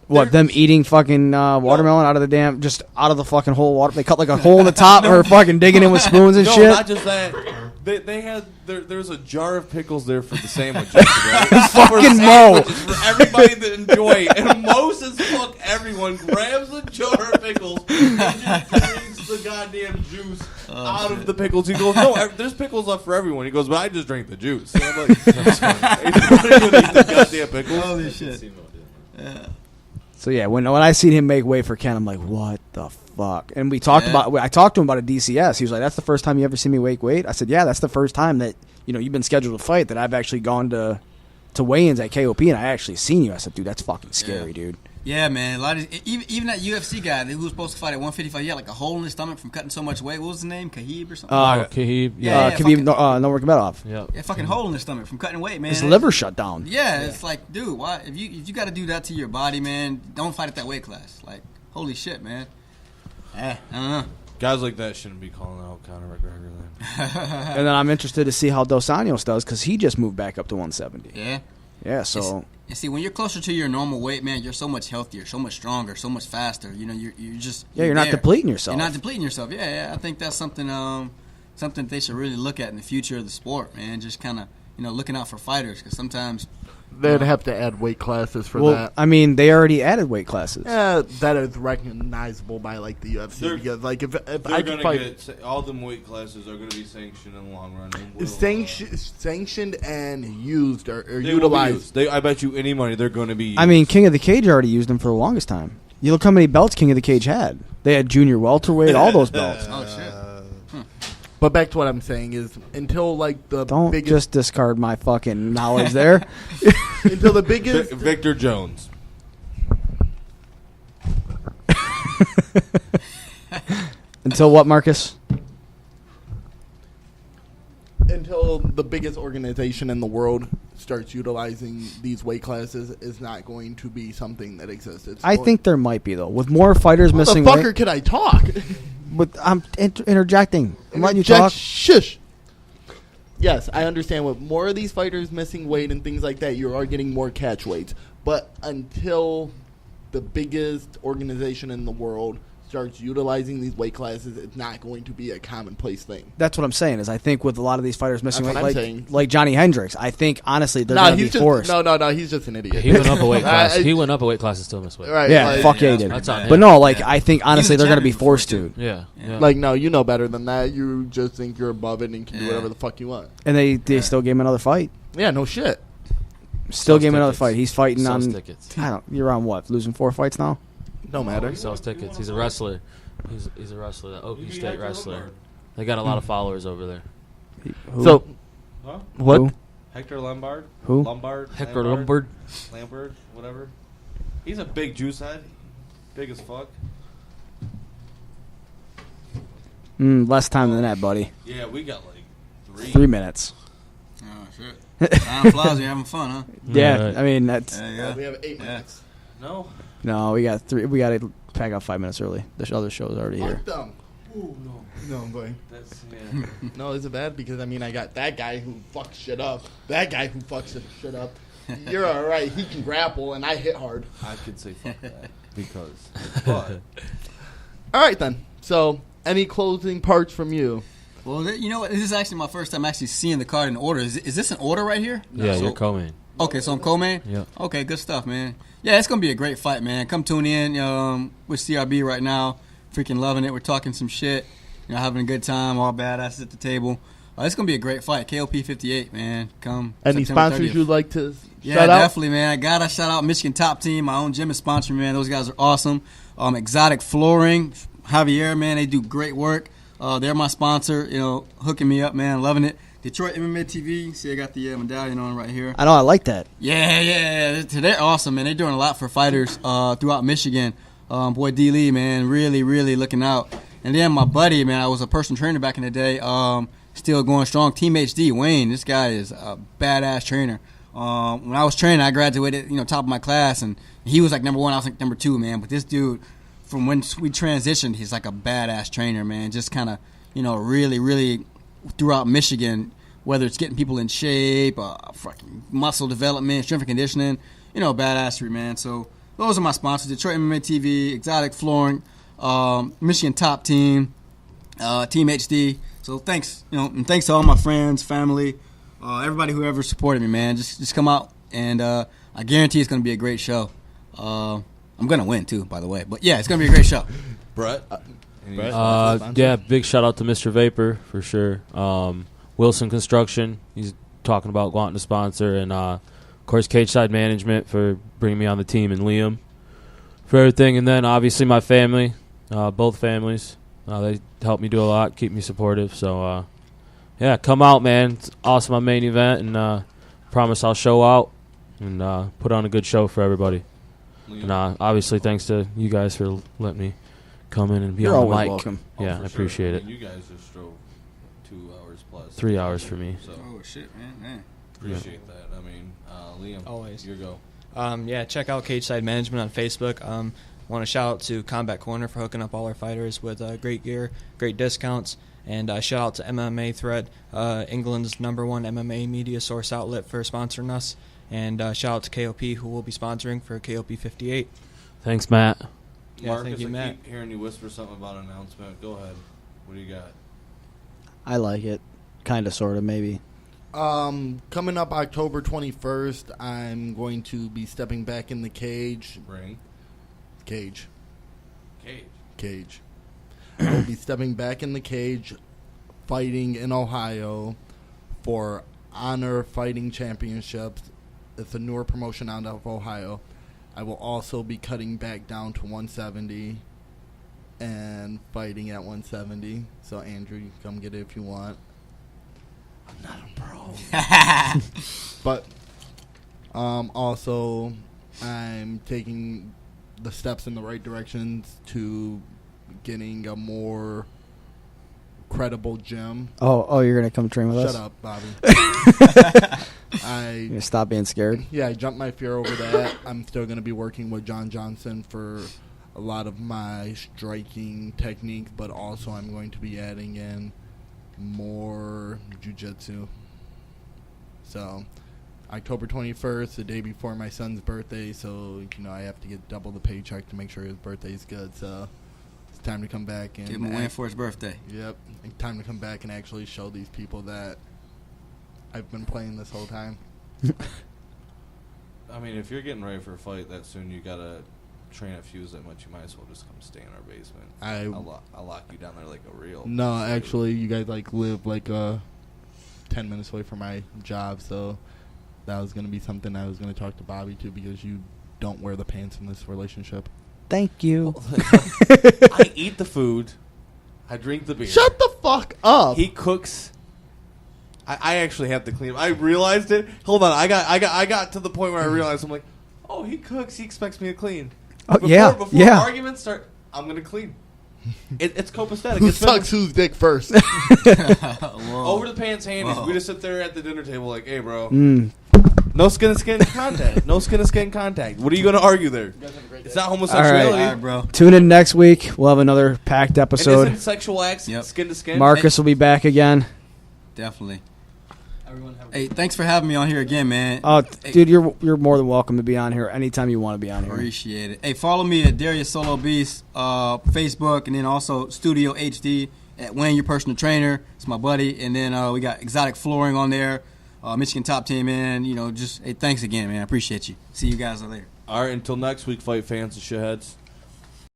What, them eating fucking watermelon out of the damn, just out of the fucking whole water? They cut like a hole in the top, or fucking digging in with spoons and shit. No, not just that. They had there was a jar of pickles there for the sandwiches. Right? Fucking Mo for everybody to enjoy, and Mo says, "Fuck everyone!" Grabs a jar of pickles and just drinks the goddamn juice out of the pickles. He goes, "No, there's pickles left for everyone." He goes, "But I just drank the juice." So I'm like, "That's fine." Everybody would eat the goddamn pickles. Holy shit! Yeah. So yeah, when I seen him make weight for Ken, I'm like, what the fuck? And we talked about. I talked to him about a DCS. He was like, "That's the first time you ever seen me make weight." I said, "Yeah, that's the first time that you've been scheduled to fight that I've actually gone to weigh-ins at KOP and I actually seen you." I said, "Dude, that's fucking scary, dude." Yeah, man. A lot of even that UFC guy who was supposed to fight at 155, he had like a hole in his stomach from cutting so much weight. What was his name? Kahib or something? Kahib. Khabib Nurmagomedov. Yeah, fucking hole in his stomach from cutting weight, man. His liver shut down. Yeah, it's like, dude, why? If you got to do that to your body, man, don't fight at that weight class. Like, holy shit, man. I don't know. Guys like that shouldn't be calling out Conor McGregor then. And then I'm interested to see how Dos Anjos does because he just moved back up to 170. Yeah. Yeah, so... You see, when you're closer to your normal weight, man, you're so much healthier, so much stronger, so much faster. You know, you're just... you're not depleting yourself. You're not depleting yourself. Yeah, I think that's something something they should really look at in the future of the sport, man. Just kind of, looking out for fighters because sometimes... They'd have to add weight classes for that. I mean, they already added weight classes. Yeah, that is recognizable by like the UFC because like if I could fight, all them weight classes are going to be sanctioned in the long run. Sanctioned and used or they utilized. I bet you any money they're going to be used. I mean, King of the Cage already used them for the longest time. You look how many belts King of the Cage had. They had junior welterweight, all those belts. Oh shit. But back to what I'm saying is until like the don't biggest, just discard my fucking knowledge there. Until the biggest Victor Jones. Until what, Marcus? Until the biggest organization in the world starts utilizing these weight classes, is not going to be something that exists. I think there might be though, with more fighters missing weight. Motherfucker, can I talk? But I'm interjecting. I'm letting you talk. Shush. Yes, I understand. With more of these fighters missing weight and things like that, you are getting more catch weights. But until the biggest organization in the world starts utilizing these weight classes, it's not going to be a commonplace thing. That's what I'm saying. Is I think with a lot of these fighters missing weight, like Johnny Hendricks, I think honestly they're going to be forced. No, he's just an idiot. Yeah, he went up a weight class. He went up a weight class and still missed weight. Right? Yeah, like, fuck yeah, he did. That's on him. But no, like I think honestly they're going to be forced to. Yeah. Like no, you know better than that. You just think you're above it and can do whatever the fuck you want. And they still gave him another fight. Yeah, no shit. Still gave him another fight. He's fighting Sells on. tickets. You're on what? Losing 4 fights now? No matter. He sells tickets. He's a wrestler. He's a wrestler, an Okie State wrestler. They got a lot of followers over there. Who? So, huh? What? Who? Hector Lombard. Who? Lombard. Hector Lombard. Lambert, whatever. He's a big juice head. Big as fuck. Less time than that, buddy. Yeah, we got like 3 minutes. Oh shit! Time flies. You're having fun, huh? Yeah, I mean that's. We have 8 minutes. No. No, we got 3. We got to pack up 5 minutes early. The other show is already here. Fuck them. Ooh, no, I'm going. No, is it bad? Because, I mean, I got that guy who fucks shit up. That guy who fucks shit up. You're all right. He can grapple, and I hit hard. I could say fuck that because. But. All right, then. So, any closing parts from you? Well, you know what? This is actually my first time actually seeing the card in order. Is this an order right here? Yeah, you're co-main. Okay, so I'm co-main? Yeah. Okay, good stuff, man. Yeah, it's going to be a great fight, man. Come tune in with CRB right now. Freaking loving it. We're talking some shit. Having a good time. All badasses at the table. It's going to be a great fight. KOP 58, man. Come. Any September sponsors 30th. you'd like to Yeah, shout out? definitely, man. I got to shout out Michigan Top Team. My own gym is sponsoring me, man. Those guys are awesome. Exotic Flooring. Javier, man. They do great work. They're my sponsor, hooking me up, man. Loving it. Detroit MMA TV. See, I got the medallion on right here. I know. I like that. Yeah. They're awesome, man. They're doing a lot for fighters throughout Michigan. Boy, D. Lee, man, really, really looking out. And then my buddy, man, I was a personal trainer back in the day. Still going strong. Team HD, Wayne. This guy is a badass trainer. When I was training, I graduated, top of my class, and he was like number 1. I was like number 2, man. But this dude, from when we transitioned, he's like a badass trainer, man. Just kind of, really, really throughout Michigan, whether it's getting people in shape, fucking muscle development, strength and conditioning, badassery, man. So those are my sponsors: Detroit MMA TV, Exotic Flooring, Michigan Top Team, Team HD. So thanks, and thanks to all my friends, family, everybody who ever supported me, man. Just come out, and I guarantee it's going to be a great show. I'm going to win, too, by the way. But, yeah, it's going to be a great show. Brett? Yeah, big shout-out to Mr. Vapor, for sure. Wilson Construction, he's talking about wanting to sponsor. And, of course, Cage Side Management for bringing me on the team, and Liam for everything. And then, obviously, my family, both families. They help me do a lot, keep me supportive. So, yeah, come out, man. It's awesome on main event. And promise I'll show out and put on a good show for everybody. And obviously, thanks to you guys for letting me come in and be You're on the always mic. welcome. Yeah, I appreciate it. You guys just drove 2 hours plus. 3 hours for me. So Oh, shit, man. appreciate that. I mean, Liam, Always. your go. Yeah, check out Cage Side Management on Facebook. Want to shout out to Combat Corner for hooking up all our fighters with great gear, great discounts. And shout out to MMA Thread, England's #1 MMA media source outlet, for sponsoring us. And shout out to KOP, who will be sponsoring for KOP 58. Thanks, Matt. Yeah, Marcus, thank you, I Matt. keep hearing you whisper something about an announcement. Go ahead. What do you got? I like it. Kind of, sort of, maybe. Coming up October 21st, I'm going to be stepping back in the cage. Ring. Cage. Cage. I will be stepping back in the cage, fighting in Ohio for Honor Fighting Championships. It's a newer promotion out of Ohio. I will also be cutting back down to 170 and fighting at 170. So, Andrew, you can come get it if you want. I'm not a pro. But also, I'm taking the steps in the right directions to getting a more credible gym. Oh, you're gonna come train with us? Shut up, Bobby. You're gonna stop being scared? Yeah, I jumped my fear over that. I'm still gonna be working with John Johnson for a lot of my striking techniques, but also I'm going to be adding in more jiu-jitsu. So, October 21st, the day before my son's birthday, so I have to get double the paycheck to make sure his birthday's good. So it's time to come back and Give him a win for his birthday. Yep, time to come back and actually show these people that I've been playing this whole time. I mean, if you're getting ready for a fight that soon, you gotta train at Fuse that much. You might as well just come stay in our basement. I'll lock you down there like a real. No, actually, you guys live 10 minutes away from my job, so that was gonna be something I was gonna talk to Bobby to, because you don't wear the pants in this relationship. Thank you. I eat the food. I drink the beer. Shut the fuck up. He cooks. I actually have to clean up. I realized it. Hold on. I got to the point where I realized, I'm like, oh, he cooks. He expects me to clean. Oh, Before yeah. arguments start, I'm gonna clean. It's copacetic. Who It's sucks whose dick first? Over the pants handies. We just sit there at the dinner table like, hey, bro. No skin to skin contact. No skin to skin contact. What are you going to argue there? It's not homosexuality. All right, bro. Tune in next week. We'll have another packed episode. And isn't sexual acts skin to skin? Marcus will be back again. Definitely. Hey, thanks for having me on here again, man. Dude, you're more than welcome to be on here anytime you want to be on here. Appreciate it. Hey, follow me at Darius Solo Beast, Facebook, and then also Studio HD at Wayne, your personal trainer. It's my buddy. And then we got Exotic Flooring on there, Michigan Top Team, man. Just, hey, thanks again, man. I appreciate you. See you guys later. All right, until next week, fight fans and shitheads.